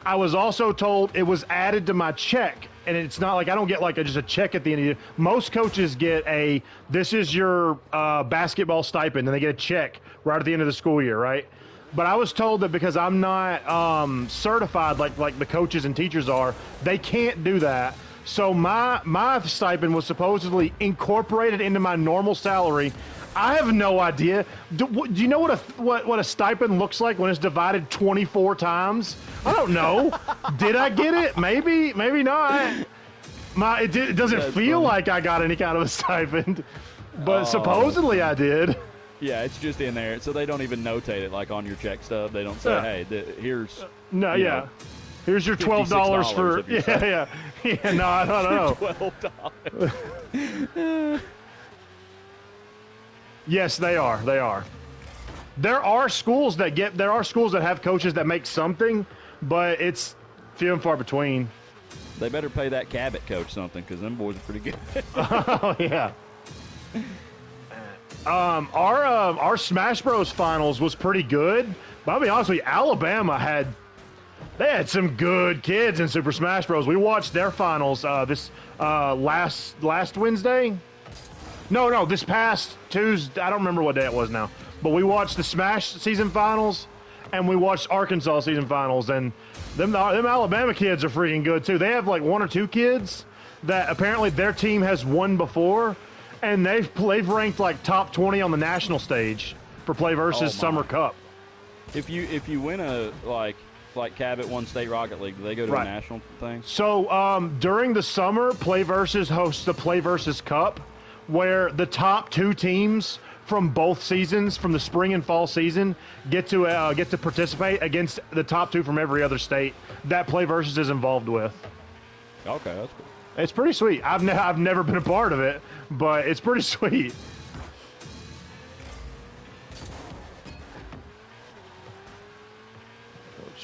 I was also told it was added to my check, and it's not like I don't get like just a check at the end of the year. Most coaches get this is your basketball stipend, and they get a check right at the end of the school year, right? But I was told that because I'm not certified like the coaches and teachers are, they can't do that. So my stipend was supposedly incorporated into my normal salary. I have no idea. Do you know what a stipend looks like when it's divided 24 times? I don't know. Did I get it? Maybe not. It doesn't feel like I got any kind of a stipend, but supposedly I did. Yeah, it's just in there, so they don't even notate it like on your check stub. They don't say, "Hey, here's." No, yeah. Here's your $12 for yeah. No, I don't know. $12. Yes, they are. They are. There are schools that have coaches that make something, but it's few and far between. They better pay that Cabot coach something because them boys are pretty good. Oh yeah. Our Smash Bros finals was pretty good, but I'll be honest with you, Alabama had some good kids in Super Smash Bros. We watched their finals this last Wednesday. No, this past Tuesday. I don't remember what day it was now, but we watched the Smash season finals, and we watched Arkansas season finals, and them Alabama kids are freaking good too. They have like 1 or 2 kids that apparently their team has won before, and they've ranked like top 20 on the national stage for Play versus Summer Cup. If you win a like Cabot won State Rocket League, do they go to a national thing? So during the summer, Play versus hosts the Play versus Cup, where the top 2 teams from both seasons, from the spring and fall season, get to participate against the top 2 from every other state that Play versus is involved with. Okay, that's cool. It's pretty sweet. I've never been a part of it, but it's pretty sweet.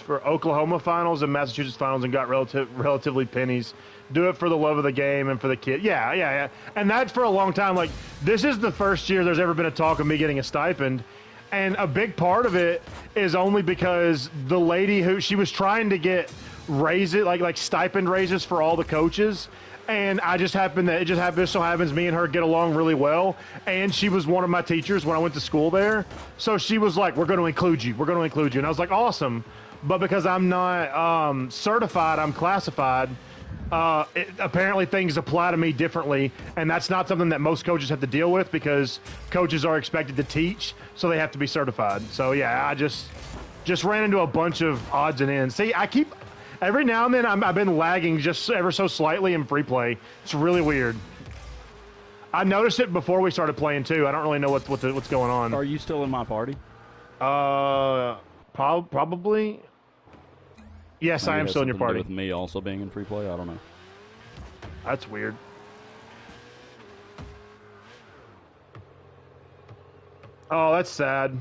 For Oklahoma finals and Massachusetts finals and got relatively pennies. Do it for the love of the game and for the kid. Yeah. And that for a long time, like, this is the first year there's ever been a talk of me getting a stipend. And a big part of it is only because the lady she was trying to get raises, like stipend raises for all the coaches. And it just so happens me and her get along really well. And she was one of my teachers when I went to school there. So she was like, we're going to include you. We're going to include you. And I was like, awesome. But because I'm not certified, I'm classified. Apparently things apply to me differently. And that's not something that most coaches have to deal with because coaches are expected to teach. So they have to be certified. So, yeah, I just ran into a bunch of odds and ends. See, every now and then I've been lagging just ever so slightly in free play. It's really weird. I noticed it before we started playing too. I don't really know what's going on. Are you still in my party? Probably. Yes, I am still in your party. With me also being in free play, I don't know. That's weird. Oh, that's sad.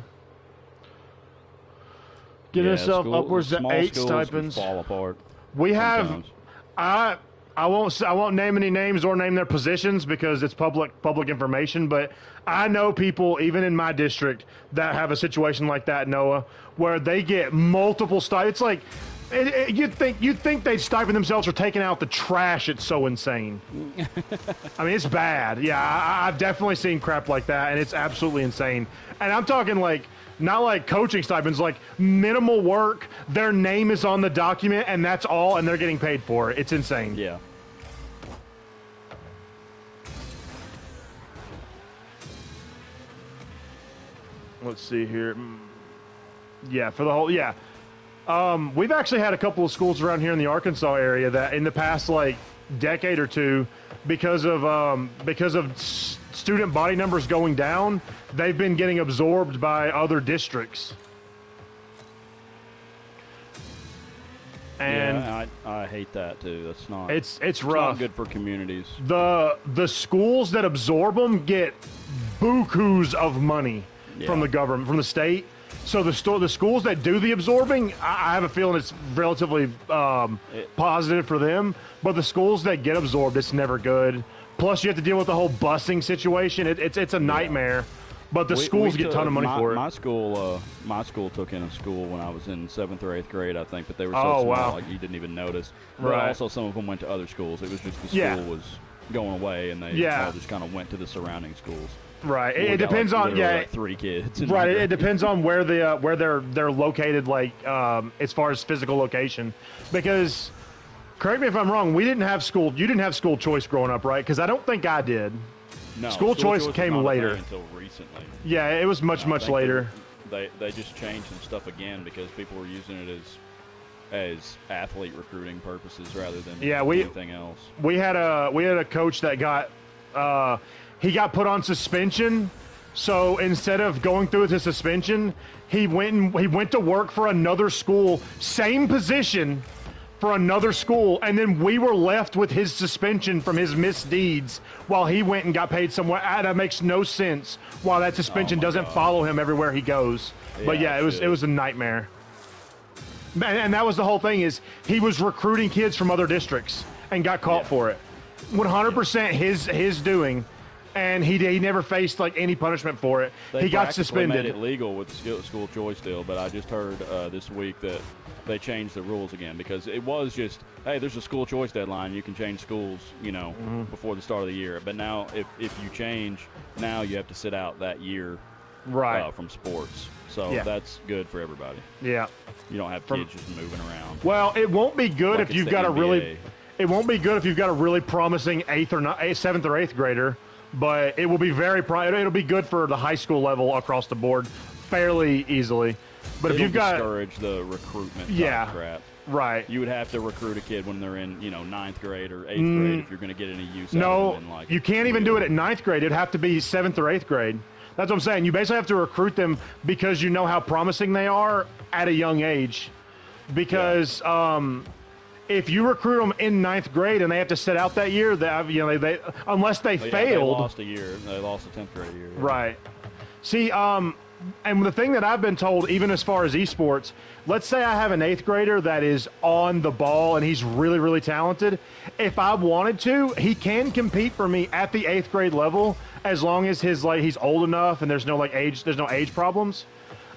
Getting yourself upwards to 8 stipends. Fall apart. We have, I won't name any names or name their positions because it's public information. But I know people even in my district that have a situation like that, Noah, where they get multiple stipends. It's like you'd think they'd stipend themselves for taking out the trash. It's so insane. I mean, it's bad. Yeah, I've definitely seen crap like that, and it's absolutely insane. And I'm talking like. Not like coaching stipends, like minimal work. Their name is on the document, and that's all, and they're getting paid for it. It's insane. Yeah. Let's see here. Yeah, for the whole, yeah. We've actually had a couple of schools around here in the Arkansas area that in the past, like, decade or two, because of student body numbers going down, they've been getting absorbed by other districts. And yeah, I hate that too. That's not. It's rough. Not good for communities. The schools that absorb them get bukus of money from the government, from the state. So the schools that do the absorbing, I have a feeling it's relatively positive for them. But the schools that get absorbed, it's never good. Plus, you have to deal with the whole busing situation. It's a nightmare. But the schools get a ton of money for it. My school took in a school when I was in 7th or 8th grade, I think, but they were so small, like you didn't even notice. But also some of them went to other schools. It was just the school was going away, and they all just kind of went to the surrounding schools. Right. It depends on like 3 kids. Right. It depends on where they're located, like as far as physical location, because. Correct me if I'm wrong. You didn't have school choice growing up, right? Because I don't think I did. No, school choice came later. Until recently. Yeah, it was much later. They just changed some stuff again because people were using it as athlete recruiting purposes rather than anything else. We had a coach that got put on suspension. So instead of going through with his suspension, he went to work for another school, same position. For another school, and then we were left with his suspension from his misdeeds while he went and got paid somewhere. That makes no sense. While that suspension doesn't follow him everywhere he goes. But yeah, it was a nightmare. And that was the whole thing is he was recruiting kids from other districts and got caught for it. 100% his doing. And he never faced like any punishment for it. He got suspended. Made it legal with the school choice deal, but I just heard this week that they changed the rules again because it was just, hey, there's a school choice deadline. You can change schools, before the start of the year. But now if you change, now you have to sit out that year from sports. So that's good for everybody. Yeah. You don't have kids just moving around. Well, it won't be good if you've got it won't be good if you've got a really promising 7th or 8th grader. But it will be it'll be good for the high school level across the board fairly easily. But if you've got discourage the recruitment crap. Right. You would have to recruit a kid when they're in, 9th grade or 8th grade if you're going to get any use out of them. You can't even do it at 9th grade. It'd have to be 7th or 8th grade. That's what I'm saying. You basically have to recruit them because you know how promising they are at a young age. Because if you recruit them in 9th grade and they have to sit out that year, they unless they failed. They lost a year. They lost a 10th grade year. Yeah. Right. See, and the thing that I've been told, even as far as esports, let's say I have an 8th grader that is on the ball and he's really, really talented. If I wanted to, he can compete for me at the 8th grade level as long as he's old enough and there's no age problems.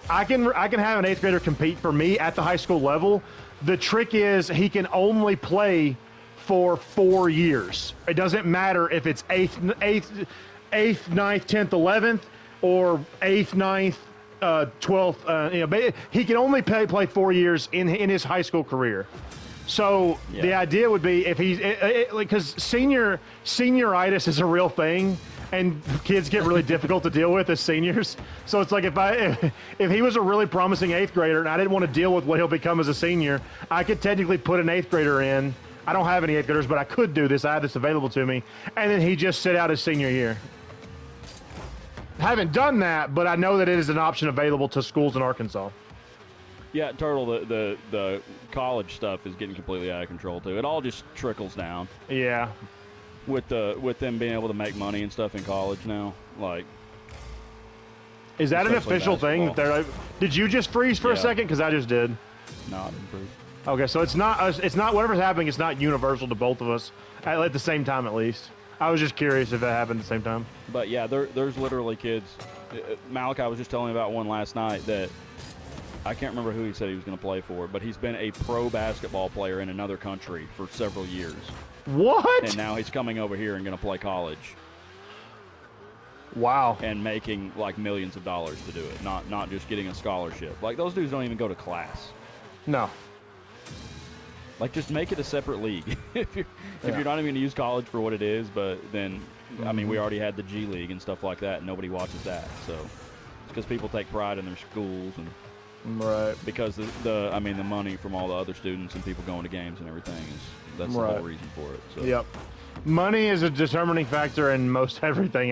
I can have an 8th grader compete for me at the high school level. The trick is he can only play for 4 years. It doesn't matter if it's 8th, 9th, 10th, 11th, or 8th, 9th, 12th. He can only play 4 years in his high school career. So the idea would be if he's because senioritis is a real thing, and kids get really difficult to deal with as seniors. So it's like if he was a really promising 8th grader and I didn't want to deal with what he'll become as a senior, I could technically put an 8th grader in. I don't have any 8th graders, but I could do this. I have this available to me, and then he just sit out his senior year. I haven't done that, but I know that it is an option available to schools in Arkansas. Yeah, Turtle, the college stuff is getting completely out of control too. It all just trickles down. Yeah. With them being able to make money and stuff in college now, like. Is that an official thing? Did you just freeze for a second? Because I just did. No, I didn't freeze. Okay, so it's not whatever's happening. It's not universal to both of us at the same time, at least. I was just curious if it happened at the same time. But yeah, there's literally kids. Malachi was just telling me about one last night that. I can't remember who he said he was going to play for, but he's been a pro basketball player in another country for several years. What? And now he's coming over here and going to play college. Wow. And making like millions of dollars to do it, not just getting a scholarship. Like those dudes don't even go to class. No. Like just make it a separate league. if you're not even going to use college for what it is, but then I mean we already had the G League and stuff like that, and nobody watches that. So it's because people take pride in their schools and. Right. Because the money from all the other students and people going to games and everything that's the whole reason for it. So. Yep. Money is a determining factor in most everything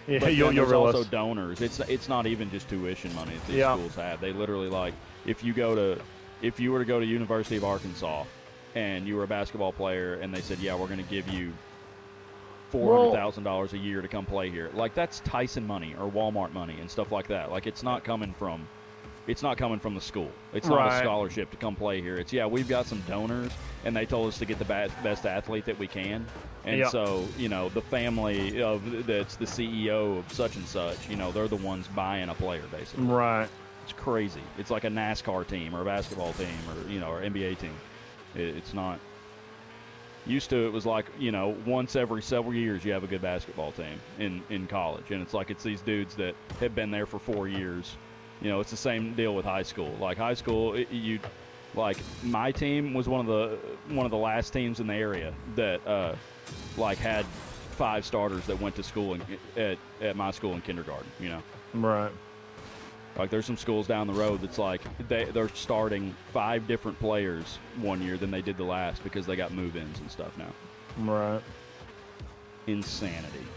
But you'll there's realize. Also donors. It's not even just tuition money that these schools have. They literally like if you were to go to University of Arkansas and you were a basketball player and they said, yeah, we're going to give you $400,000 a year to come play here. Like that's Tyson money or Walmart money and stuff like that. Like it's not coming from the school. It's not a scholarship to come play here. It's, we've got some donors, and they told us to get the best athlete that we can. And so, the family that's the CEO of such and such, they're the ones buying a player, basically. Right. It's crazy. It's like a NASCAR team or a basketball team or NBA team. It's not. Used to, it was like, once every several years you have a good basketball team in college. And it's like it's these dudes that have been there for 4 years. It's the same deal with high school. Like high school, my team was one of the last teams in the area that had 5 starters that went to school at my school in kindergarten. Right. Like there's some schools down the road that's like they're starting 5 different players one year than they did the last because they got move-ins and stuff now. Right. Insanity.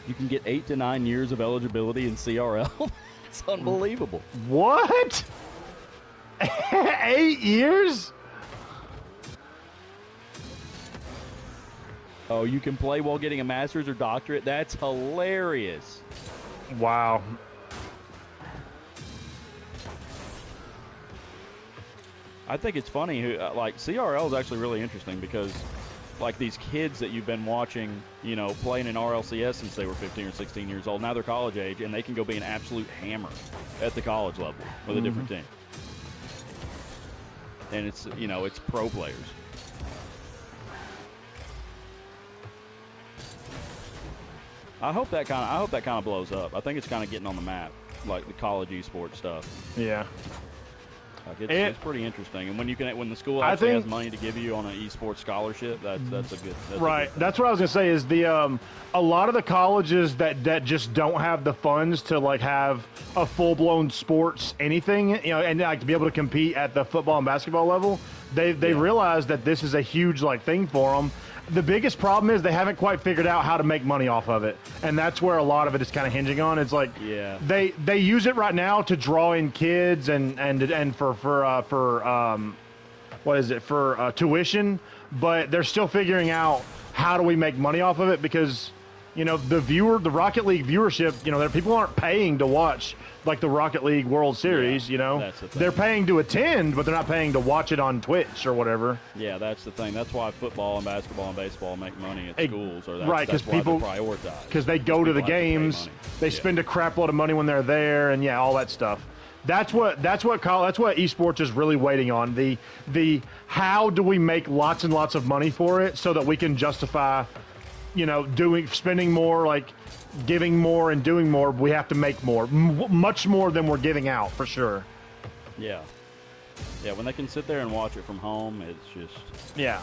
You can get 8 to 9 years of eligibility in CRL. It's unbelievable. What? 8 years? Oh, you can play while getting a master's or doctorate? That's hilarious. Wow. I think it's funny. CRL is actually really interesting because like these kids that you've been watching, playing in RLCS since they were 15 or 16 years old. Now they're college age, and they can go be an absolute hammer at the college level with a different team. And it's, it's pro players. I hope that kind of blows up. I think it's kind of getting on the map, like the college esports stuff. Yeah. Like it's pretty interesting, and when the school actually has money to give you on an esports scholarship, that's a good. That's what I was gonna say. Is the a lot of the colleges that just don't have the funds to like have a full blown sports anything, and like to be able to compete at the football and basketball level. They realize that this is a huge thing for them. The biggest problem is they haven't quite figured out how to make money off of it, and that's where a lot of it is kind of hinging on. It's like they use it right now to draw in kids and for tuition, but they're still figuring out how do we make money off of it because You know, the Rocket League viewership, you know, people aren't paying to watch like the Rocket League World Series, you know. That's the thing. They're paying to attend, but they're not paying to watch it on Twitch or whatever. Yeah, that's the thing. That's why football and basketball and baseball make money at schools, or right, that's why people they prioritize. Because they go to the People have to pay games, money. they spend a crap load of money when they're there, and all that stuff. That's what esports is really waiting on. The how do we make lots and lots of money for it so that we can justify, you know, spending more, like giving more and doing more. We have to make more, much more than we're giving out, for sure. Yeah. Yeah, when they can sit there and watch it from home, it's just... Yeah.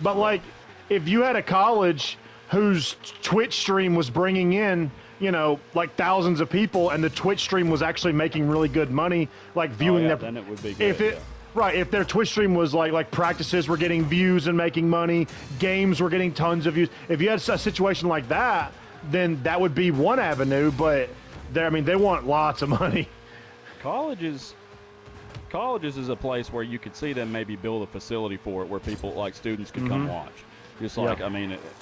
But, like, if you had a college whose Twitch stream was bringing in, you know, like thousands of people, and the Twitch stream was actually making really good money, like viewing them... then it would be good, Right, if their Twitch stream was like practices were getting views and making money, games were getting tons of views. If you had a situation like that, then that would be one avenue, but they want lots of money. Colleges is a place where you could see them maybe build a facility for it where people, like students, could come watch. Just like,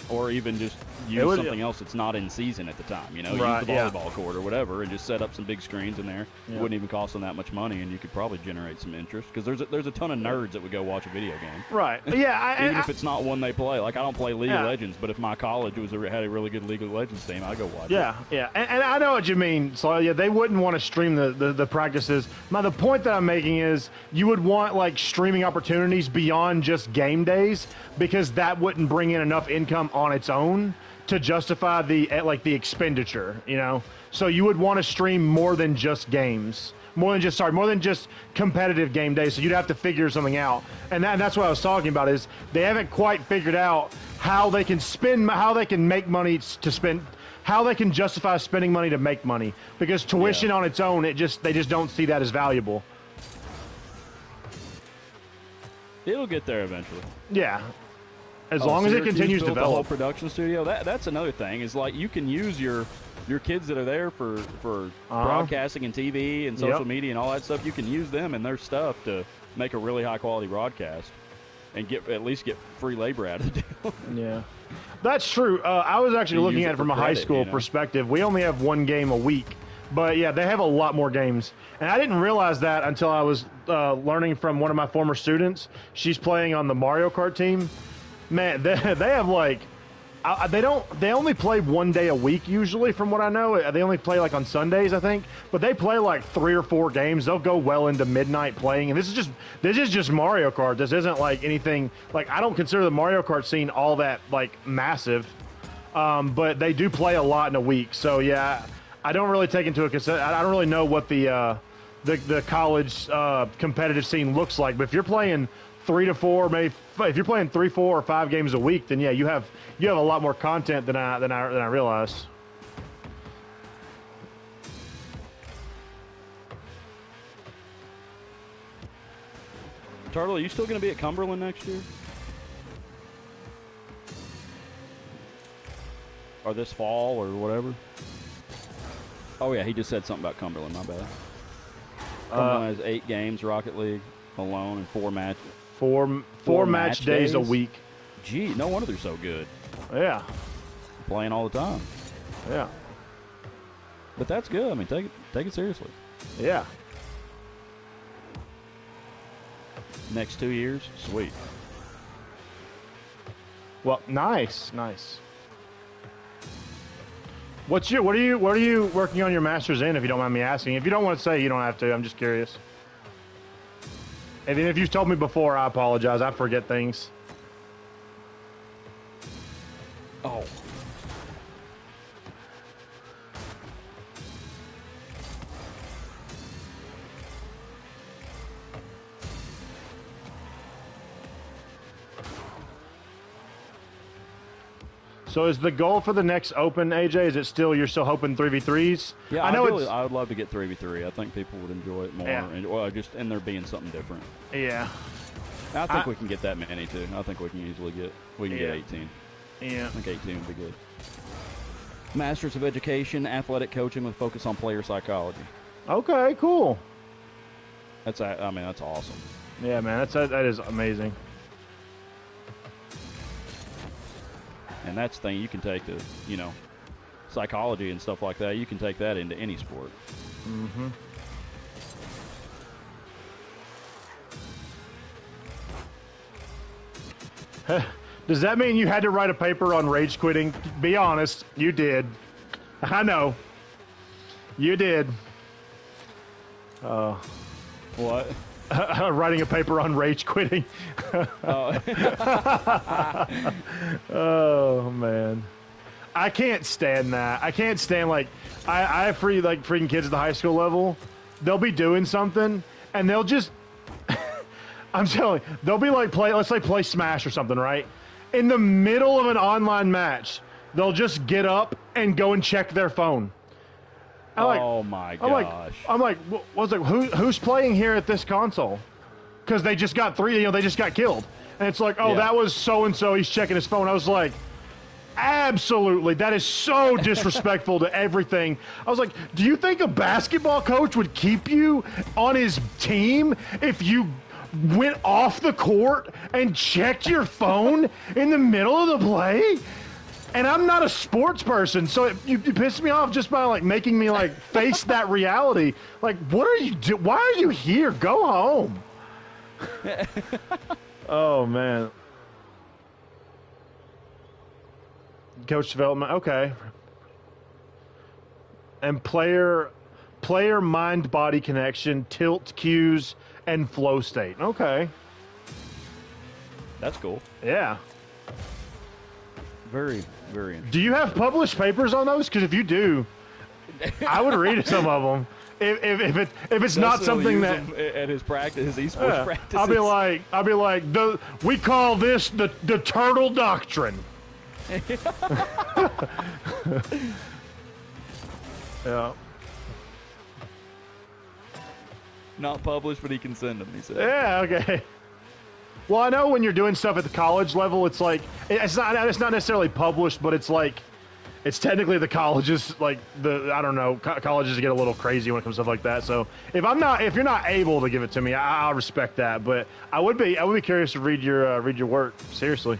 or even just use something else that's not in season at the time. You know, use the volleyball court or whatever, and just set up some big screens in there. It wouldn't even cost them that much money, and you could probably generate some interest because there's a ton of nerds that would go watch a video game. Right. Yeah. Even if it's not one they play. Like, I don't play League of Legends, but if my college had a really good League of Legends team, I'd go watch it. Yeah. And I know what you mean. So they wouldn't want to stream the practices. The point that I'm making is you would want like streaming opportunities beyond just game days, because that wouldn't bring in enough income on its own to justify the expenditure, you know. So you would want to stream more than just games, more than just competitive game days. So you'd have to figure something out, and that's what I was talking about. Is they haven't quite figured out how they can make money to spend, how they can justify spending money to make money, because tuition on its own, they just don't see that as valuable. It'll get there eventually. Yeah. As long as it continues to develop. The whole production studio. That's another thing. Is like you can use your kids that are there for broadcasting and TV and social media and all that stuff. You can use them and their stuff to make a really high quality broadcast and at least get free labor out of it. Yeah, that's true. I was actually looking at it from a high school perspective. We only have one game a week, but yeah, they have a lot more games. And I didn't realize that until I was learning from one of my former students. She's playing on the Mario Kart team. Man, they have like, they only play one day a week usually, from what I know. They only play like on Sundays, I think. But they play like 3 or 4 games. They'll go well into midnight playing. And this is just Mario Kart. This isn't like anything, like I don't consider the Mario Kart scene all that like massive. But they do play a lot in a week. So yeah, I don't really take into account. I don't really know what the college competitive scene looks like. But if you're playing 3 to 4, maybe if you're playing 3, 4, or 5 games a week, then yeah, you have a lot more content than I realized. Turtle, are you still going to be at Cumberland next year? Or this fall or whatever? Oh yeah, he just said something about Cumberland. My bad. Cumberland has 8 games, Rocket League alone, and 4 matches. Four match days a week. Gee, no wonder they're so good. Yeah. Playing all the time. Yeah. But that's good. I mean, take it seriously. Yeah. Next 2 years, sweet. Well, nice. What are you working on your master's in, if you don't mind me asking? If you don't want to say, you don't have to. I'm just curious. And then if you've told me before, I apologize. I forget things. Oh. So is the goal for the next Open, AJ, is it still, you're still hoping 3v3s? Yeah, I would love to get 3v3. I think people would enjoy it more, and there being something different. Yeah. I think we can get that many too. I think we can easily get 18. Yeah. I think 18 would be good. Masters of Education, athletic coaching with focus on player psychology. Okay, cool. That's awesome. Yeah, man, that is amazing. And that's the thing you can take to, you know, psychology and stuff like that. You can take that into any sport. Mm-hmm. Does that mean you had to write a paper on rage quitting? Be honest, you did. I know. You did. What? Writing a paper on rage quitting. Oh. Oh man, I can't stand that. I can't stand I have freaking kids at the high school level. They'll be doing something and they'll just I'm telling you, they'll be like let's say play Smash or something, right? In the middle of an online match, they'll just get up and go and check their phone. Oh my gosh! I'm like, who's playing here at this console? Because they just got they just got killed, and it's like, oh, that was so and so. He's checking his phone. I was like, absolutely, that is so disrespectful to everything. I was like, do you think a basketball coach would keep you on his team if you went off the court and checked your phone in the middle of the play? And I'm not a sports person, so you pissed me off just by making me face that reality. Like, what are you doing? Why are you here? Go home. Oh man. Coach development, okay. And player mind-body connection, tilt cues, and flow state. Okay. That's cool. Yeah. Very, very interesting. Do you have published papers on those? Because if you do, I would read some of them. If it's not something that at his practice, his esports practices. I'll be like we call this the turtle doctrine. Yeah. Not published, but he can send them. He said. Yeah. Okay. Well, I know when you're doing stuff at the college level, it's it's not necessarily published, but it's technically the colleges, I don't know, colleges get a little crazy when it comes to stuff like that. So if you're not able to give it to me, I'll respect that. But I would be curious to read your work. Seriously.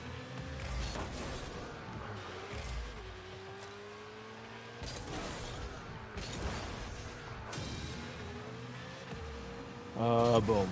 Boom.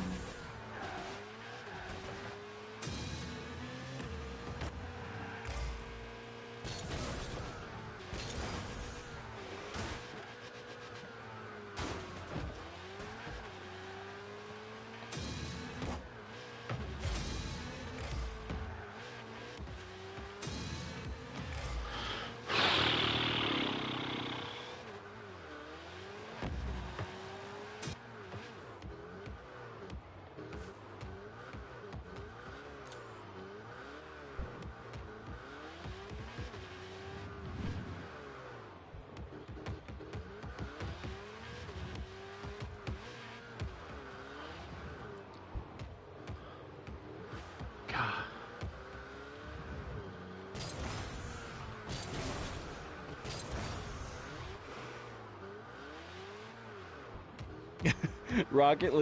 Rocket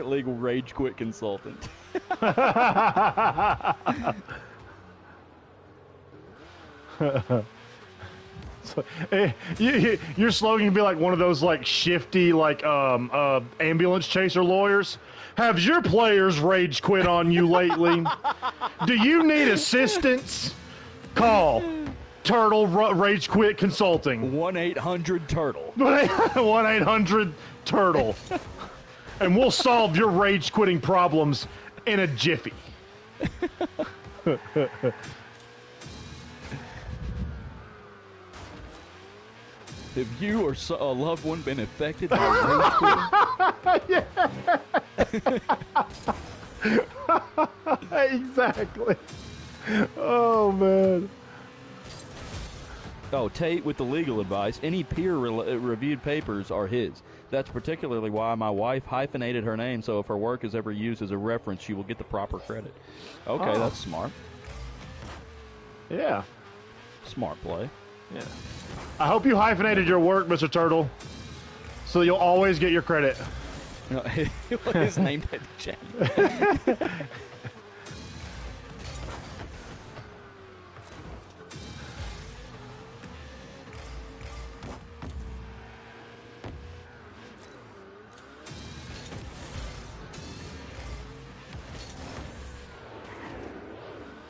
League rage quit consultant. So, your slogan can be like one of those shifty ambulance chaser lawyers. Have your players rage quit on you lately? Do you need assistance? Call Turtle Rage Quit Consulting. 1-800-TURTLE. 1-800-TURTLE. And we'll solve your rage quitting problems in a jiffy. Have you or a loved one been affected by rage quitting? Exactly. Oh, man. Oh, Tate with the legal advice. Any peer-reviewed papers are his. That's particularly why my wife hyphenated her name, so if her work is ever used as a reference, she will get the proper credit. Okay, that's smart. Yeah. Smart play. Yeah. I hope you hyphenated your work, Mr. Turtle, so you'll always get your credit. His name had to change.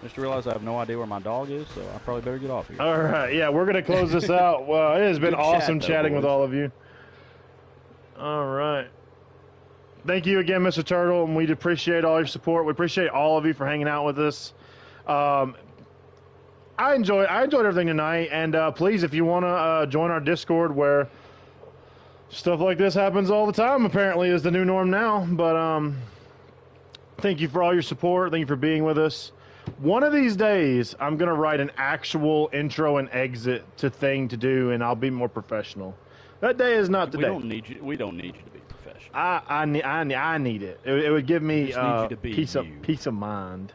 Just realized I have no idea where my dog is, so I probably better get off here. All right, yeah, we're going to close this out. Well, it has been Good awesome chat, though, chatting with boys. all of you. All right. Thank you again, Mr. Turtle, and we appreciate all your support. We appreciate all of you for hanging out with us. I enjoyed everything tonight, and please, if you want to join our Discord, where stuff like this happens all the time, apparently, is the new norm now. But thank you for all your support. Thank you for being with us. One of these days, I'm going to write an actual intro and exit to thing to do, and I'll be more professional. That day is not today. We don't need you to be professional. I need it. It would give me just need you to be peace of mind.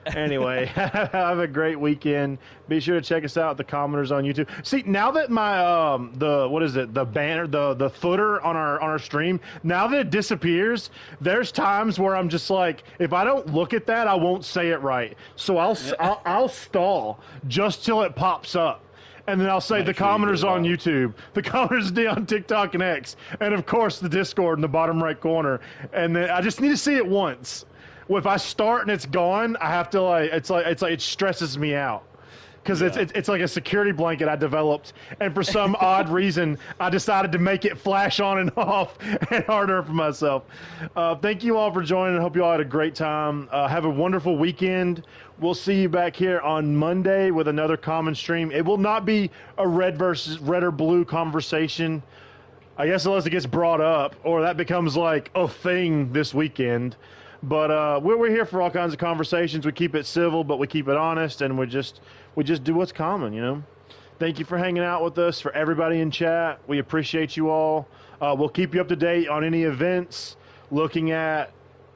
Anyway, have a great weekend. Be sure to check us out at the Commenters on YouTube. See, now that my the banner, the footer on our stream, now that it disappears, there's times where I'm just like, if I don't look at that, I won't say it right. So I'll stall just till it pops up. And then I'll say the Commenters on YouTube, the Commenters on TikTok and X, and of course the Discord in the bottom right corner. And then I just need to see it once. Well, if I start and it's gone, I have to it stresses me out because it's like a security blanket I developed, and for some odd reason I decided to make it flash on and off and harder for myself. Thank you all for joining. I hope you all had a great time. Have a wonderful weekend. We'll see you back here on Monday with another common stream. It will not be a red versus red or blue conversation, I guess, unless it gets brought up or that becomes like a thing this weekend. But we're here for all kinds of conversations. We keep it civil, but we keep it honest, and we just do what's common, you know. Thank you for hanging out with us. For everybody in chat, we appreciate you all. We'll keep you up to date on any events. Looking at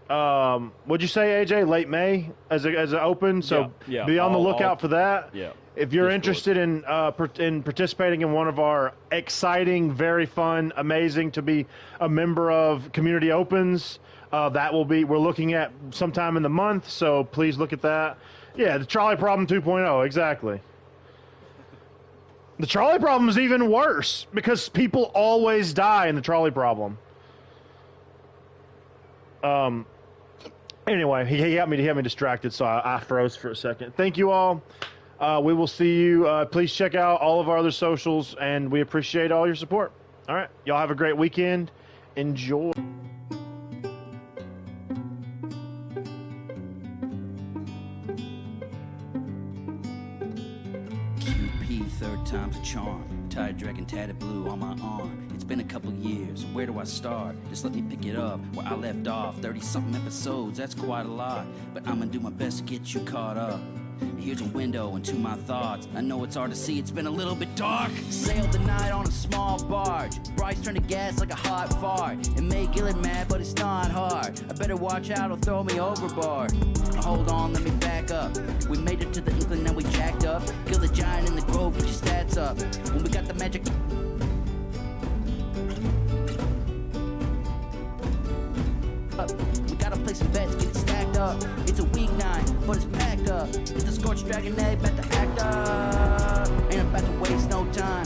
what'd you say, AJ? Late May as it open. So be on the lookout for that. Yeah. If you're interested in participating in one of our exciting, very fun, amazing to be a member of community opens. We're looking at sometime in the month, so please look at that. Yeah, the trolley problem 2.0, exactly. The trolley problem is even worse because people always die in the trolley problem. Anyway, he got me distracted, so I froze for a second. Thank you all. We will see you. Please check out all of our other socials, and we appreciate all your support. All right, y'all have a great weekend. Enjoy. Third time's a charm. Tired dragon tatted blue on my arm. It's been a couple years. Where do I start? Just let me pick it up where I left off. 30-something episodes, that's quite a lot. But I'm gonna do my best to get you caught up. Here's a window into my thoughts. I know it's hard to see, it's been a little bit dark. Sailed the night on a small barge. Bryce turned to gas like a hot fart. It may kill it mad, but it's not hard. I better watch out or throw me overboard. Hold on, let me back up. We made it to the Inkling, now we jacked up. Kill the giant in the grove, get your stats up. When we got the magic. We gotta play some bets, get it stacked up. It's a weeknight, but it's packed up. It's the scorched dragon egg, about to act up. Ain't about to waste no time.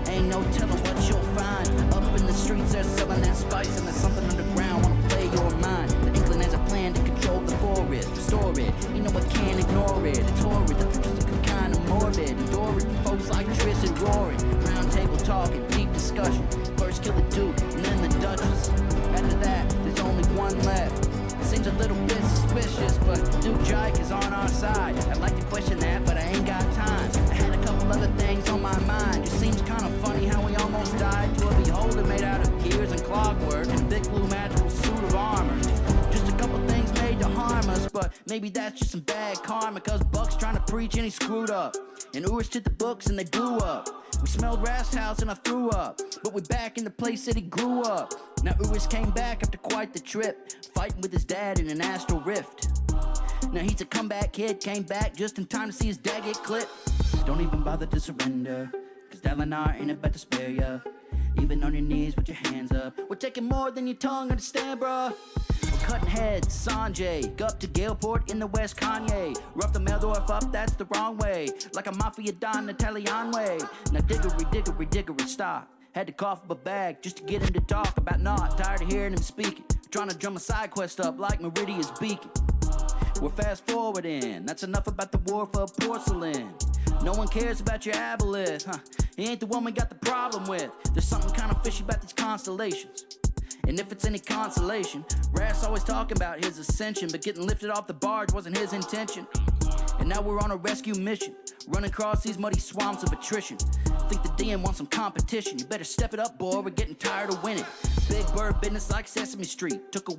Ain't no telling what you'll find. Up in the streets, they're selling that spice, and there's something underground. Wanna play your mind. The Inkling has a plan to control the forest, restore it. You know I can't ignore it. It's horrid, the futures looking kinda morbid. Adore it, folks like Triss and roaring. Round table talking, deep discussion. First kill the Duke, and then the Duchess. After that, there's only one left. Seems a little bit suspicious, but Duke Jike is on our side. I'd like to question that, but I ain't got time. I had a couple other things on my mind. It seems kind of funny how we almost died to a beholder made out of gears and clockwork and a big blue magical suit of armor. Just a couple things made to harm us, but maybe that's just some bad karma, cause Buck's trying to preach and he screwed up. And Urus took the books and they blew up. We smelled Rast House and I threw up, but we're back in the place that he grew up. Now Urus came back after quite the trip, fighting with his dad in an astral rift. Now he's a comeback kid, came back just in time to see his dad get clipped. Don't even bother to surrender, cause Dalinar ain't about to spare ya. Even on your knees with your hands up, we're taking more than your tongue understand, bruh. We're cutting heads, Sanjay, up to Galeport in the West Kanye. Rough the Meldorf up, that's the wrong way, like a Mafia Don Italian way. Now diggery, stop. Had to cough up a bag just to get him to talk about not tired of hearing him speaking. Trying to drum a side quest up like Meridia's beacon. We're fast forwarding, that's enough about the war for porcelain. No one cares about your aboleth, huh? He ain't the one we got the problem with. There's something kind of fishy about these constellations. And if it's any consolation, Rath's always talking about his ascension, but getting lifted off the barge wasn't his intention. And now we're on a rescue mission, running across these muddy swamps of attrition. Think the DM wants some competition. You better step it up, boy, we're getting tired of winning. Big bird business like Sesame Street. Took a